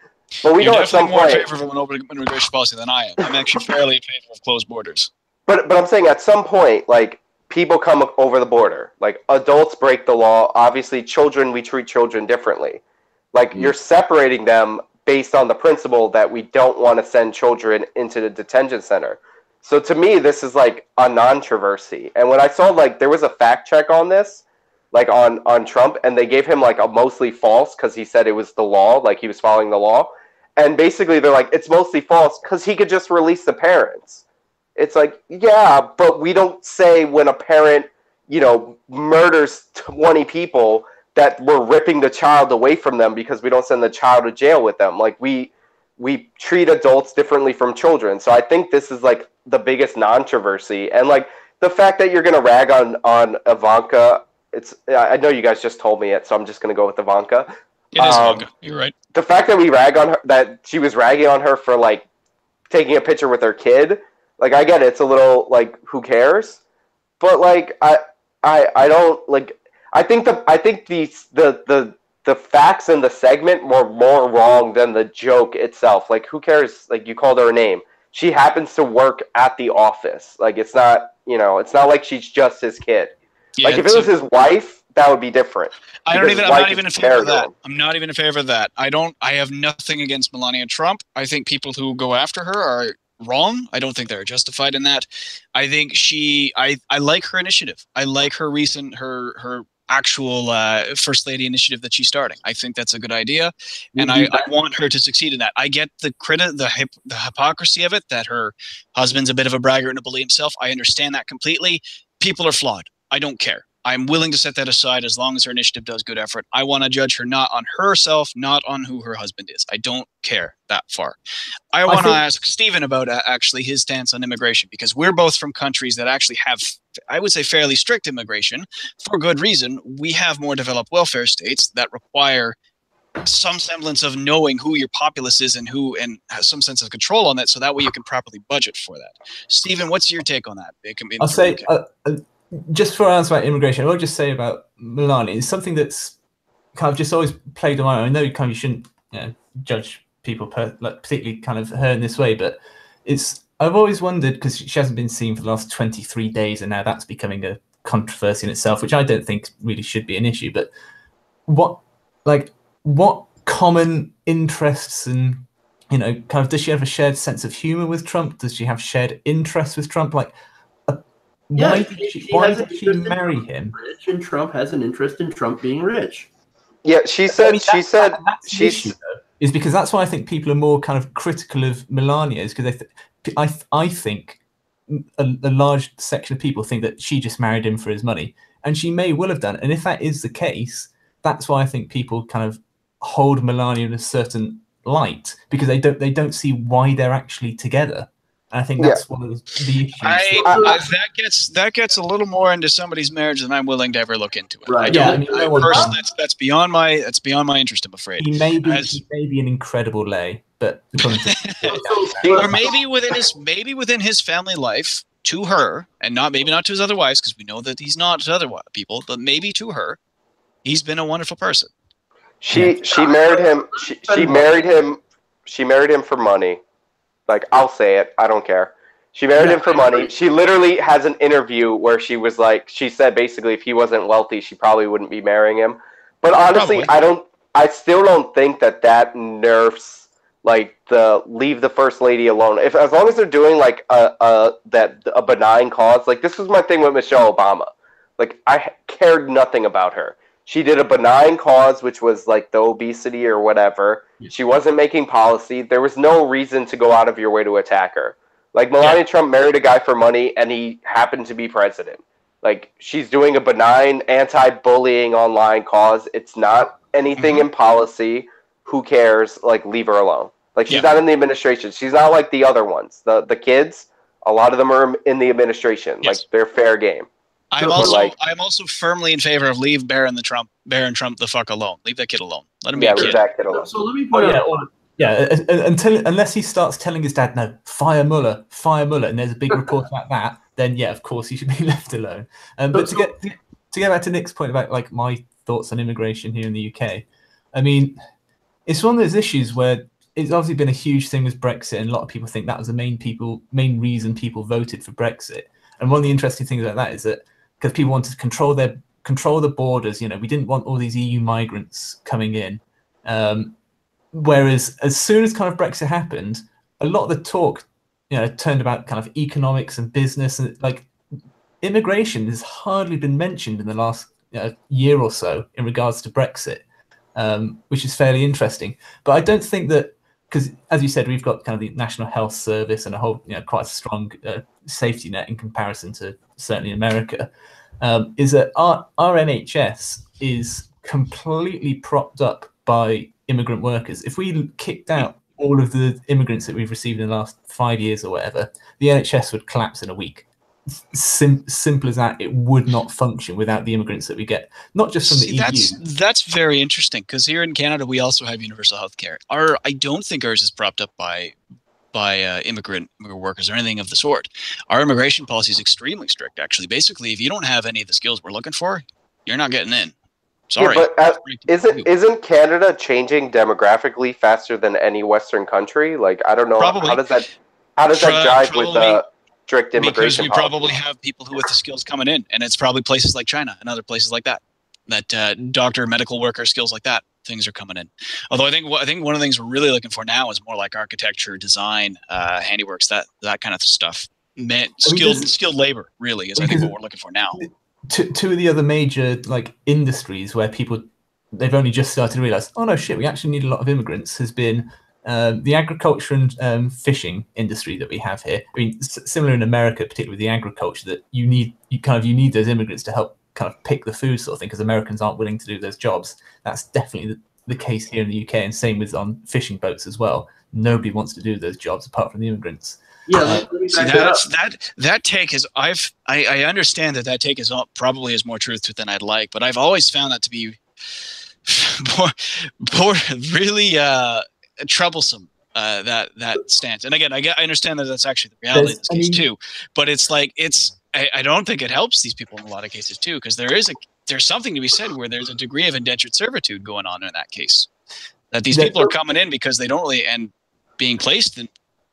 But we know at some point. You're definitely more in favor of an open immigration policy than I am. I'm actually fairly in favor of closed borders. But I'm saying at some point, like people come over the border. Like adults break the law. Obviously, children, we treat children differently. Like you're separating them based on the principle that we don't want to send children into the detention center. So to me, this is like a non-controversy. And when I saw like there was a fact check on this, like on Trump, and they gave him like a mostly false because he said it was the law, like he was following the law. And basically they're like, it's mostly false because he could just release the parents. It's like, yeah, but we don't say when a parent, murders 20 people that we're ripping the child away from them because we don't send the child to jail with them. Like we treat adults differently from children. So I think this is like the biggest controversy. And like the fact that you're going to rag on Ivanka, I know you guys just told me it, so I'm just going to go with Ivanka. It is Ivanka. You're right. The fact that we rag on her, that she was ragging on her for like taking a picture with her kid, like I get it. It's a little like who cares, but like I don't like. I think the facts in the segment were more wrong than the joke itself. Like who cares? Like you called her a name. She happens to work at the office. Like it's not it's not like she's just his kid. Yeah, like if it was his wife, that would be different. I'm not even in favor of that. I'm not even in favor of that. I have nothing against Melania Trump. I think people who go after her are wrong. I don't think they're justified in that. I think I like her initiative. I like her her actual first lady initiative that she's starting. I think that's a good idea, and I want her to succeed in that. I get the hypocrisy of it, that her husband's a bit of a braggart and a bully himself. I understand that completely. People are flawed. I don't care. I'm willing to set that aside as long as her initiative does good effort. I want to judge her not on herself, not on who her husband is. I don't care that far. I want to ask Stephen about actually his stance on immigration, because we're both from countries that actually have, I would say, fairly strict immigration for good reason. We have more developed welfare states that require some semblance of knowing who your populace is and has some sense of control on that, so that way you can properly budget for that. Stephen, what's your take on that? I'll say, just for answer about immigration, I'll just say about Melania, it's something that's kind of just always played on my mind. I know kind of you shouldn't judge people, particularly kind of her in this way, but I've always wondered, because she hasn't been seen for the last 23 days, and now that's becoming a controversy in itself, which I don't think really should be an issue, but what common interests and, kind of, does she have a shared sense of humor with Trump? Does she have shared interests with Trump? Why did she marry him? Rich, and Trump has an interest in Trump being rich. Yeah, she's because that's why I think people are more kind of critical of Melania, is because I think a large section of people think that she just married him for his money, and she may well have done. And if that is the case, that's why I think people kind of hold Melania in a certain light, because they don't see why they're actually together. I think that's one of the issues. That gets a little more into somebody's marriage than I'm willing to ever look into it. Right. Personally, that's beyond my interest, I'm afraid. He may be an incredible lay, but or maybe within his family life, to her, and maybe not to his other wives, because we know that he's not to other people, but maybe to her, he's been a wonderful person. She married him. She married him for money. Like, I'll say it. I don't care. She married him for money. She literally has an interview where she was like, she said basically if he wasn't wealthy, she probably wouldn't be marrying him. But honestly, I still don't think that nerfs like the leave the first lady alone. As long as they're doing like a benign cause, like this was my thing with Michelle Obama. Like, I cared nothing about her. She did a benign cause, which was like the obesity or whatever. She wasn't making policy. There was no reason to go out of your way to attack her. Like, Melania Trump married a guy for money, and he happened to be president. Like, she's doing a benign anti-bullying online cause. It's not anything in policy. Who cares? Like, leave her alone. Like, she's not in the administration. She's not like the other ones. The kids, a lot of them are in the administration. Like, they're fair game. I'm also firmly in favor of leave Barron Trump the fuck alone. Leave that kid alone. Let him be a kid. Leave that kid alone. So let me point out. Unless he starts telling his dad, no, fire Mueller, and there's a big report about that, then of course he should be left alone. But to get back to Nick's point about like my thoughts on immigration here in the UK, I mean, it's one of those issues where it's obviously been a huge thing with Brexit, and a lot of people think that was the main reason people voted for Brexit. And one of the interesting things about that is that because people wanted to control the borders, we didn't want all these EU migrants coming in. Whereas as soon as kind of Brexit happened, a lot of the talk, turned about kind of economics and business, and like immigration has hardly been mentioned in the last year or so in regards to Brexit, which is fairly interesting. But I don't think that, because as you said, we've got kind of the National Health Service and a whole, quite a strong safety net in comparison to certainly America, is that our NHS is completely propped up by immigrant workers. If we kicked out all of the immigrants that we've received in the last 5 years or whatever, the NHS would collapse in a week. Simple as that. It would not function without the immigrants that we get, not just from the EU. That's very interesting, because here in Canada we also have universal health care. I don't think ours is propped up by immigrant workers or anything of the sort. Our immigration policy is extremely strict, actually. Basically, if you don't have any of the skills we're looking for, you're not getting in. Sorry. Yeah, but isn't Canada changing demographically faster than any Western country? Like, I don't know. Probably. How does that jive with the strict immigration policy? Because we policy? probably have people who with the skills coming in, and it's probably places like China and other places like that doctor, medical worker skills like that. Things are coming in. Although I think one of the things we're really looking for now is more like architecture, design, handiworks, that kind of stuff. Skilled labor really is, I think, what we're looking for now. Two of the other major like industries where they've only just started to realize, oh no shit, we actually need a lot of immigrants, has been the agriculture and fishing industry that we have here. I mean, similar in America, particularly with the agriculture, that you need those immigrants to help kind of pick the food sort of thing because Americans aren't willing to do those jobs. That's definitely the case here in the UK, and same with on fishing boats as well. Nobody wants to do those jobs apart from the immigrants. Yeah, let me see, back that take is I understand that take is probably has more truth to it than I'd like, but I've always found that to be more really troublesome. That stance, and again, I understand that that's actually the reality in this case too. But it's like I don't think it helps these people in a lot of cases too, because there's something to be said where there's a degree of indentured servitude going on in that case. That these people are coming in because they don't really, and being placed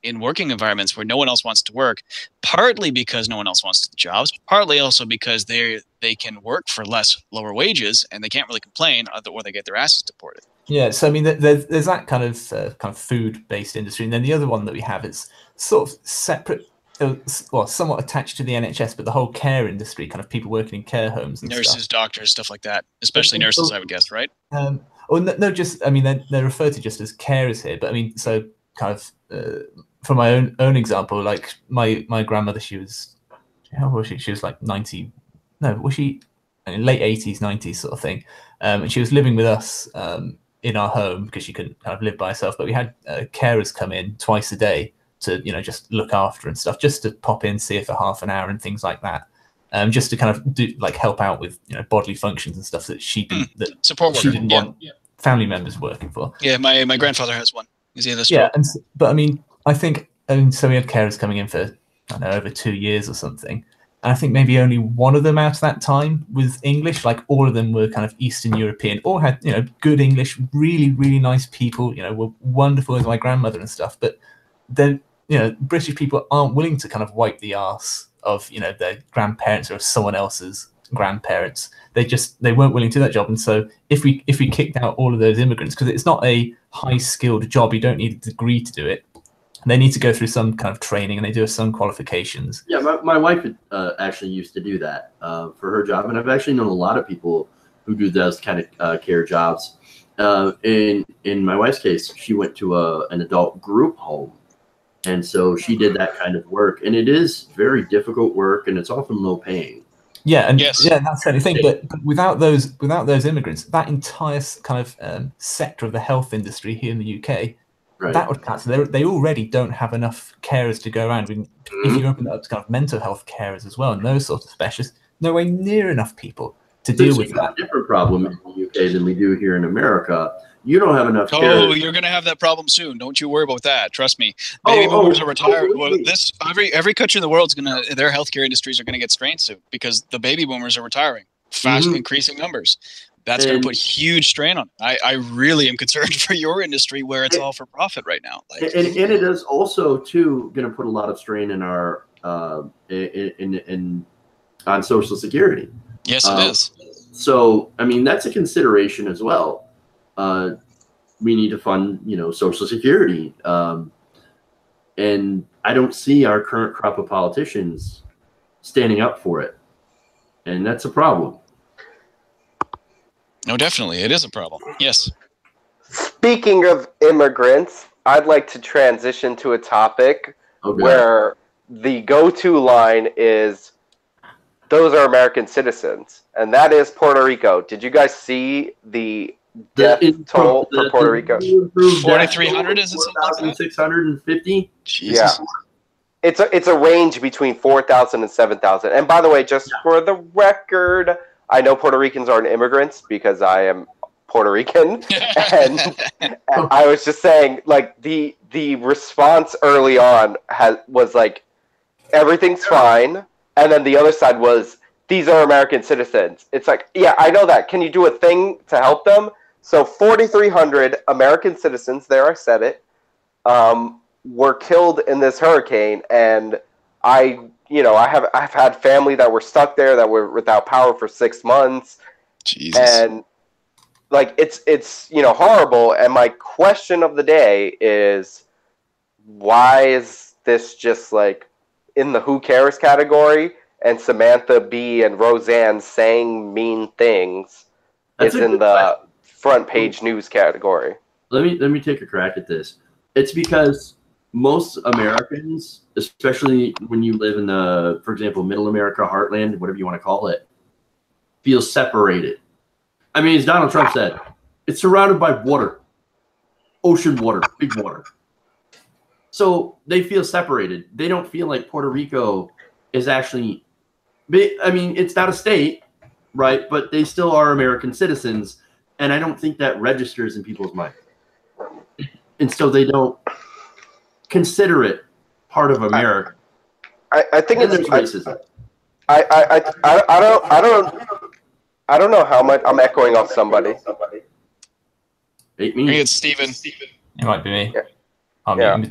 in working environments where no one else wants to work, partly because no one else wants the jobs, partly also because they can work for lower wages and they can't really complain, or they get their asses deported. Yeah, so I mean, there's that kind of food-based industry, and then the other one that we have is sort of separate, well, somewhat attached to the NHS, but the whole care industry, kind of people working in care homes and nurses, doctors, stuff like that, especially nurses, I would guess, right? No, just I mean, they're referred to just as carers here, but I mean, so kind of from my own example, like my grandmother, she was, how was she? She was like 90. No, was she? Late 80s, 90s sort of thing, and she was living with us in our home because she couldn't kind of live by herself. But we had carers come in twice a day to just look after and stuff, just to pop in, see her for half an hour and things like that, just to kind of do help out with bodily functions and stuff that she didn't support worker. She didn't want family members working for. Yeah, my grandfather has one. Is he the stroke? Yeah, but I mean, I think so. We had carers coming in for I don't know, over 2 years or something. And I think maybe only one of them out of that time was English. Like all of them were kind of Eastern European, all had, good English, really, really nice people, were wonderful as my grandmother and stuff. But then, British people aren't willing to kind of wipe the arse of, their grandparents or someone else's grandparents. They weren't willing to do that job. And so if we kicked out all of those immigrants, because it's not a high skilled job, you don't need a degree to do it. They need to go through some kind of training, and they do have some qualifications. Yeah, my wife actually used to do that for her job, and I've actually known a lot of people who do those kind of care jobs. In my wife's case, she went to an adult group home, and so she did that kind of work, and it is very difficult work, and it's often low paying. Yeah, and that's the kind of thing. But without those immigrants, that entire kind of sector of the health industry here in the UK. Right. That would count. So they already don't have enough carers to go around. If you open it up to kind of mental health carers as well, and those sorts of specialists, nowhere near enough people to deal with that. A different problem in the UK than we do here in America. You don't have enough carers. Oh, you're going to have that problem soon. Don't you worry about that. Trust me. Baby boomers are retired. Every country in the world is their healthcare industries are going to get strained soon because the baby boomers are retiring, fast increasing numbers. That's going to put huge strain on it. I really am concerned for your industry where it's all for profit right now. And it is also too going to put a lot of strain in our on Social Security. Yes, it is. So I mean that's a consideration as well. We need to fund Social Security, and I don't see our current crop of politicians standing up for it, and that's a problem. No, definitely. It is a problem. Yes. Speaking of immigrants, I'd like to transition to a topic where the go-to line is, those are American citizens, and that is Puerto Rico. Did you guys see the death toll for Puerto Rico? 4,300, is it something like that? 4,650? Jesus. Yeah. It's a range between 4,000 and 7,000. And by the way, just for the record, I know Puerto Ricans aren't immigrants because I am Puerto Rican, and I was just saying, like the response early on was like everything's fine, and then the other side was these are American citizens. It's like, yeah, I know that. Can you do a thing to help them? So 4,300 American citizens, there I said it, were killed in this hurricane, and I've had family that were stuck there that were without power for 6 months. Jesus. And like it's horrible. And my question of the day is, why is this just like in the who cares category, and Samantha Bee and Roseanne saying mean things is in the front page news category? Let me take a crack at this. It's because most Americans, especially when you live in the, for example, Middle America, Heartland, whatever you want to call it, feels separated. I mean, as Donald Trump said, it's surrounded by water, ocean water, big water. So they feel separated. They don't feel like Puerto Rico is actually, I mean, it's not a state, right? But they still are American citizens. And I don't think that registers in people's mind. And so they don't consider it part of America. I think and it's racism. I don't know how much I'm echoing off somebody. It I think it's Steven. It might be me. Yeah.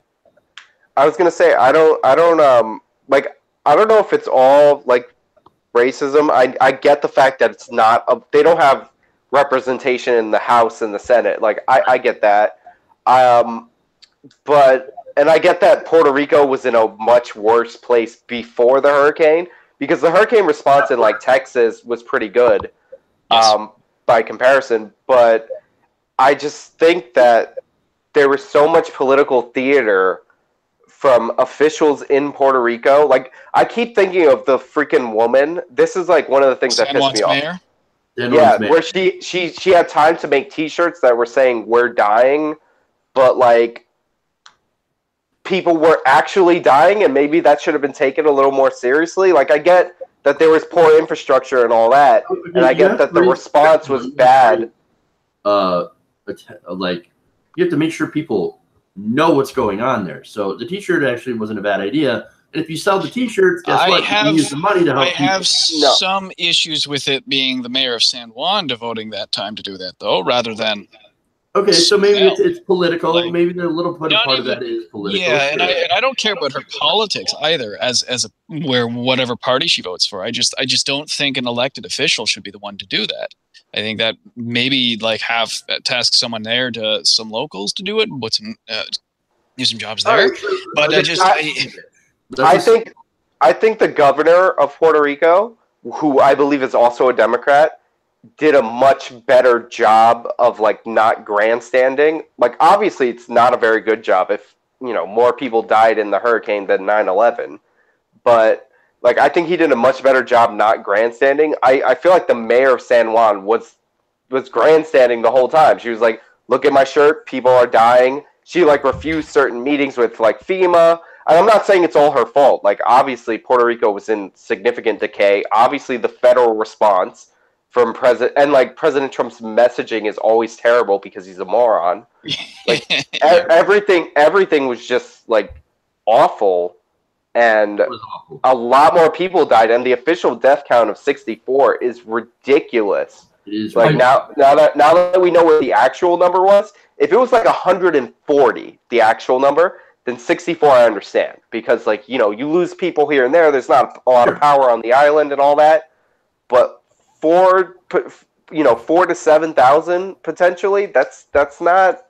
I was gonna say I don't know if it's all like racism. I get the fact that it's not they don't have representation in the House and the Senate. Like I get that. But and I get that Puerto Rico was in a much worse place before the hurricane, because the hurricane response in like Texas was pretty good, by comparison. But I just think that there was so much political theater from officials in Puerto Rico. Like, I keep thinking of the freaking woman. This is like one of the things that pissed me off. Mayor? Yeah, where she had time to make T-shirts that were saying "We're dying," but like people were actually dying, and maybe that should have been taken a little more seriously. Like, I get that there was poor infrastructure and all that, and I get that the response was bad. Like, you have to make sure people know what's going on there. So the T-shirt actually wasn't a bad idea. And if you sell the T-shirts, guess what? You can use the money to help people. I have some issues with it being the mayor of San Juan devoting that time to do that, though, rather than... Okay, so maybe it's political. Like, maybe the little part of that is political. Yeah, and I don't care about her politics either, where whatever party she votes for. I just don't think an elected official should be the one to do that. I think that maybe like task someone there some locals to do it, do some jobs there. But I think the governor of Puerto Rico, who I believe is also a Democrat, did a much better job of like not grandstanding. Like, obviously it's not a very good job if, you know, more people died in the hurricane than 9/11, but like, I think he did a much better job not grandstanding. I feel like the mayor of San Juan was grandstanding the whole time. She was like, look at my shirt, people are dying. She like refused certain meetings with like FEMA. And I'm not saying it's all her fault. Like, obviously Puerto Rico was in significant decay. Obviously the federal response from President Trump's messaging is always terrible because he's a moron. Like, everything was just like awful. And a lot more people died, and the official death count of 64 is ridiculous. It is like now that we know what the actual number was, if it was like 140, the actual number, then 64 I understand, because like, you know, you lose people here and there. There's not a lot of power on the island and all that, but 4 to 7,000 potentially. That's not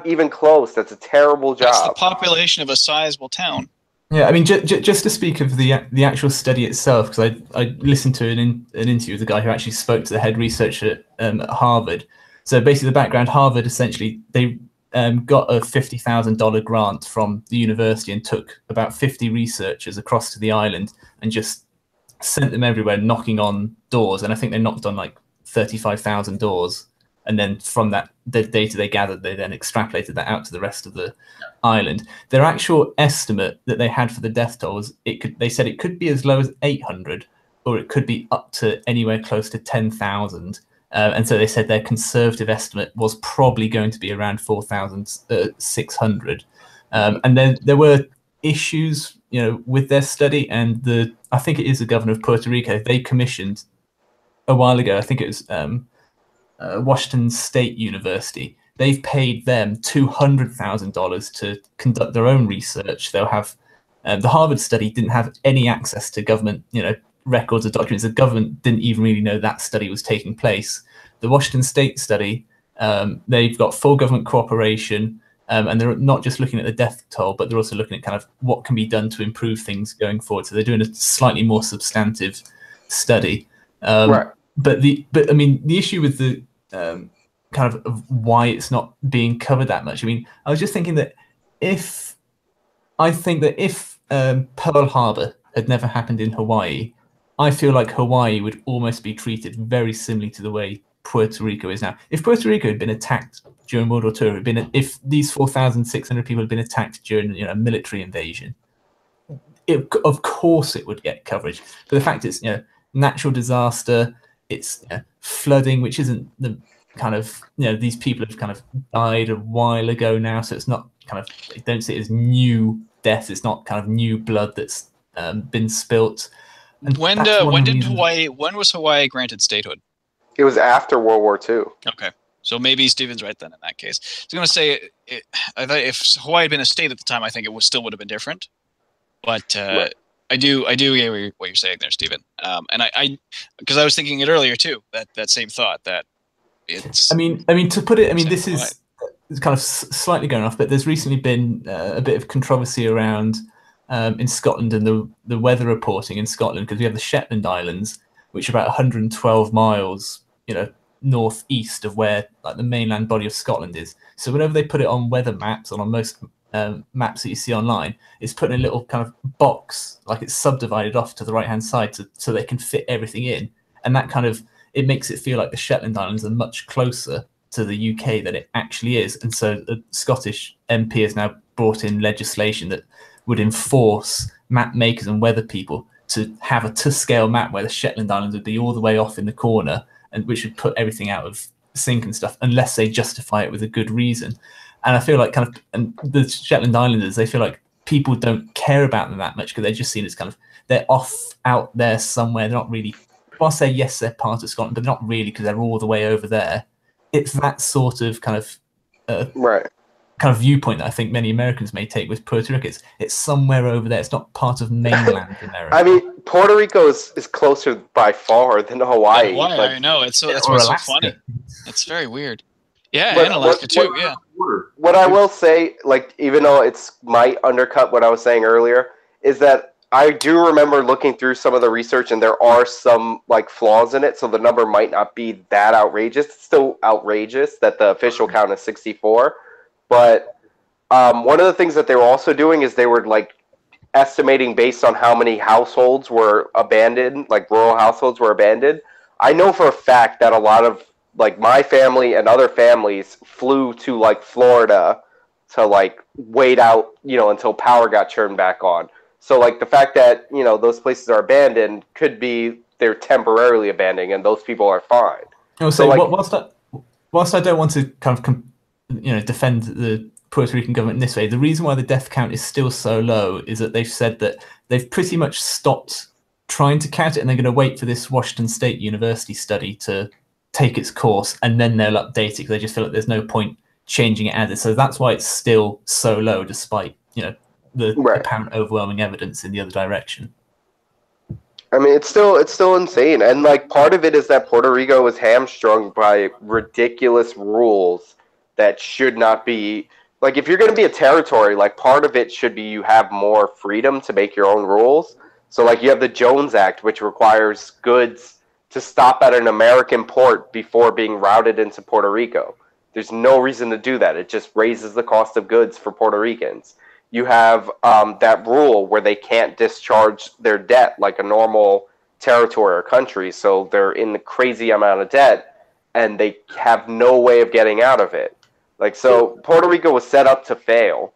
even close. That's a terrible job. That's the population of a sizable town. Yeah, I mean, just to speak of the actual study itself, because I listened to an interview with the guy who actually spoke to the head researcher at Harvard. So basically, the background: Harvard essentially they got a $50,000 grant from the university and took about 50 researchers across to the island and just sent them everywhere, knocking on doors. And I think they knocked on like 35,000 doors. And then from that, the data they gathered, they then extrapolated that out to the rest of the island. Their actual estimate that they had for the death toll was they said it could be as low as 800, or it could be up to anywhere close to 10,000. And so they said their conservative estimate was probably going to be around 4,600. And then there were issues, you know, with their study, and I think it is the governor of Puerto Rico. They commissioned a while ago, I think it was Washington State University. They've paid them $200,000 to conduct their own research. They'll have the Harvard study didn't have any access to government, you know, records or documents. The government didn't even really know that study was taking place. The Washington State study, they've got full government cooperation, and they're not just looking at the death toll, but they're also looking at kind of what can be done to improve things going forward. So they're doing a slightly more substantive study. Right. But I mean, the issue with the kind of why it's not being covered that much. I mean, I was just thinking that if Pearl Harbor had never happened in Hawaii, I feel like Hawaii would almost be treated very similarly to the way Puerto Rico is now. If Puerto Rico had been attacked during World War II, if these 4,600 people had been attacked during a military invasion, of course it would get coverage. But the fact it's natural disaster, it's flooding, which isn't the kind of these people have kind of died a while ago now, so it's not kind of, they don't see it as new death. It's not kind of new blood that's been spilt. And when was Hawaii granted statehood? It was after World War II. Okay, so maybe Steven's right then in that case. I was going to say, I thought if Hawaii had been a state at the time, I think it still would have been different. But Right. I do get what you're saying there, Steven. And I because I was thinking it earlier too. That same thought that it's. I mean to put it. I mean, this is kind of slightly going off, but there's recently been a bit of controversy around in Scotland and the weather reporting in Scotland, because we have the Shetland Islands, which are about 112 miles, northeast of where like the mainland body of Scotland is. So whenever they put it on weather maps, or on most maps that you see online, it's put in a little kind of box, like it's subdivided off to the right hand side so they can fit everything in, and that kind of, it makes it feel like the Shetland Islands are much closer to the UK than it actually is. And so the Scottish MP has now brought in legislation that would enforce map makers and weather people to have a to-scale map where the Shetland Islands would be all the way off in the corner, and which would put everything out of sync and stuff, unless they justify it with a good reason. And I feel like and the Shetland Islanders, they feel like people don't care about them that much, because they're just seen as kind of, they're off out there somewhere. They're not really, whilst they're part of Scotland, but not really, because they're all the way over there. It's that sort of kind of Right. kind of viewpoint that I think many Americans may take with Puerto Rico. It's somewhere over there. It's not part of mainland America. I mean, Puerto Rico is closer by far than Hawaii. Hawaii, Like, I know. That's what's so funny. It's very weird. Yeah, But and Alaska too. Yeah. what I will say, like, even though it's might undercut what I was saying earlier, is that I do remember looking through some of the research, and there are some like flaws in it, so the number might not be that outrageous. It's still outrageous that the official count is 64, but one of the things that they were also doing is they were like estimating based on how many households were abandoned, like rural households were abandoned. I know for a fact that a lot of like my family and other families flew to like Florida to like wait out, until power got turned back on. So like the fact that, those places are abandoned could be they're temporarily abandoned and those people are fine. So like, whilst I don't want to kind of defend the Puerto Rican government in this way, the reason why the death count is still so low is that they've said that they've pretty much stopped trying to count it, and they're going to wait for this Washington State University study to take its course, and then they'll update it, because they just feel like there's no point changing it as it. So that's why it's still so low, despite the apparent overwhelming evidence in the other direction. I mean, it's still insane, and like part of it is that Puerto Rico is hamstrung by ridiculous rules that should not be. Like, if you're going to be a territory, like part of it should be you have more freedom to make your own rules. So like you have the Jones Act, which requires goods to stop at an American port before being routed into Puerto Rico. There's no reason to do that. It just raises the cost of goods for Puerto Ricans. You have that rule where they can't discharge their debt like a normal territory or country, so they're in the crazy amount of debt, and they have no way of getting out of it. Like, so Puerto Rico was set up to fail.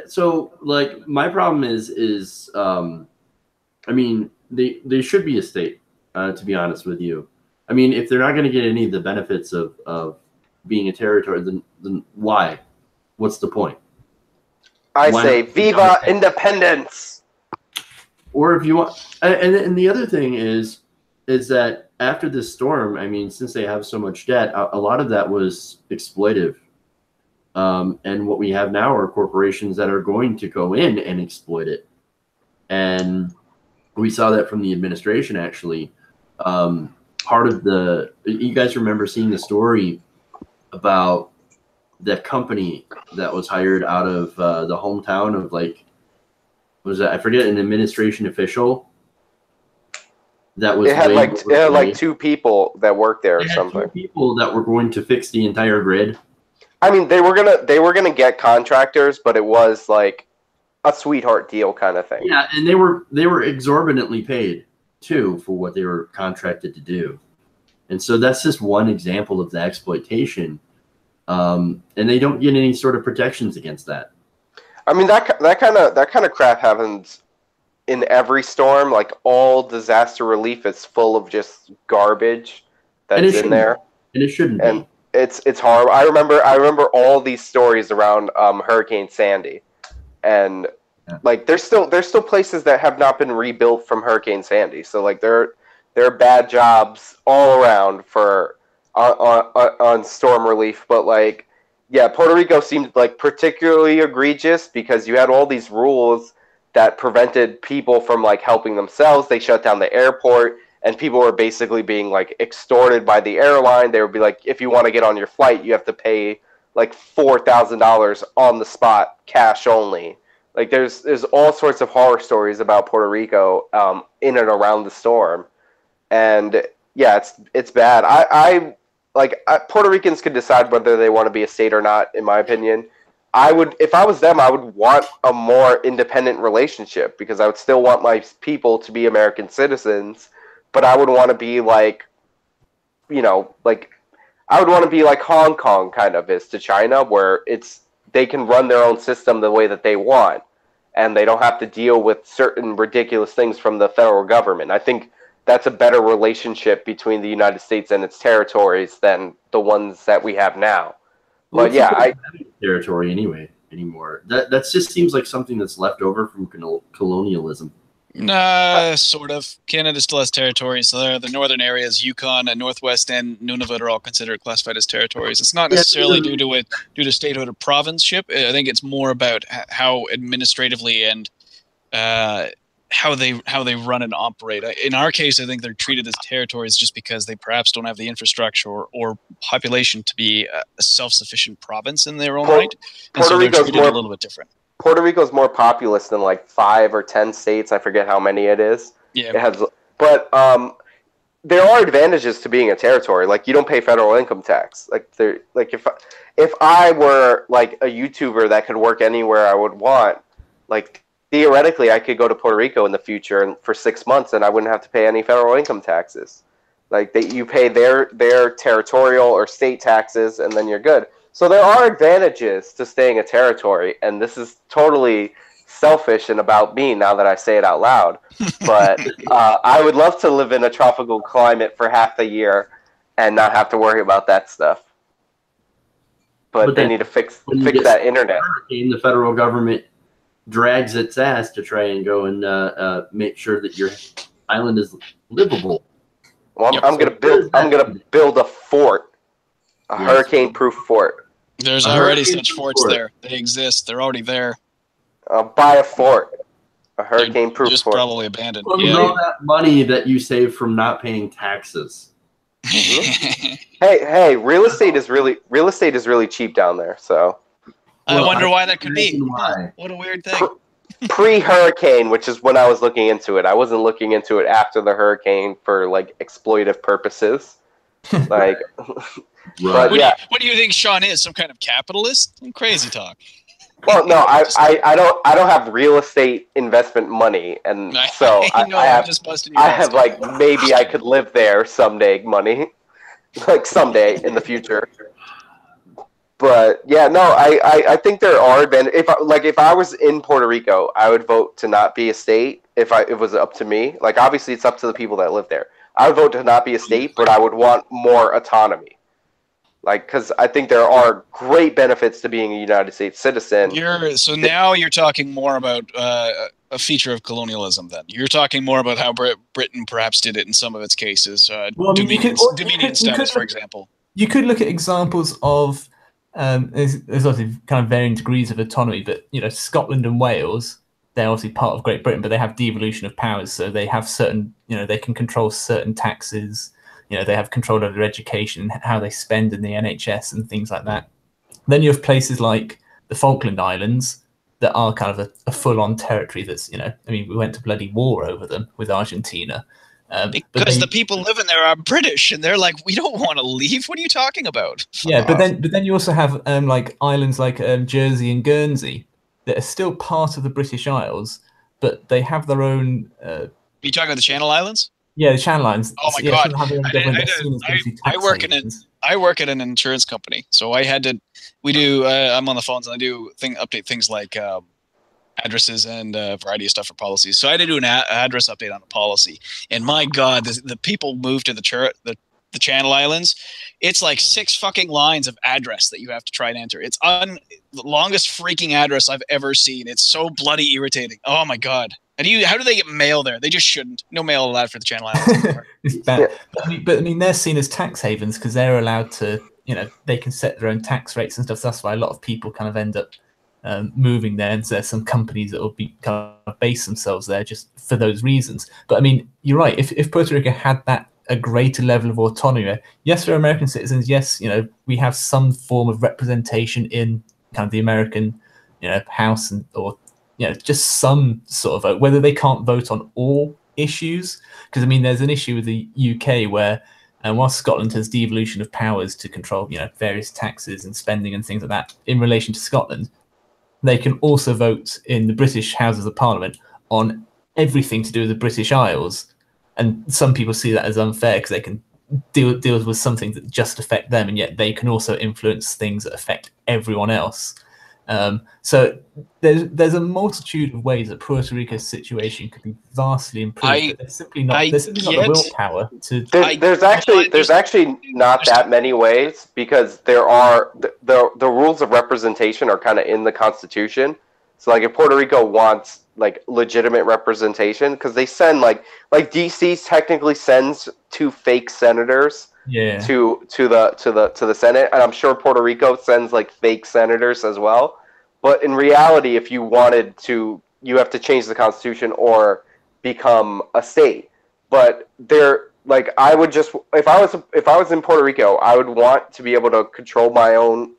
So like my problem is I mean, they should be a state, to be honest with you. I mean, if they're not going to get any of the benefits of being a territory, then why? What's the point? I say, Viva Independence! Or if you want, and the other thing is that after this storm, I mean, since they have so much debt, a lot of that was exploitive. And what we have now are corporations that are going to go in and exploit it. And we saw that from the administration, actually. Part of you guys remember seeing the story about that company that was hired out of the hometown of was that, I forget, an administration official that was. It had like two people that worked there or something. 2 people that were going to fix the entire grid. I mean, they were gonna get contractors, but it was like a sweetheart deal kind of thing. Yeah, and they were exorbitantly paid too for what they were contracted to do, and so that's just one example of the exploitation. And they don't get any sort of protections against that. I mean, that kind of crap happens in every storm. Like, all disaster relief is full of just garbage that's in there, and it shouldn't and be. It's horrible. I remember all these stories around Hurricane Sandy, and like there's still places that have not been rebuilt from Hurricane Sandy. So like there are bad jobs all around for on storm relief. But like, yeah, Puerto Rico seemed like particularly egregious because you had all these rules that prevented people from like helping themselves. They shut down the airport. And people were basically being like extorted by the airline. They would be like, if you want to get on your flight, you have to pay like $4,000 on the spot, cash only. Like there's all sorts of horror stories about Puerto Rico in and around the storm, and yeah, it's bad. Puerto Ricans can decide whether they want to be a state or not. In my opinion, I would, if I was them, I would want a more independent relationship because I would still want my people to be American citizens. But I would want to be like, I would want to be like Hong Kong kind of is to China, where they can run their own system the way that they want, and they don't have to deal with certain ridiculous things from the federal government. I think that's a better relationship between the United States and its territories than the ones that we have now. But yeah, territory anymore. That just seems like something that's left over from colonialism. Sort of. Canada still has territories. So the northern areas, Yukon and Northwest and Nunavut, are all considered classified as territories. It's not necessarily due to statehood or provinceship. I think it's more about how administratively and how they run and operate. In our case, I think they're treated as territories just because they perhaps don't have the infrastructure or population to be a self-sufficient province in their own right, and so they're treated a little bit different. Puerto Rico is more populous than like 5 or 10 states. I forget how many it is. Yeah. It has, but there are advantages to being a territory. Like, you don't pay federal income tax. If I were like a YouTuber that could work anywhere I would want, like theoretically I could go to Puerto Rico in the future for 6 months and I wouldn't have to pay any federal income taxes. Like you pay their territorial or state taxes and then you're good. So there are advantages to staying a territory, and this is totally selfish and about me now that I say it out loud. But I would love to live in a tropical climate for half the year and not have to worry about that stuff. But they need to fix that internet. The federal government drags its ass to try and go and make sure that your island is livable. Well, I'm gonna build a fort, hurricane-proof fort. There's already such forts there. They exist. They're already there. Buy a fort, a hurricane-proof just fort. Probably abandoned. Well, all that money that you save from not paying taxes. Hey, real estate is really cheap down there. So I wonder why that could be. What a weird thing. Pre-hurricane, which is when I was looking into it. I wasn't looking into it after the hurricane for like exploitive purposes. Like. Right. What do you think Sean is? Some kind of capitalist? Crazy talk. Well, no, I don't have real estate investment money, and so I have like maybe I could live there someday money, like someday in the future. But yeah, no, I think there are advantages. If I was in Puerto Rico, I would vote to not be a state if it was up to me. Like obviously it's up to the people that live there. I would vote to not be a state, but I would want more autonomy. Like, because I think there are great benefits to being a United States citizen. Now you're talking more about a feature of colonialism. Then you're talking more about how Britain perhaps did it in some of its cases. Dominion status, for example. You could look at examples of there's obviously kind of varying degrees of autonomy, but Scotland and Wales, they're obviously part of Great Britain, but they have devolution of powers, so they have certain they can control certain taxes. They have control over their education, how they spend in the NHS and things like that. Then you have places like the Falkland Islands that are kind of a full-on territory that's, we went to bloody war over them with Argentina. Because the people living there are British, and they're like, we don't want to leave. What are you talking about? Yeah, but then you also have like islands like Jersey and Guernsey that are still part of the British Isles, but they have their own. You talking about the Channel Islands? Yeah, the Channel Islands. Oh my yeah, God! Have their own government. They're seen as basically tax havens. I work at an insurance company, so I had to. We do. I'm on the phones and I do update things like addresses and a variety of stuff for policies. So I had to do an address update on a policy, and my God, the people moved to the Channel Islands. It's like 6 fucking lines of address that you have to try and enter. It's the longest freaking address I've ever seen. It's so bloody irritating. Oh my God. How do they get mail there? They just shouldn't. No mail allowed for the Channel Islands. It's bad. But I mean, they're seen as tax havens because they're allowed to, they can set their own tax rates and stuff. So that's why a lot of people kind of end up moving there. And so there's some companies that will be kind of base themselves there just for those reasons. But I mean, you're right. If Puerto Rico had a greater level of autonomy, yes, we're American citizens. Yes, we have some form of representation in kind of the American, House or just some sort of vote. Whether they can't vote on all issues, because I mean, there's an issue with the UK where, while Scotland has devolution of powers to control, various taxes and spending and things like that in relation to Scotland, they can also vote in the British Houses of Parliament on everything to do with the British Isles. And some people see that as unfair because they can deal with something that just affect them, and yet they can also influence things that affect everyone else. So there's a multitude of ways that Puerto Rico's situation could be vastly improved. But there's simply not the willpower to. There's actually not that many ways, because there are the rules of representation are kind of in the Constitution. So like if Puerto Rico wants like legitimate representation, because they send like DC technically sends 2 fake senators to the Senate, and I'm sure Puerto Rico sends like fake senators as well. But in reality, if you wanted to, you have to change the Constitution or become a state. But I would just, if I was in Puerto Rico, I would want to be able to control my own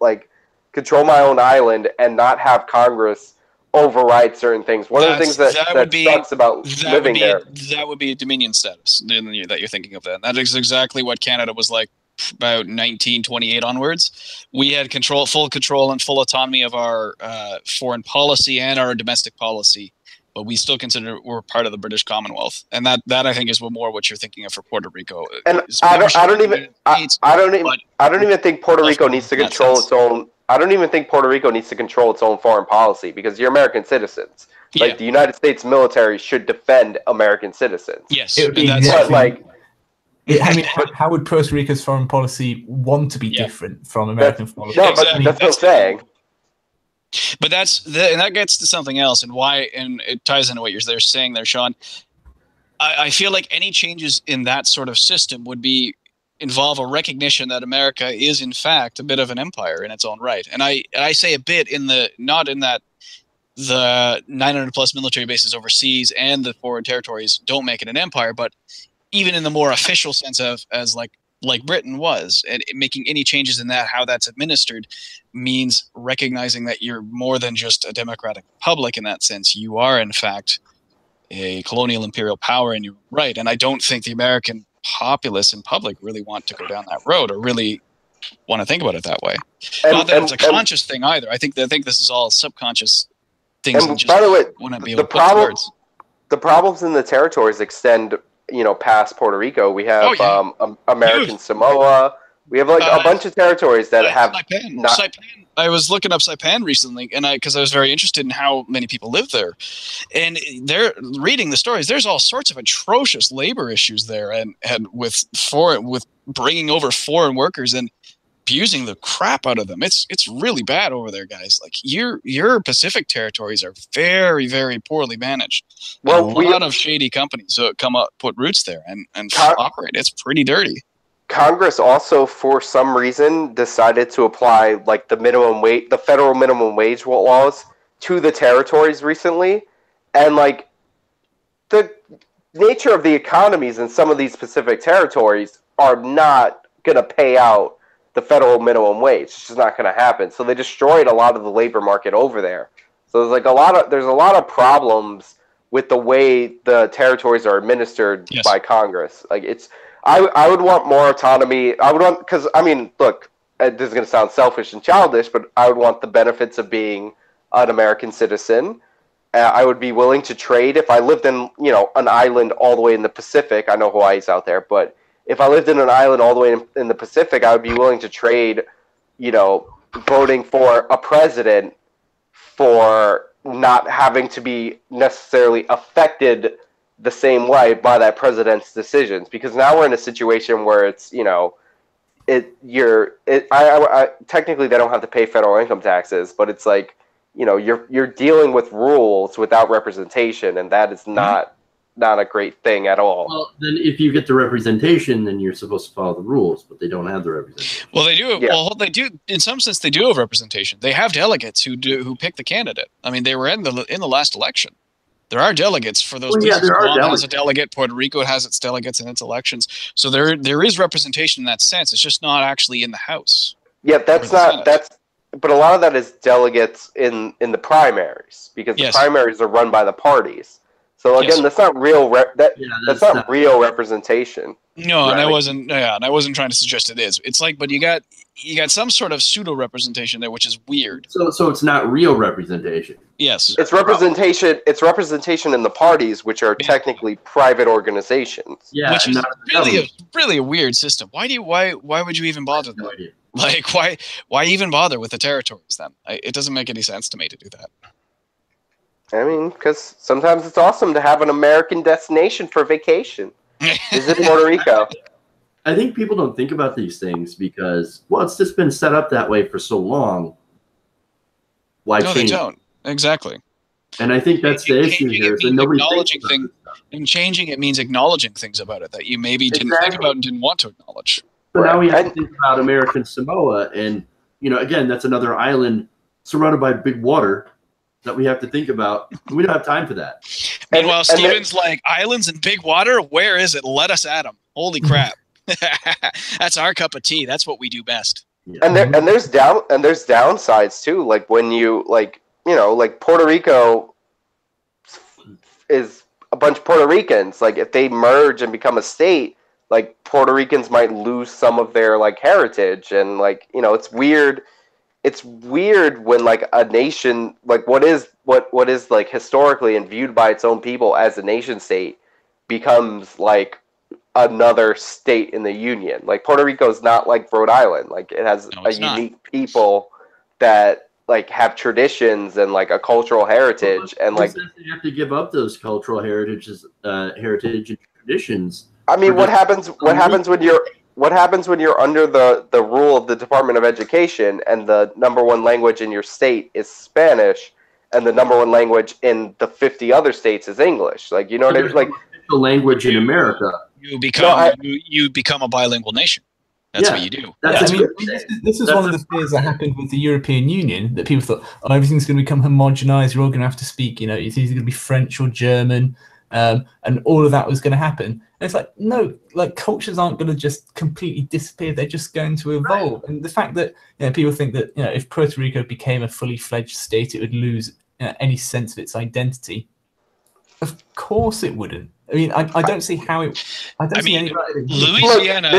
island and not have Congress override certain things. One of the things that sucks about living there. That would be a Dominion status that you're thinking of. That is exactly what Canada was like about 1928 onwards. We had full control and full autonomy of our foreign policy and our domestic policy, but we still consider we're part of the British Commonwealth, and that I think is more what you're thinking of for Puerto Rico. And I don't even think Puerto Rico needs to control its own. I don't even think Puerto Rico needs to control its own foreign policy, because you're American citizens. Like the United States military should defend American citizens. Yes, how would Puerto Rico's foreign policy want to be different from American foreign policy? No, but that's what I'm saying. But that gets to something else, and it ties into what you're saying there, Sean. I feel like any changes in that sort of system would involve a recognition that America is in fact a bit of an empire in its own right. And I say a bit not in that the 900 plus military bases overseas and the foreign territories don't make it an empire, but even in the more official sense of as like Britain was, and making any changes in that, how that's administered, means recognizing that you're more than just a democratic republic in that sense. You are in fact a colonial imperial power, and you're right. And I don't think the American populace and public really want to go down that road, or really want to think about it that way. Not that it's a conscious thing either. I think this is all subconscious things. And by the way, the problems in the territories extend, past Puerto Rico. We have American Samoa. We have a bunch of territories that have Saipan. I was looking up Saipan recently, and because I was very interested in how many people live there, and they're reading the stories. There's all sorts of atrocious labor issues there, and with bringing over foreign workers and abusing the crap out of them. It's really bad over there, guys. Like your Pacific territories are very, very poorly managed. Well, a lot of shady companies put roots there and operate. It's pretty dirty. Congress also, for some reason, decided to apply the federal minimum wage laws to the territories recently, and the nature of the economies in some of these Pacific territories are not going to pay out the federal minimum wage. It's just not going to happen. So they destroyed a lot of the labor market over there. So there's a lot of problems with the way the territories are administered by Congress. I would want more autonomy. Because, look, this is going to sound selfish and childish, but I would want the benefits of being an American citizen. I would be willing to trade if I lived in, an island all the way in the Pacific. I know Hawaii's out there, but if I lived in an island all the way in the Pacific, I would be willing to trade, voting for a president for not having to be necessarily affected the same way by that president's decisions. Because now we're in a situation where it's, technically they don't have to pay federal income taxes, but it's like, you're dealing with rules without representation, and that is not a great thing at all. Well, then if you get the representation, then you're supposed to follow the rules, but they don't have the representation. Well, they do. Yeah. Well, they do. In some sense, they do have representation. They have delegates who pick the candidate. I mean, they were in the last election. There are delegates for those places. Guam has a delegate. Puerto Rico has its delegates in its elections. So there is representation in that sense. It's just not actually in the House. Yeah, but a lot of that is delegates in the primaries, because the primaries are run by the parties. So again, that's not real. That's not real representation. No, right? And I wasn't trying to suggest it is. It's like, but you got some sort of pseudo representation there, which is weird. So it's not real representation. Yes, it's representation. It's representation in the parties, which are technically private organizations. Yeah, which is really a weird system. Why would you even bother? No idea. Like, why even bother with the territories then? It doesn't make any sense to me to do that. I mean, because sometimes it's awesome to have an American destination for vacation. Visit Puerto Rico. I think people don't think about these things because, well, it's just been set up that way for so long. Why change? No, they don't. Exactly. And I think that's the issue here. Is that nobody acknowledging things, and changing it means acknowledging things about it that you maybe didn't think about and didn't want to acknowledge. But now we have to think about American Samoa, and again, that's another island surrounded by big water that we have to think about. We don't have time for that. Meanwhile, Steven's like, islands and big water, where is it? Let us at them. Holy crap. That's our cup of tea. That's what we do best. Yeah. And there's downsides too. Like when you like Puerto Rico is a bunch of Puerto Ricans. Like if they merge and become a state, like Puerto Ricans might lose some of their like heritage, and it's weird. It's weird when like a nation, like what is like historically and viewed by its own people as a nation state, becomes like another state in the union. Like Puerto Rico is not like Rhode Island. Like it has unique people that like have traditions and like a cultural heritage, and like you have to give up those cultural heritage and traditions. I mean, what happens when you're under the rule of the Department of Education, and the number one language in your state is Spanish, and the number one language in the 50 other states is English? Like, what I mean? Like the language in America. You become a bilingual nation. That's what you do. This is one of the fears that happened with the European Union, that people thought, everything's going to become homogenized. You're all going to have to speak, it's either going to be French or German, and all of that was going to happen. And it's like, no, like cultures aren't going to just completely disappear. They're just going to evolve. Right. And the fact that people think that if Puerto Rico became a fully fledged state, it would lose any sense of its identity. Of course, it wouldn't. I mean, I don't see how it. Louisiana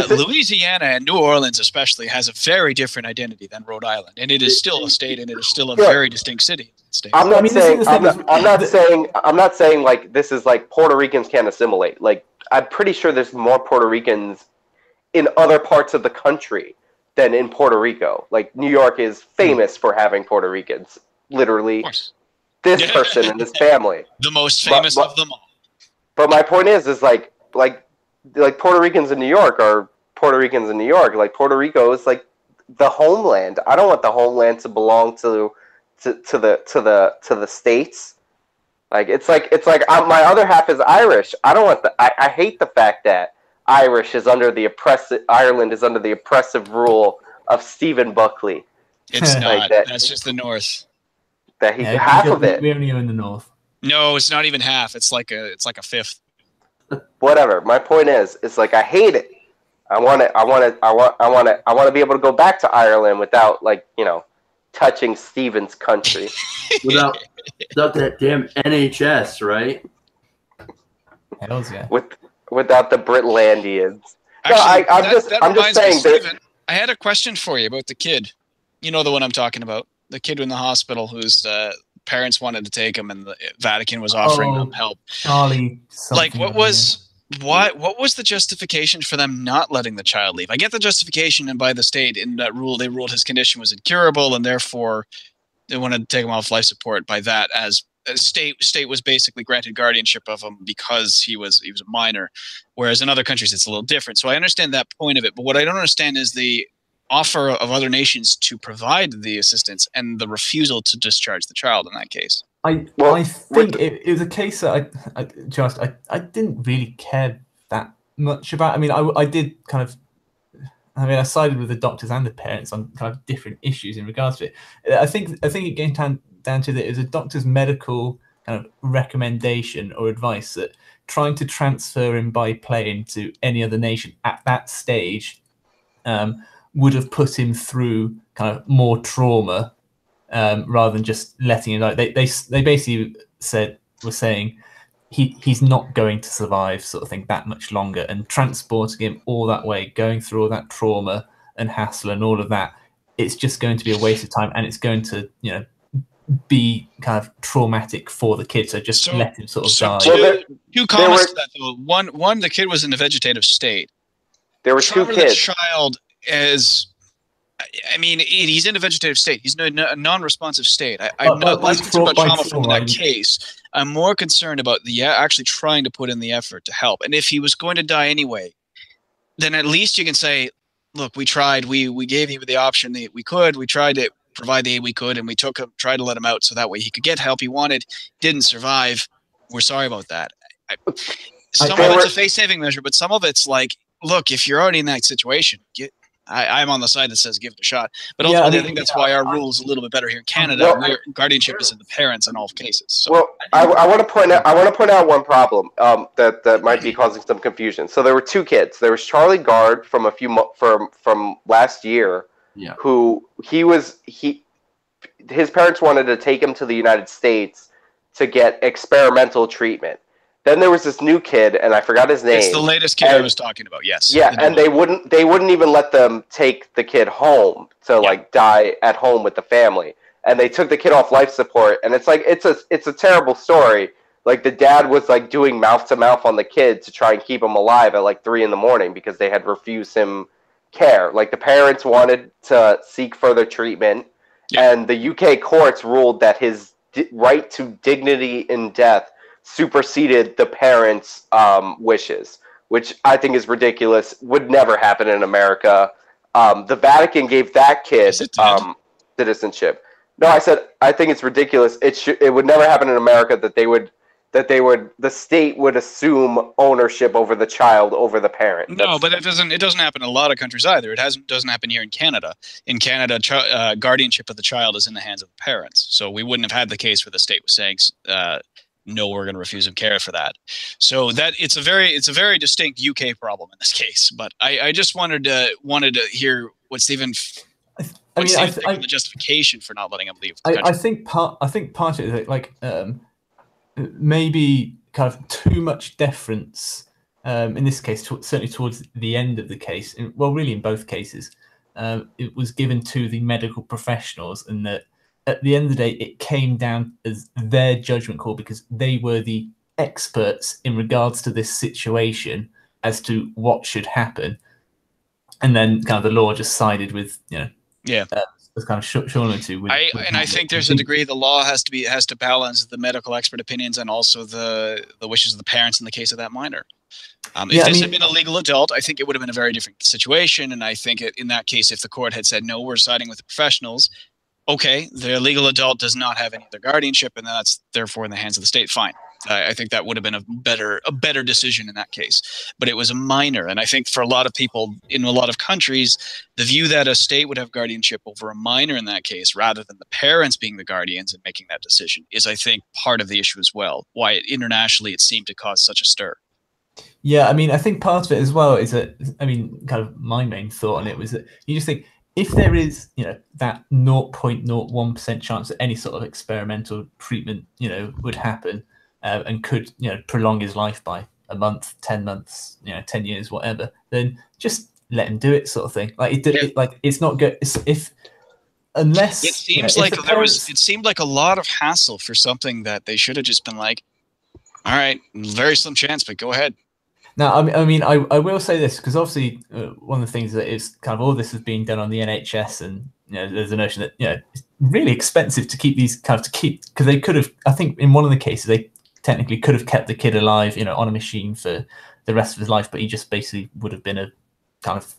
and New Orleans especially has a very different identity than Rhode Island, and it is still a state, and it is still a very distinct city. I'm not saying like this is like Puerto Ricans can't assimilate. Like I'm pretty sure there's more Puerto Ricans in other parts of the country than in Puerto Rico. Like New York is famous for having Puerto Ricans. Literally, this person and his family, the most famous of them all. But my point is like Puerto Ricans in New York are Puerto Ricans in New York. Like Puerto Rico is like the homeland. I don't want the homeland to belong to the states. Like it's like my other half is Irish. I don't want I hate the fact that Ireland is under the oppressive rule of Stephen Buckley. It's not. That's just the North. Half of it. We only own the North. No, it's not even half. It's like a fifth. Whatever. My point is, it's like I hate it. I want to be able to go back to Ireland without touching Stephen's country. without that damn NHS, right? Hells yeah. Without the Britlandians. Actually, I'm just saying. Steven, I had a question for you about the kid. You know the one I'm talking about. kid in the hospital whose parents wanted to take him, and the Vatican was offering them help. Charlie. Like, what was the justification for them not letting the child leave? I get the justification, and by the state in that rule, they ruled his condition was incurable, and therefore they wanted to take him off life support. By that, as state was basically granted guardianship of him because he was a minor, whereas in other countries it's a little different. So I understand that point of it, but what I don't understand is the offer of other nations to provide the assistance and the refusal to discharge the child in that case. I think it was a case that I didn't really care that much about. I mean, I did kind of. I mean, I sided with the doctors and the parents on kind of different issues in regards to it. I think it came down to that it was a doctor's medical kind of recommendation or advice that trying to transfer him by plane to any other nation at that stage would have put him through kind of more trauma rather than just letting him go. They basically were saying he's not going to survive, sort of thing, that much longer, and transporting him all that way, going through all that trauma and hassle and all of that, it's just going to be a waste of time, and it's going to be kind of traumatic for the kid. So just let him sort of die. Two comments to that though. One, the kid was in a vegetative state. There were two kids. The child is. I mean, he's in a vegetative state. He's in a non-responsive state. I'm not less concerned about trauma from that case. I'm more concerned about actually trying to put in the effort to help. And if he was going to die anyway, then at least you can say, look, we tried. We gave you the option that we could. We tried to provide the aid we could, and we tried to let him out so that way he could get help he wanted. Didn't survive. We're sorry about that. Some of it's a face-saving measure, but some of it's like, look, if you're already in that situation, I'm on the side that says give it a shot, but ultimately I think that's why our rule is a little bit better here in Canada. Where guardianship is in the parents in all cases. So. Well, I want to point out one problem that might be causing some confusion. So there were two kids. There was Charlie Gard from from last year, who his parents wanted to take him to the United States to get experimental treatment. Then there was this new kid, and I forgot his name. It's the latest kid I was talking about. Yes. Yeah, and they wouldn't even let them take the kid home to die at home with the family, and they took the kid off life support. And it's like it's a terrible story. Like the dad was like doing mouth to mouth on the kid to try and keep him alive at like 3 a.m. because they had refused him care. Like the parents wanted to seek further treatment, and the UK courts ruled that his right to dignity in death superseded the parents' wishes, which I think is ridiculous. Would never happen in America. The Vatican gave that kid citizenship. No, I said I think it's ridiculous. It would never happen in America that the state would assume ownership over the child over the parent. No, but it doesn't happen in a lot of countries either. Doesn't happen here in Canada. In Canada, guardianship of the child is in the hands of the parents. So we wouldn't have had the case where the state was saying no, we're going to refuse him care for that. So that it's a very distinct UK problem in this case. But I just wanted to hear what Stephen. The justification for not letting him leave the country. I think part of it, like maybe kind of too much deference in this case, certainly towards the end of the case. Really in both cases, it was given to the medical professionals, and that at the end of the day, it came down as their judgment call because they were the experts in regards to this situation as to what should happen, and then kind of the law just sided with was kind of shown into. I think there's a degree the law has to balance the medical expert opinions and also the wishes of the parents in the case of that minor. If this had been a legal adult, I think it would have been a very different situation. And I think in that case, if the court had said no, we're siding with the professionals. Okay, the legal adult does not have any other guardianship, and that's therefore in the hands of the state. Fine. I think that would have been a better decision in that case. But it was a minor, and I think for a lot of people in a lot of countries, the view that a state would have guardianship over a minor in that case, rather than the parents being the guardians and making that decision, is I think part of the issue as well. Why internationally it seemed to cause such a stir. Yeah, I mean, I think part of it as well is that, I mean, kind of my main thought on it was that you just think, if there is, that 0.01% chance that any sort of experimental treatment, would happen and could, prolong his life by a month, 10 months, 10 years, whatever, then just let him do it, sort of thing. Like it's not good. If unless it seems if like the parents- it seemed like a lot of hassle for something that they should have just been like, all right, very slim chance, but go ahead. Now, I will say this, because obviously one of the things that is kind of all this is being done on the NHS, and there's a notion that it's really expensive to keep these because they could have, I think in one of the cases they technically could have kept the kid alive on a machine for the rest of his life, but he just basically would have been a kind of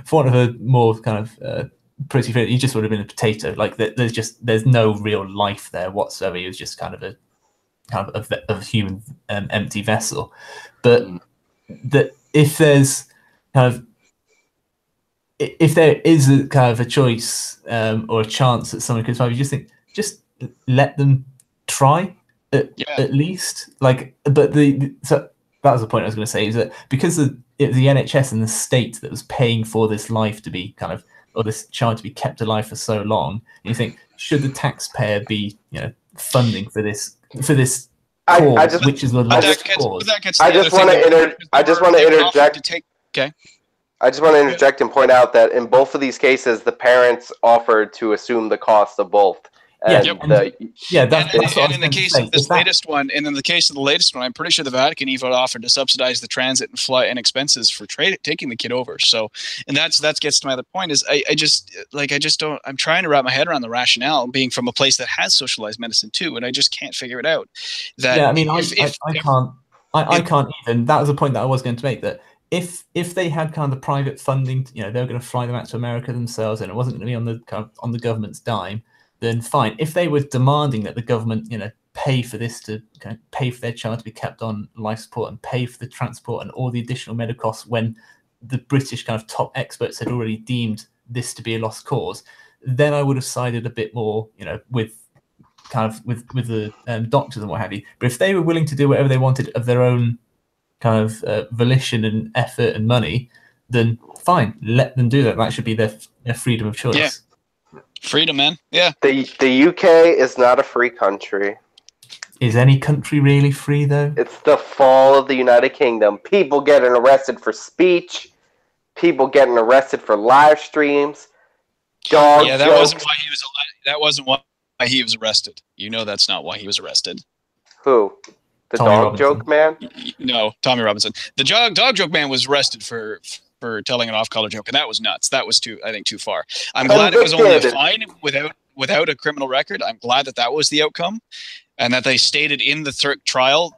for want of a more kind of pretty fair, he just would have been a potato. Like there's no real life there whatsoever. He was just kind of a human empty vessel. But that if there's if there is a kind of a choice or a chance that someone could survive, you just let them try at least. Like, but so that was the point I was going to say, is that because the NHS and the state that was paying for this life to be or this child to be kept alive for so long, you think, should the taxpayer be funding for this cause, which is the last cause? I just want to interject. Okay. I just want to interject and point out that in both of these cases, the parents offered to assume the cost of both. And in the case of this latest one, and in the case of the latest one, I'm pretty sure the Vatican even offered to subsidize the transit and flight and expenses for taking the kid over. So, and that gets to my other point is I just don't. I'm trying to wrap my head around the rationale, being from a place that has socialized medicine too, and I just can't figure it out. That I can't even. That was the point that I was going to make. That if they had kind of the private funding, they were going to fly them out to America themselves, and it wasn't going to be on the government's dime, then fine. If they were demanding that the government, pay for this to pay for their child to be kept on life support and pay for the transport and all the additional medical costs, when the British kind of top experts had already deemed this to be a lost cause, then I would have sided a bit more, with the doctors and what have you. But if they were willing to do whatever they wanted of their own kind of volition and effort and money, then fine, let them do that. That should be their freedom of choice. Yeah. Freedom, man. Yeah. The UK is not a free country. Is any country really free, though? It's the fall of the United Kingdom. People getting arrested for speech. People getting arrested for live streams. That wasn't why he was. That wasn't why he was arrested. That's not why he was arrested. Who? The Tommy dog Robinson. joke man? No, Tommy Robinson. The dog joke man was arrested for telling an off-color joke, and that was nuts. That was too far. I'm glad it was only a fine without a criminal record. I'm glad that was the outcome, and that they stated in the trial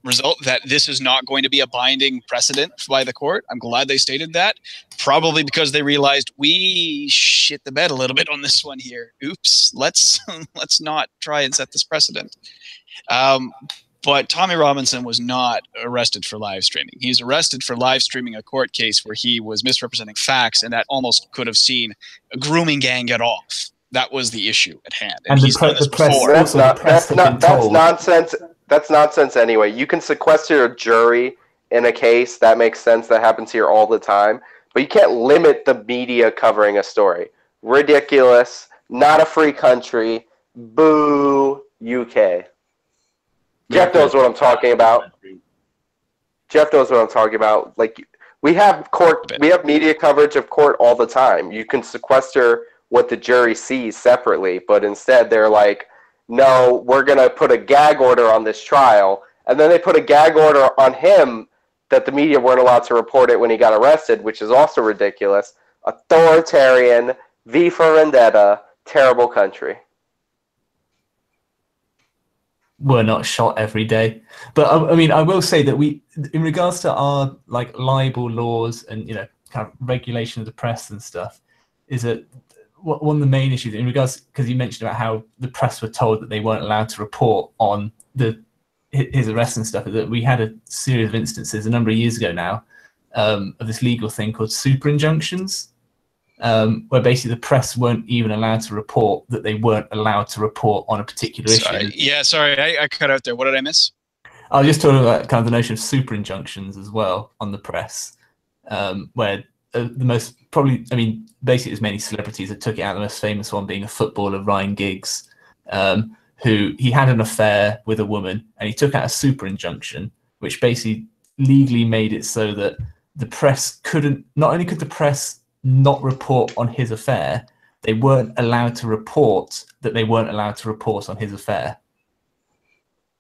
result that this is not going to be a binding precedent by the court. I'm glad they stated that, probably because they realized we shit the bed a little bit on this one here. Oops, let's not try and set this precedent. But Tommy Robinson was not arrested for live streaming. He's arrested for live streaming a court case where he was misrepresenting facts, and that almost could have seen a grooming gang get off. That was the issue at hand. And he's done this before. That's nonsense. That's nonsense anyway. You can sequester a jury in a case. That makes sense. That happens here all the time. But you can't limit the media covering a story. Ridiculous. Not a free country. Boo, UK. Jeff knows what I'm talking about. Like, we have media coverage of court all the time. You can sequester what the jury sees separately, but instead they're like, no, we're going to put a gag order on this trial. And then they put a gag order on him that the media weren't allowed to report it when he got arrested, which is also ridiculous. Authoritarian, V for Vendetta, terrible country. We're not shot every day. But I will say that in regards to our libel laws and kind of regulation of the press and stuff, is that one of the main issues in regards, because you mentioned about how the press were told that they weren't allowed to report on his arrest and stuff, is that we had a series of instances a number of years ago now of this legal thing called super injunctions, where basically the press weren't even allowed to report that they weren't allowed to report on a particular issue. Yeah, sorry, I cut out there. What did I miss? I was just talking about kind of the notion of super injunctions as well on the press, where the most probably, basically it was many celebrities that took it out, the most famous one being a footballer, Ryan Giggs, who he had an affair with a woman, and he took out a super injunction, which basically legally made it so that the press not only could the press not report on his affair, they weren't allowed to report that they weren't allowed to report on his affair,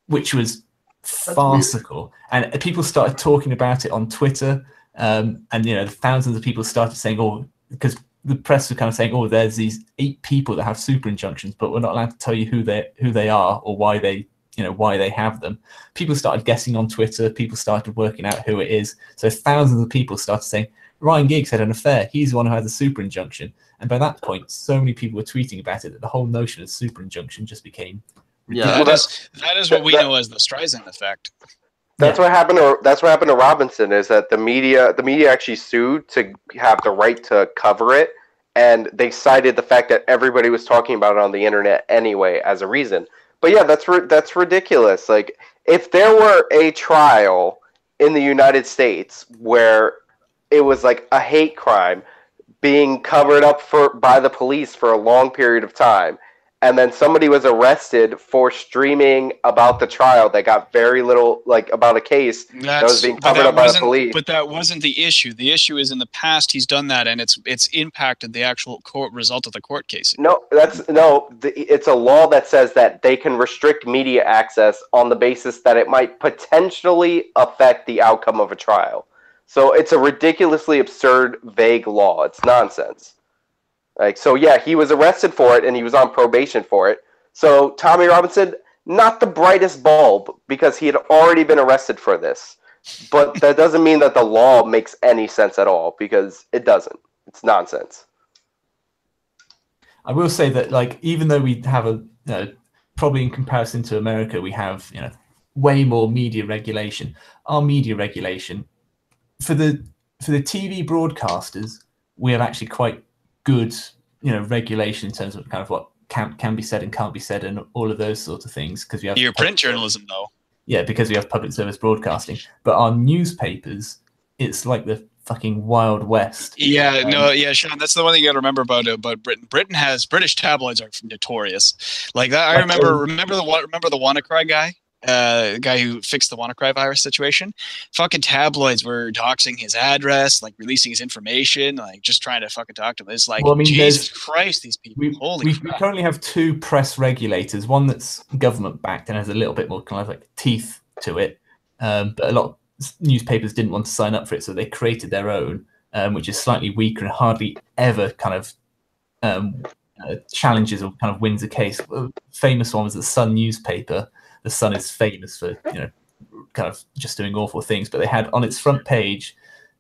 which was farcical. And people started talking about it on Twitter, and thousands of people started saying, "Oh," because the press were kind of saying, "Oh, there's these 8 people that have super injunctions, but we're not allowed to tell you who they are or why they have them." People started guessing on Twitter. People started working out who it is. So thousands of people started saying, "Ryan Giggs had an affair. He's the one who had the super injunction." And by that point, so many people were tweeting about it that the whole notion of super injunction just became ridiculous. That is what we know as the Streisand effect. That's what happened to Robinson, is that the media actually sued to have the right to cover it, and they cited the fact that everybody was talking about it on the internet anyway as a reason. But yeah, that's ridiculous. Like, if there were a trial in the United States where it was like a hate crime being covered up by the police for a long period of time, and then somebody was arrested for streaming about the trial that got very little, like, about a case that was being covered up by the police. But that wasn't the issue. The issue is in the past he's done that, and it's impacted the actual court result of the court case. It's a law that says that they can restrict media access on the basis that it might potentially affect the outcome of a trial. So it's a ridiculously absurd, vague law. It's nonsense. Like, so yeah, he was arrested for it and he was on probation for it. So Tommy Robinson, not the brightest bulb, because he had already been arrested for this. But that doesn't mean that the law makes any sense at all, because it doesn't. It's nonsense. I will say that, like, even though we have probably in comparison to America, we have, way more media regulation. Our media regulation for the TV broadcasters, we have actually quite good, regulation in terms of kind of what can be said and can't be said and all of those sorts of things, because we have your print journalism, though. Yeah, because we have public service broadcasting. But our newspapers, it's like the fucking Wild West. Yeah, Sean, that's the one thing you got to remember about Britain. British tabloids are notorious. Like that, I remember the WannaCry guy. The guy who fixed the WannaCry virus situation. Fucking tabloids were doxing his address, like releasing his information, like just trying to fucking talk to him. It's like, Jesus Christ, these people. We currently have 2 press regulators, one that's government backed and has a little bit more kind of like teeth to it. But a lot of newspapers didn't want to sign up for it, so they created their own, which is slightly weaker and hardly ever kind of challenges or kind of wins a case. The famous one was the Sun newspaper. The Sun is famous for, kind of just doing awful things. But they had on its front page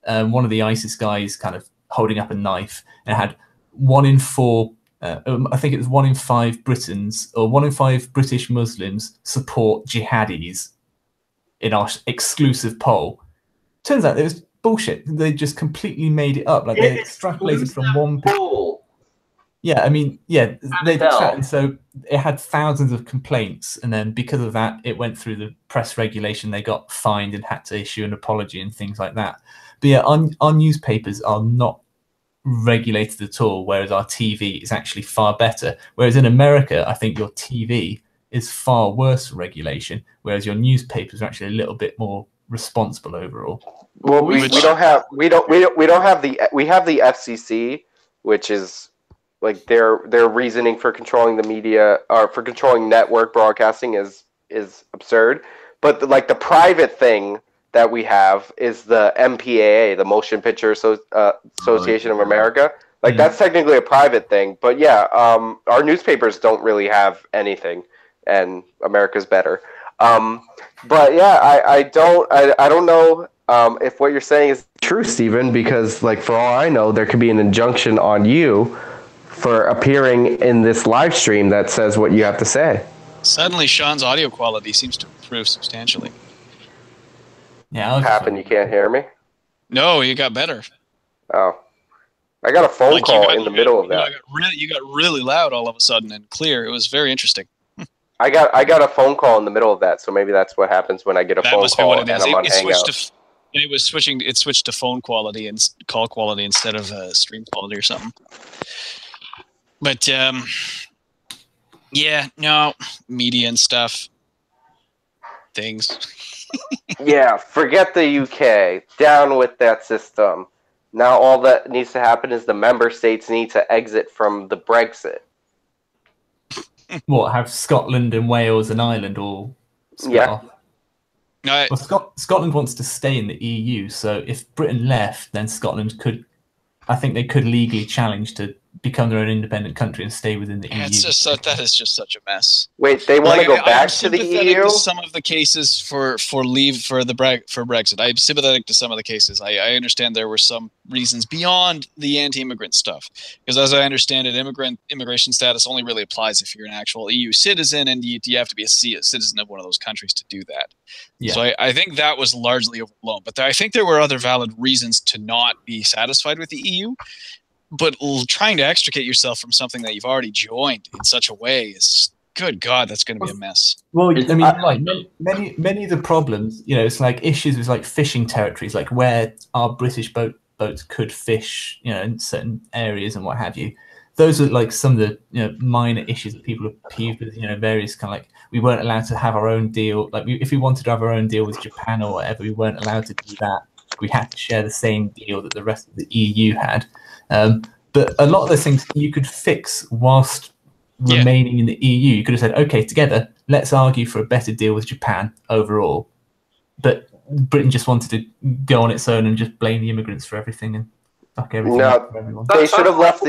one of the ISIS guys kind of holding up a knife, and it had 1 in 4, I think it was 1 in 5 Britons, or 1 in 5 British Muslims support jihadis in our exclusive poll. Turns out it was bullshit. They just completely made it up. Like, they extrapolated from one poll. Yeah, I mean, yeah, they chat, and so it had thousands of complaints, and then because of that, it went through the press regulation. They got fined and had to issue an apology and things like that. But yeah, our newspapers are not regulated at all, whereas our TV is actually far better. Whereas in America, I think your TV is far worse for regulation, whereas your newspapers are actually a little bit more responsible overall. Well, we have the FCC, which is like their reasoning for controlling the media, or for controlling network broadcasting, is absurd. But the private thing that we have is the MPAA, the Motion Picture Association of America. That's technically a private thing. But yeah, our newspapers don't really have anything, and America's better. But yeah, I don't know if what you're saying is true, Stephen, because for all I know, there could be an injunction on you for appearing in this live stream that says what you have to say. Suddenly, Sean's audio quality seems to improve substantially. Yeah, what happened? You can't hear me? No, you got better. Oh, I got a phone call in the middle of that. You got really loud all of a sudden and clear. It was very interesting. I got a phone call in the middle of that, so maybe that's what happens when I get a phone call and I'm on Hangouts. It switched to phone quality and call quality instead of stream quality or something. But media and stuff, things. Yeah, forget the UK. Down with that system. Now all that needs to happen is the member states need to exit from the Brexit. What, have Scotland and Wales and Ireland all split off? Well, Scotland wants to stay in the EU, so if Britain left, then Scotland could, I think they could legally challenge to become their own independent country and stay within the EU. It's just that is just such a mess. Wait, they want to go back to the EU? I'm sympathetic to some of the cases for Brexit. I'm sympathetic to some of the cases. I understand there were some reasons beyond the anti-immigrant stuff, because as I understand it, immigration status only really applies if you're an actual EU citizen, and you have to be a citizen of one of those countries to do that. Yeah. So I think that was largely overblown. But I think there were other valid reasons to not be satisfied with the EU. But trying to extricate yourself from something that you've already joined in such a way is, good God, that's going to be a mess. Well, I mean, like many of the problems, it's like issues with like fishing territories, like where our British boats could fish, in certain areas and what have you. Those are like some of the minor issues that people have peeved with. Various kind of like, we weren't allowed to have our own deal. Like if we wanted to have our own deal with Japan or whatever, we weren't allowed to do that. We had to share the same deal that the rest of the EU had. But a lot of those things you could fix whilst remaining in the EU. You could have said, okay, together, let's argue for a better deal with Japan overall. But Britain just wanted to go on its own and just blame the immigrants for everything and fuck everything up for everyone. They should have left.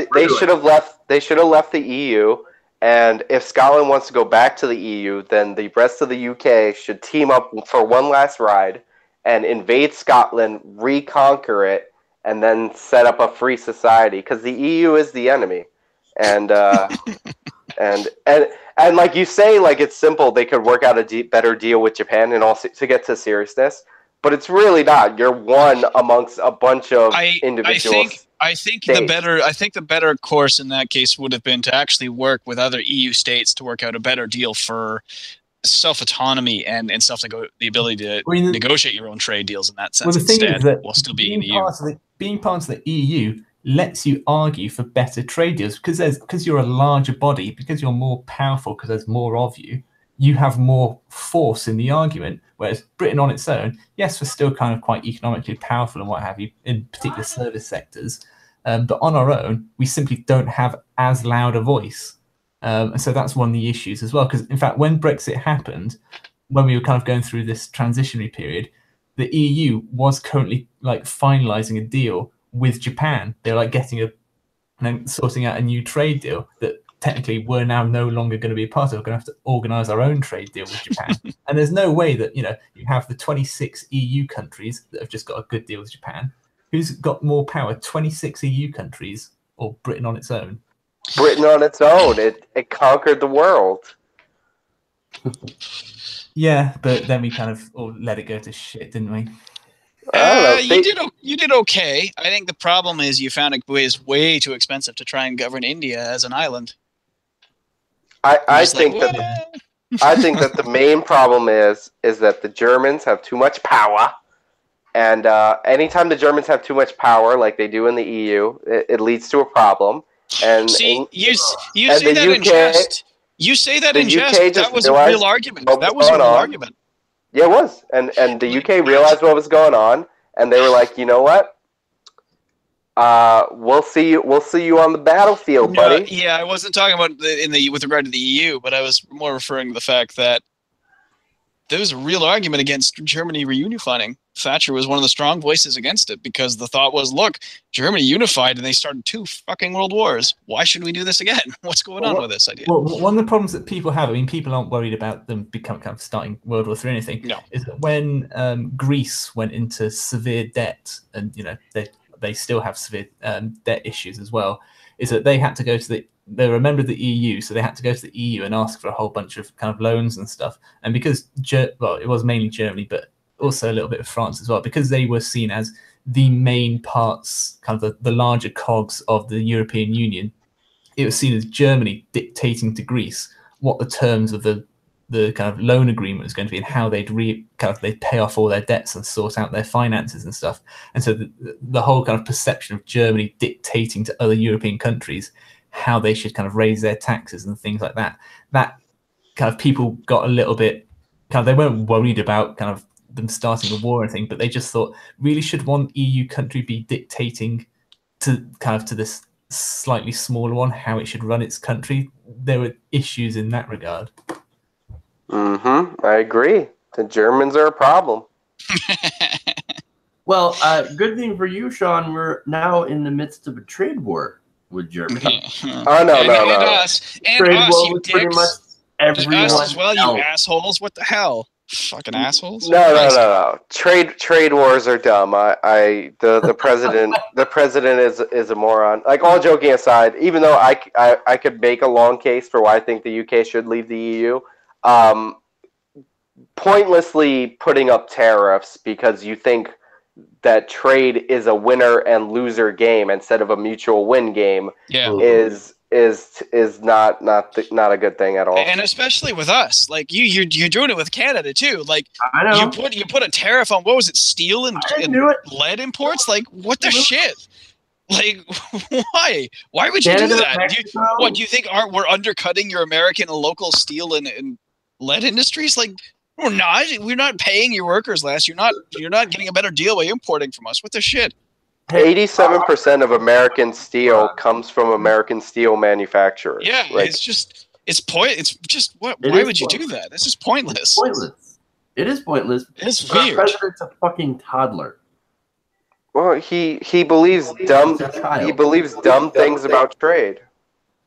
They should have left the EU. And if Scotland wants to go back to the EU, then the rest of the UK should team up for one last ride and invade Scotland, reconquer it, and then set up a free society, because the EU is the enemy, and and like you say, like it's simple. They could work out a better deal with Japan, and also to get to seriousness. But it's really not. You're one amongst a bunch of individuals. I think the better course in that case would have been to actually work with other EU states to work out a better deal for self-autonomy and the ability to negotiate your own trade deals in that sense. Well, the thing is that while still being in the EU. Being part of the EU lets you argue for better trade deals because you're a larger body, because you're more powerful, because there's more of you. You have more force in the argument, whereas Britain on its own, yes, we're still kind of quite economically powerful and what have you in particular service sectors, but on our own, we simply don't have as loud a voice. And so that's one of the issues as well. Because in fact, when Brexit happened, when we were kind of going through this transitionary period, the EU was currently like finalizing a deal with Japan. They're like sorting out a new trade deal that technically we're now no longer going to be a part of. We're going to have to organize our own trade deal with Japan. And there's no way that, you have the 26 EU countries that have just got a good deal with Japan. Who's got more power, 26 EU countries or Britain on its own? Britain on its own. It conquered the world. Yeah, but then we kind of all let it go to shit, didn't we? You did okay. I think the problem is you found it was way too expensive to try and govern India as an island. I think that the main problem is that the Germans have too much power, and anytime the Germans have too much power, like they do in the EU, it leads to a problem. And you say that in jest. You say that in jest. That was a real argument. That was a real argument. Yeah, it was. And the UK realized what was going on, and they were like, you know what? We'll see you on the battlefield, buddy. Yeah, I wasn't talking about with regard to the EU, but I was more referring to the fact that there was a real argument against Germany reunifying. Thatcher was one of the strong voices against it because the thought was, look, Germany unified and they started 2 fucking world wars. Why should we do this again? What's going on with this idea? Well, one of the problems that people have, I mean, people aren't worried about them starting World War III or anything. No. Is that when Greece went into severe debt, and they still have severe debt issues as well, is that they had to go to they were a member of the EU, so they had to go to the EU and ask for a whole bunch of kind of loans and stuff. And because, it was mainly Germany, but also a little bit of France as well, because they were seen as the main parts, kind of the larger cogs of the European Union, it was seen as Germany dictating to Greece what the terms of the kind of loan agreement was going to be and how they'd pay off all their debts and sort out their finances and stuff. And so the whole kind of perception of Germany dictating to other European countries how they should kind of raise their taxes and things like that kind of people got a little bit they weren't worried about kind of them starting a war or anything, but they just thought, really, should one EU country be dictating to this slightly smaller one how it should run its country? There were issues in that regard. I agree. The Germans are a problem. Well, good thing for you, Sean. We're now in the midst of a trade war with Germany. Oh no. And us, you pretty much dicks. everyone Us as well, you else. assholes. What the hell? Fucking assholes. No. Trade wars are dumb. The president is a moron. Like, all joking aside, even though I could make a long case for why I think the UK should leave the EU, pointlessly putting up tariffs because you think that trade is a winner and loser game instead of a mutual win game is not a good thing at all. And especially with us, like you're doing it with Canada too. Like, I know. you put a tariff on, what was it, steel and lead imports? Like, what the shit? Like, why? Why would you Canada, do that? Mexico? Do you think we're undercutting your American and local steel and lead industries? Like, we're not. We're not paying your workers less. You're not getting a better deal by importing from us. What the shit? 87% of American steel comes from American steel manufacturers. Yeah, like, it's just why would you do that? This is pointless. It's pointless. It is pointless. It's Our weird. president's a fucking toddler. Well, he believes dumb things about trade.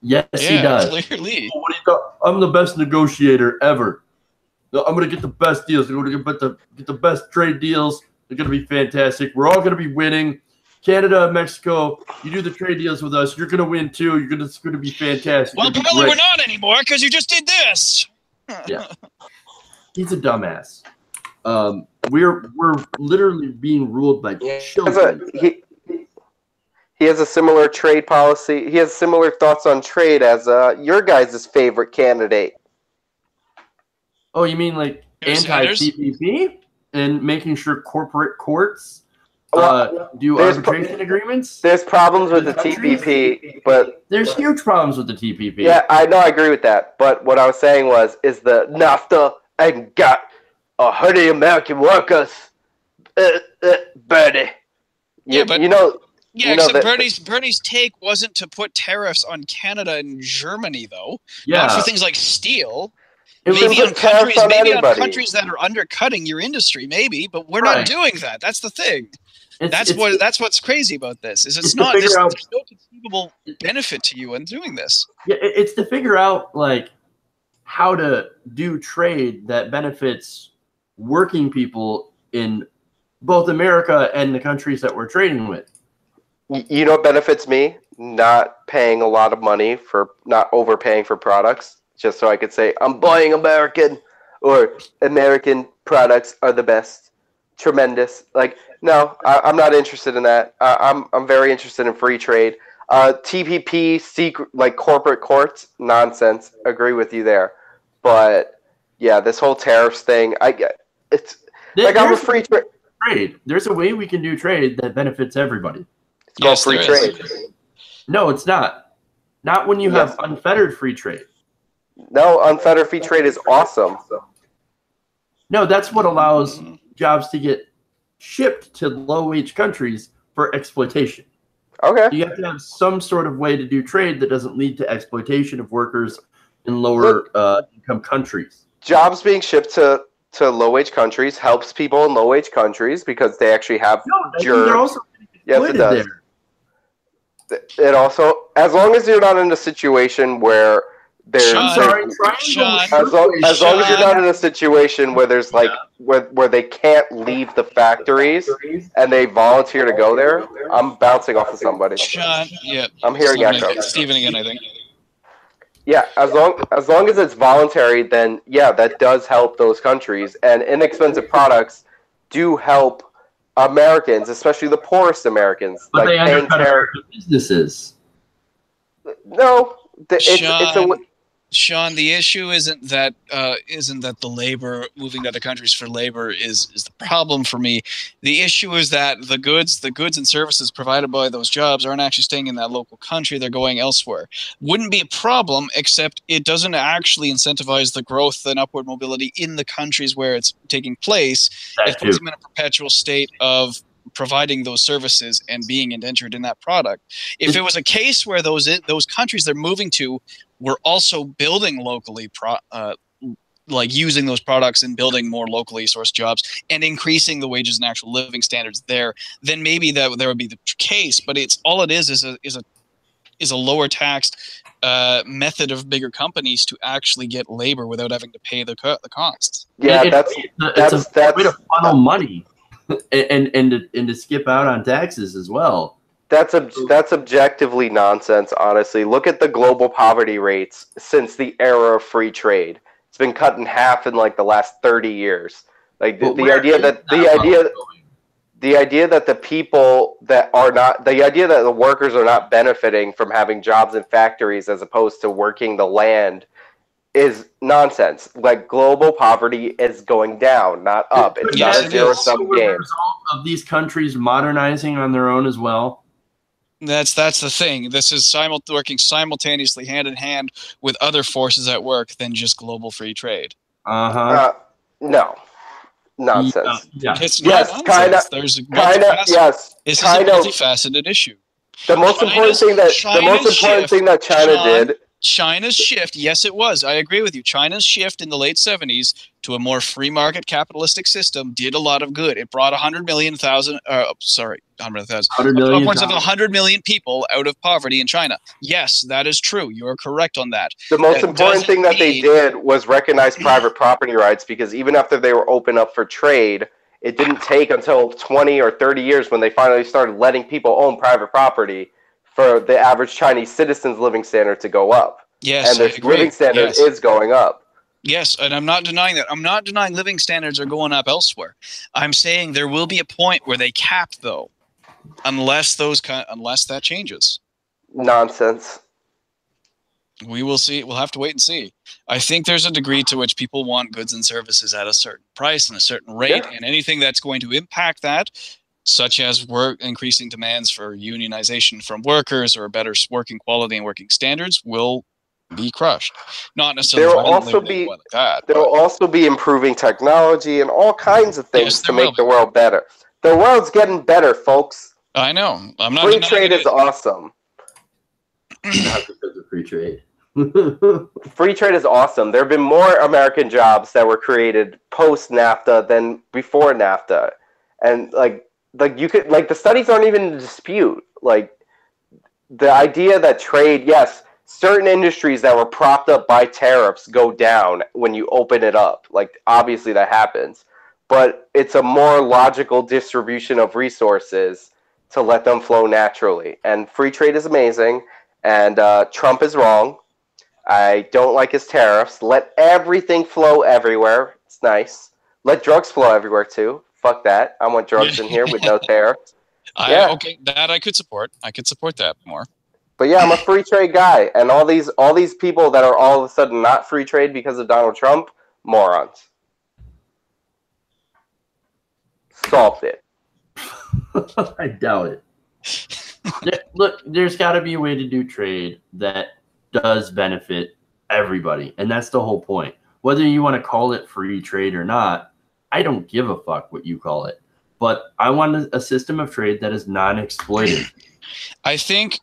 Yes, he does. Clearly. Oh, what do you got? I'm the best negotiator ever. No, I'm going to get the best deals. I'm going to get the best trade deals. They're going to be fantastic. We're all going to be winning. Canada and Mexico, you do the trade deals with us. You're going to win too. It's going to be fantastic. Well, apparently we're not anymore because you just did this. Yeah, he's a dumbass. We're literally being ruled by children. He has a similar trade policy. He has similar thoughts on trade as your guys' favorite candidate. Oh, you mean like anti-TPP and making sure corporate courts do arbitration agreements? There's problems with the TPP, but there's huge problems with the TPP. Yeah, I know, I agree with that. But what I was saying is the NAFTA and got 100 American workers, Bernie. Bernie's take wasn't to put tariffs on Canada and Germany, though. Yeah. Not for things like steel. It maybe on countries that are undercutting your industry, maybe, but we're not doing that. That's the thing. That's what's crazy about this. There's no conceivable benefit to you in doing this. Yeah, it's to figure out like how to do trade that benefits working people in both America and the countries that we're trading with. You know what benefits me? Not paying a lot of money not overpaying for products. Just so I could say, I'm buying American, or American products are the best. Tremendous. Like, no, I'm not interested in that. I'm very interested in free trade. TPP, secret, like corporate courts, nonsense. Agree with you there. But, yeah, this whole tariffs thing, I'm a free trade. There's a way we can do trade that benefits everybody. It's called free trade. No, it's not. Not when you have unfettered free trade. No, unfettered free trade is awesome. No, that's what allows jobs to get shipped to low-wage countries for exploitation. Okay. You have to have some sort of way to do trade that doesn't lead to exploitation of workers in lower income countries. Jobs being shipped to low-wage countries helps people in low-wage countries because they actually have they're also it does. There. It also, as long as you're not in a situation where as long as you're not in a situation where there's where they can't leave the factories and they volunteer to go there, I'm bouncing off of somebody. Sean, yeah. I'm hearing echo. Steven again, I think. Yeah, as long as it's voluntary, then yeah, that does help those countries. And inexpensive products do help Americans, especially the poorest Americans. But they undercut American businesses. No, it's a Sean, the issue isn't that the labor moving to other countries for labor is the problem for me. The issue is that the goods and services provided by those jobs aren't actually staying in that local country; they're going elsewhere. Wouldn't be a problem, except it doesn't actually incentivize the growth and upward mobility in the countries where it's taking place. It puts them in a perpetual state of providing those services and being indentured in that product. If it was a case where those countries they're moving to were also building locally, like using those products and building more locally sourced jobs and increasing the wages and actual living standards there, then maybe there would be the case. But it's all it is a lower taxed method of bigger companies to actually get labor without having to pay the costs. Yeah, that's a way to funnel money and to skip out on taxes as well. That's objectively nonsense, honestly. Look at the global poverty rates since the era of free trade. It's been cut in half in like the last 30 years. Like the idea that the workers are not benefiting from having jobs in factories as opposed to working the land is nonsense. Like global poverty is going down, not up. It's not a zero-sum game. The result of these countries modernizing on their own as well. That's the thing. This is working simultaneously, hand in hand, with other forces at work than just global free trade. No, nonsense. It's not nonsense. There's a It's a multifaceted issue. The most important thing that China did. China's shift, yes, it was. I agree with you. China's shift in the late 70s to a more free market capitalistic system did a lot of good. It brought 100 million people out of poverty in China. Yes, that is true. You are correct on that. The most important thing that they did was recognize private property rights, because even after they were open up for trade, it didn't take until 20 or 30 years when they finally started letting people own private property for the average Chinese citizen's living standard to go up. Yes, and their living standard is going up. Yes, and I'm not denying that. I'm not denying living standards are going up elsewhere. I'm saying there will be a point where they cap, though, unless that changes. Nonsense. We will see. We'll have to wait and see. I think there's a degree to which people want goods and services at a certain price and a certain rate, and anything that's going to impact that, such as increasing demands for unionization from workers or better working quality and working standards, will be crushed. Not necessarily. There will also be improving technology and all kinds of things to make the world better. The world's getting better, folks. I know. I'm not. Free trade is awesome. Not because of free trade. Free trade is awesome. There have been more American jobs that were created post NAFTA than before NAFTA, and you could the studies aren't even in dispute. Like the idea that trade, yes, certain industries that were propped up by tariffs go down when you open it up. Like obviously that happens, but it's a more logical distribution of resources to let them flow naturally. And free trade is amazing. And Trump is wrong. I don't like his tariffs. Let everything flow everywhere. It's nice. Let drugs flow everywhere too. Fuck that. I want drugs in here with no tariffs. Okay, that I could support. I could support that more. But yeah, I'm a free trade guy, and all these people that are all of a sudden not free trade because of Donald Trump, morons. Solved it. I doubt it. Look, there's got to be a way to do trade that does benefit everybody, and that's the whole point. Whether you want to call it free trade or not, I don't give a fuck what you call it. But I want a system of trade that is non-exploitive. I think,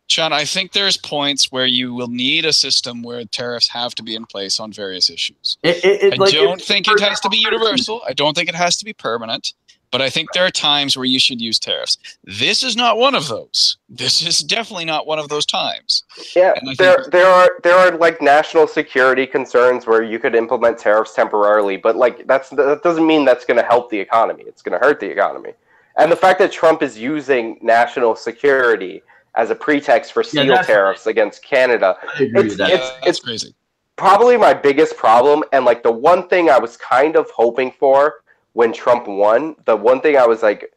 Sean, there's points where you will need a system where tariffs have to be in place on various issues. I don't think it has to be universal. I don't think it has to be permanent. But I think there are times where you should use tariffs. This is not one of those. This is definitely not one of those times. Yeah, there are like national security concerns where you could implement tariffs temporarily, but like that doesn't mean that's going to help the economy. It's going to hurt the economy. And the fact that Trump is using national security as a pretext for steel tariffs against Canada, it's crazy. Probably my biggest problem, and like the one thing I was kind of hoping for when Trump won, the one thing I was like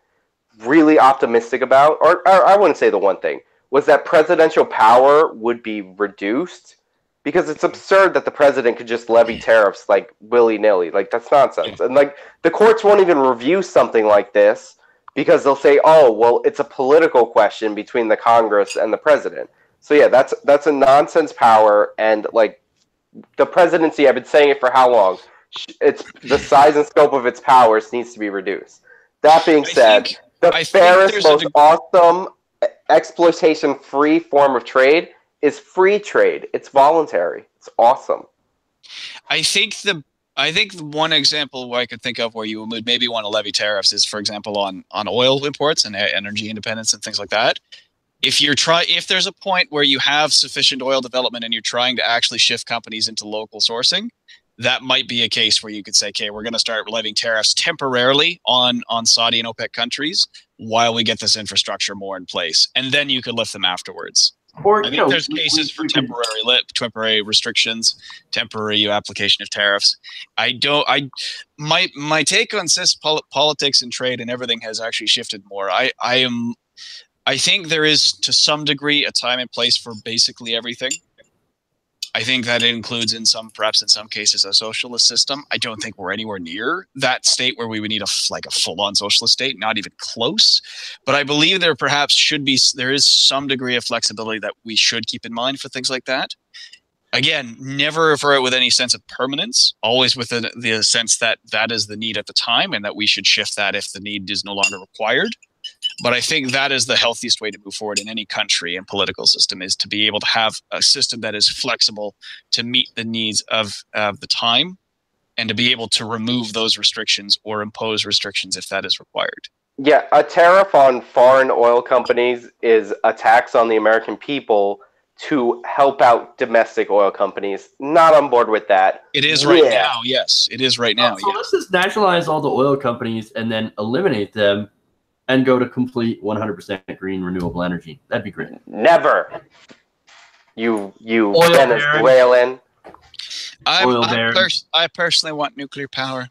really optimistic about, or I wouldn't say the one thing, was that presidential power would be reduced because it's absurd that the president could just levy tariffs like willy-nilly. Like, that's nonsense. And like the courts won't even review something like this because they'll say, oh, well, it's a political question between the Congress and the president. So yeah, that's a nonsense power. And like the presidency, I've been saying it for how long? It's the size and scope of its powers needs to be reduced. That being said, the fairest, most awesome, exploitation-free form of trade is free trade. It's voluntary. It's awesome. I think one example I could think of where you would maybe want to levy tariffs is, for example, on oil imports and energy independence and things like that. If there's a point where you have sufficient oil development and you're trying to actually shift companies into local sourcing, that might be a case where you could say, okay, we're going to start levying tariffs temporarily on Saudi and OPEC countries while we get this infrastructure more in place, and then you could lift them afterwards. Or I think there's cases for temporary restrictions, temporary application of tariffs. My take on politics and trade and everything has actually shifted more. I think there is, to some degree, a time and place for basically everything. I think that includes perhaps in some cases, a socialist system. I don't think we're anywhere near that state where we would need a full-on socialist state, not even close. But I believe there is some degree of flexibility that we should keep in mind for things like that. Again, never refer it with any sense of permanence, always with the sense that that is the need at the time and that we should shift that if the need is no longer required. But I think that is the healthiest way to move forward in any country and political system, is to be able to have a system that is flexible to meet the needs of the time and to be able to remove those restrictions or impose restrictions if that is required. Yeah, a tariff on foreign oil companies is a tax on the American people to help out domestic oil companies. Not on board with that. It is right now, yes. It is right now, so let's just nationalize all the oil companies and then eliminate them and go to complete 100% green renewable energy. That'd be great. Never. You Venezuelan. I personally want nuclear power.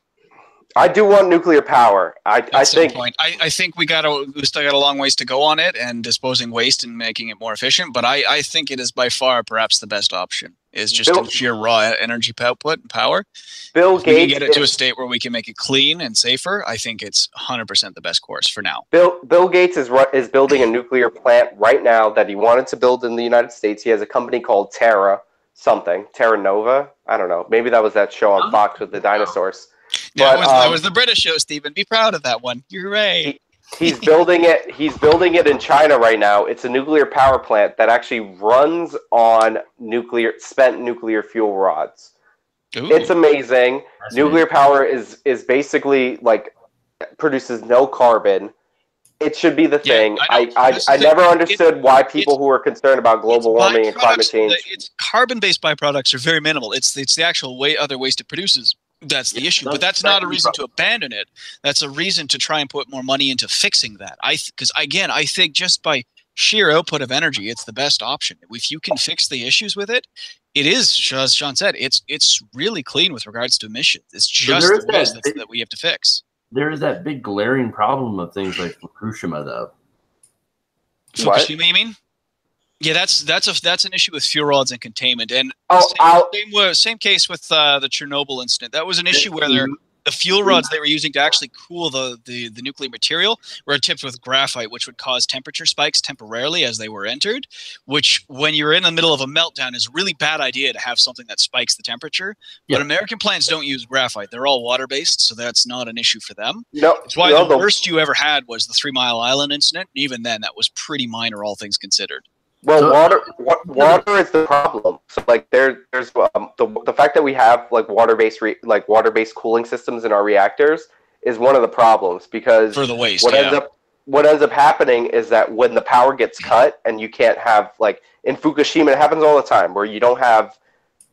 I do want nuclear power. I think we still got a long ways to go on it and disposing waste and making it more efficient. But I think it is by far perhaps the best option. Is just sheer raw energy output and power. Bill If Gates we can get it to a state where we can make it clean and safer. I think it's 100% the best course for now. Bill Gates is building a nuclear plant right now that he wanted to build in the United States. He has a company called Terra Nova. I don't know. Maybe that was that show on Fox with the dinosaurs. Yeah, that was the British show, Stephen. Be proud of that one. You're right. He's building it. He's building it in China right now. It's a nuclear power plant that actually runs on spent nuclear fuel rods. Ooh. It's amazing. Nuclear power is basically like produces no carbon. It should be the thing. I never understood why people who are concerned about global warming and climate change. Its carbon-based byproducts are very minimal. It's the actual other waste it produces. That's the issue, but that's not a reason to abandon it. That's a reason to try and put more money into fixing that. Because again, I think just by sheer output of energy, it's the best option. If you can fix the issues with it, it is, as Sean said, it's really clean with regards to emissions. It's just the waste that we have to fix. There is that big glaring problem of things like Fukushima, though. Fukushima, you mean? Yeah, that's an issue with fuel rods and containment, and same case with the Chernobyl incident. That was an issue where the fuel rods they were using to actually cool the nuclear material were tipped with graphite, which would cause temperature spikes temporarily as they were entered. Which, when you're in the middle of a meltdown, is a really bad idea to have something that spikes the temperature. Yeah. But American plants don't use graphite; they're all water based, so that's not an issue for them. That's why the worst you ever had was the 3 Mile Island incident. And even then, that was pretty minor, all things considered. Well, water is the problem. So, like, there's the fact that we have like water-based cooling systems in our reactors is one of the problems, because for the waste, what ends up happening is that when the power gets cut and you can't have, like in Fukushima, it happens all the time where you don't have,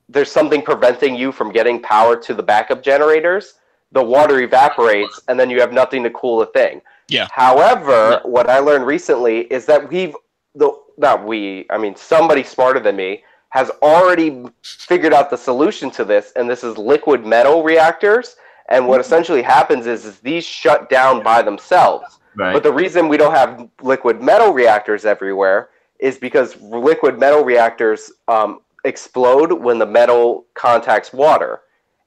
there's something preventing you from getting power to the backup generators. The water evaporates and then you have nothing to cool the thing. Yeah. However, what I learned recently is that somebody smarter than me has already figured out the solution to this, and this is liquid metal reactors. And what essentially happens is these shut down by themselves. Right. But the reason we don't have liquid metal reactors everywhere is because liquid metal reactors explode when the metal contacts water.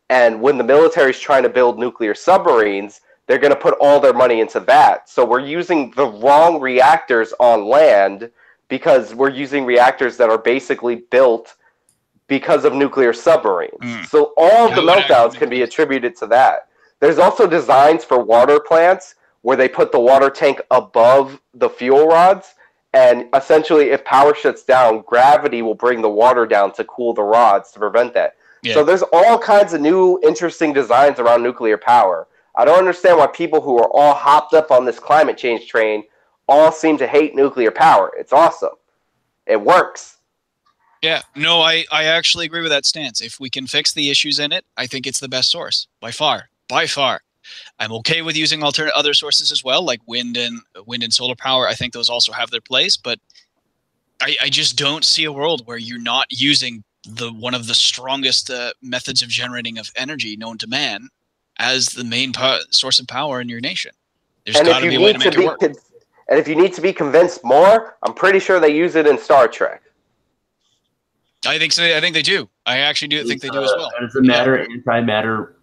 And when the military is trying to build nuclear submarines, they're going to put all their money into that. So we're using the wrong reactors on land because we're using reactors that are basically built because of nuclear submarines. So all the meltdowns can be attributed to that. There's also designs for water plants where they put the water tank above the fuel rods. And essentially, if power shuts down, gravity will bring the water down to cool the rods to prevent that. Yeah. So there's all kinds of new interesting designs around nuclear power. I don't understand why people who are all hopped up on this climate change train all seem to hate nuclear power. It's awesome. It works. Yeah, no, I actually agree with that stance. If we can fix the issues in it, I think it's the best source, by far. By far. I'm okay with using other sources as well, like wind and solar power. I think those also have their place, but I just don't see a world where you're not using one of the strongest methods of generating of energy known to man as the main source of power in your nation. There's got to be a way to make it work. And if you need to be convinced more, I'm pretty sure they use it in Star Trek. I think so. I think they do. I actually do think they do as well. And it's a antimatter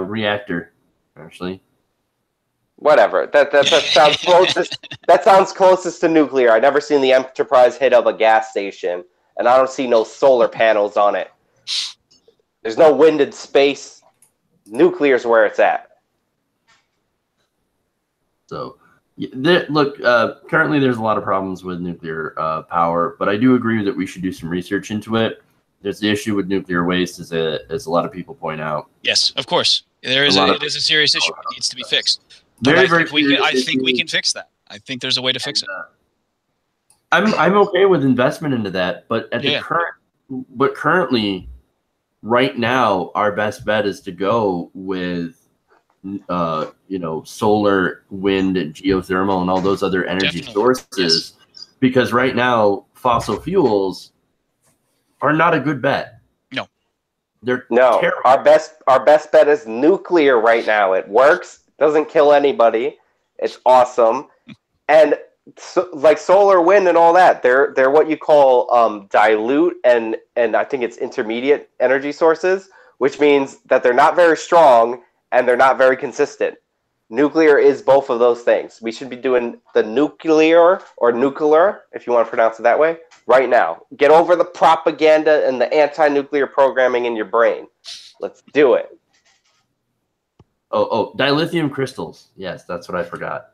reactor, actually. Whatever. That sounds closest. That sounds closest to nuclear. I've never seen the Enterprise hit up a gas station, and I don't see no solar panels on it. There's no wind in space. Nuclear's where it's at. So, look, currently there's a lot of problems with nuclear power, but I do agree that we should do some research into it. There's the issue with nuclear waste, as a lot of people point out. Yes, of course. It is a serious issue. It needs to be fixed. But I think we can fix that. I think there's a way to fix it. I'm okay with investment into that, but currently, right now, our best bet is to go with solar, wind, and geothermal, and all those other energy sources, because right now fossil fuels are not a good bet. No, terrible. Our best bet is nuclear right now. It works. Doesn't kill anybody. It's awesome, and like solar, wind, and all that. They're what you call dilute and I think it's intermediate energy sources, which means that they're not very strong and they're not very consistent. Nuclear is both of those things. We should be doing the nuclear, if you want to pronounce it that way, right now. Get over the propaganda and the anti-nuclear programming in your brain. Let's do it. Oh, dilithium crystals. Yes, that's what I forgot.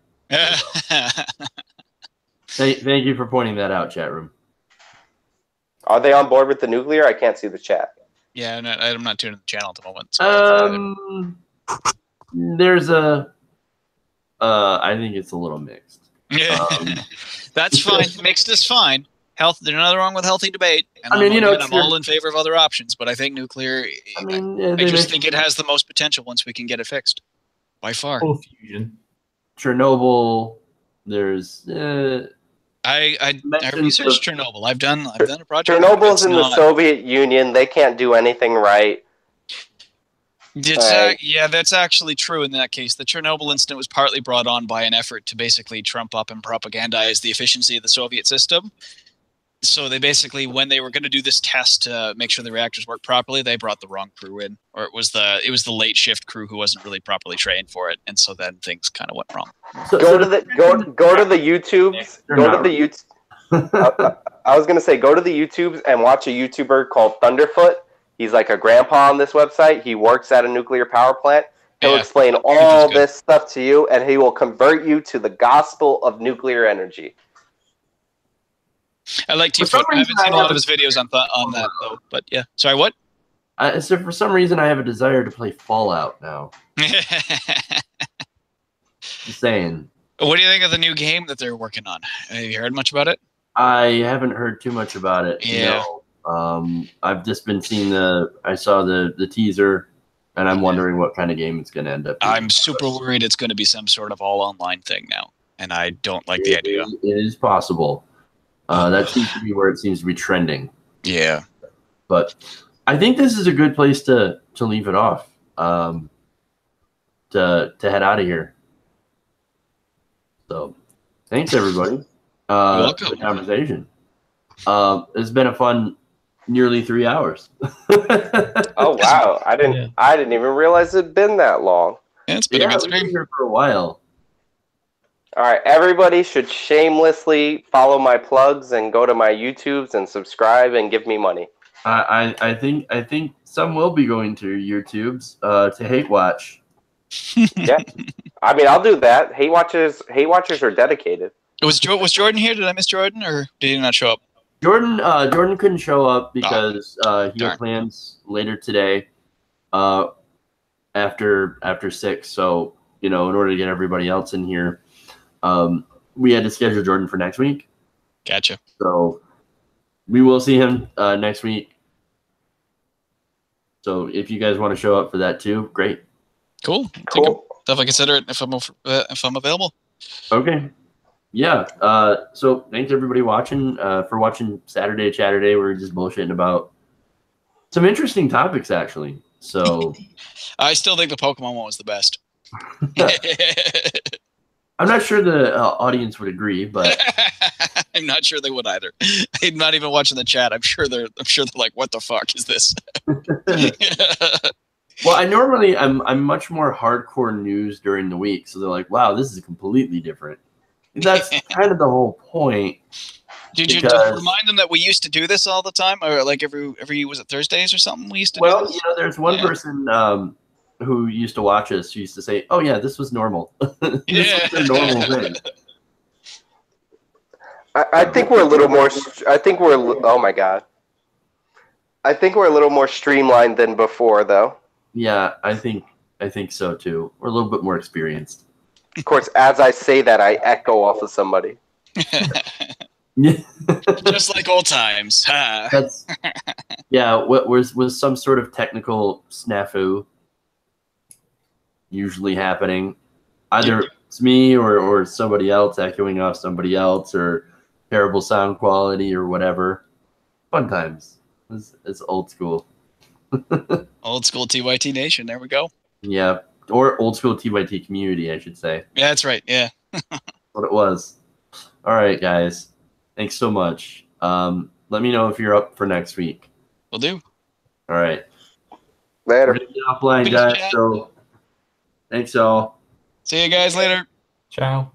Thank you for pointing that out, chat room. Are they on board with the nuclear? I can't see the chat. Yeah, I'm not tuning the channel at the moment. So there's I think it's a little mixed. That's fine. Mixed is fine. There's nothing wrong with healthy debate. And I'm all in favor of other options, but I think nuclear. I just think it has the most potential once we can get it fixed. By far. Fusion. Chernobyl. There's. I researched Chernobyl. I've done a project. Chernobyl's in the Soviet Union. They can't do anything right. That's actually true in that case. The Chernobyl incident was partly brought on by an effort to basically trump up and propagandize the efficiency of the Soviet system. So they basically, when they were going to do this test to make sure the reactors worked properly, they brought the wrong crew in, or it was the late shift crew who wasn't really properly trained for it, and so then things kind of went wrong. Go to the YouTubes. Go to the YouTube. I was going to say, go to the YouTubes and watch a YouTuber called Thunderfoot. He's like a grandpa on this website. He works at a nuclear power plant. He'll explain all this stuff to you, and he will convert you to the gospel of nuclear energy. I like T-Foot. I haven't seen a lot of his videos on that, though. But yeah. Sorry, what? So for some reason, I have a desire to play Fallout now. Just saying. What do you think of the new game that they're working on? Have you heard much about it? I haven't heard too much about it. Yeah. I've just been seeing I saw the teaser, and I'm wondering what kind of game it's going to end up being. I'm super worried it's going to be some sort of all online thing now, and I don't like the idea. It is possible. That seems to be where it seems to be trending. Yeah. But I think this is a good place to leave it off, to head out of here. So thanks, everybody, for the conversation. It's been a fun nearly 3 hours. Oh wow! I didn't even realize it'd been that long. Yeah, it's been a good We've been stream. here for a while. All right, everybody should shamelessly follow my plugs and go to my YouTubes and subscribe and give me money. I think some will be going to your YouTubes to hate watch. Yeah, I mean I'll do that. Hate watchers are dedicated. Was Jordan here? Did I miss Jordan, or did he not show up? Jordan couldn't show up because he had plans later today after 6. So in order to get everybody else in here, we had to schedule Jordan for next week. Gotcha. So we will see him next week. So if you guys want to show up for that too, great. Cool. Definitely consider it if I'm available. Okay. Yeah. So thanks everybody for watching Saturday Chatterday. We're just bullshitting about some interesting topics actually. So I still think the Pokemon one was the best. I'm not sure the audience would agree, but I'm not sure they would either. I'm not even watching the chat. I'm sure they're like, what the fuck is this? Well, I'm much more hardcore news during the week, so they're like, wow, this is completely different. That's kind of the whole point. Did you remind them that we used to do this all the time, or like every was it Thursdays or something? We used to. Well, do this? There's one person who used to watch us. Who used to say, "Oh yeah, this was normal. This was a normal thing." I think we're a little more. Oh my god. I think we're a little more streamlined than before, though. Yeah, I think so too. We're a little bit more experienced. Of course, as I say that, I echo off of somebody. Just like old times. That's what was some sort of technical snafu usually happening. Either it's me or somebody else echoing off somebody else, or terrible sound quality or whatever. Fun times. It's old school. Old school TYT Nation. There we go. Yeah, or old school TYT community, I should say. Yeah, that's right. Yeah. That's what it was. All right, guys. Thanks so much. Let me know if you're up for next week. Will do. All right. Later. We're gonna get offline, guys. So thanks, all. See you guys later. Ciao.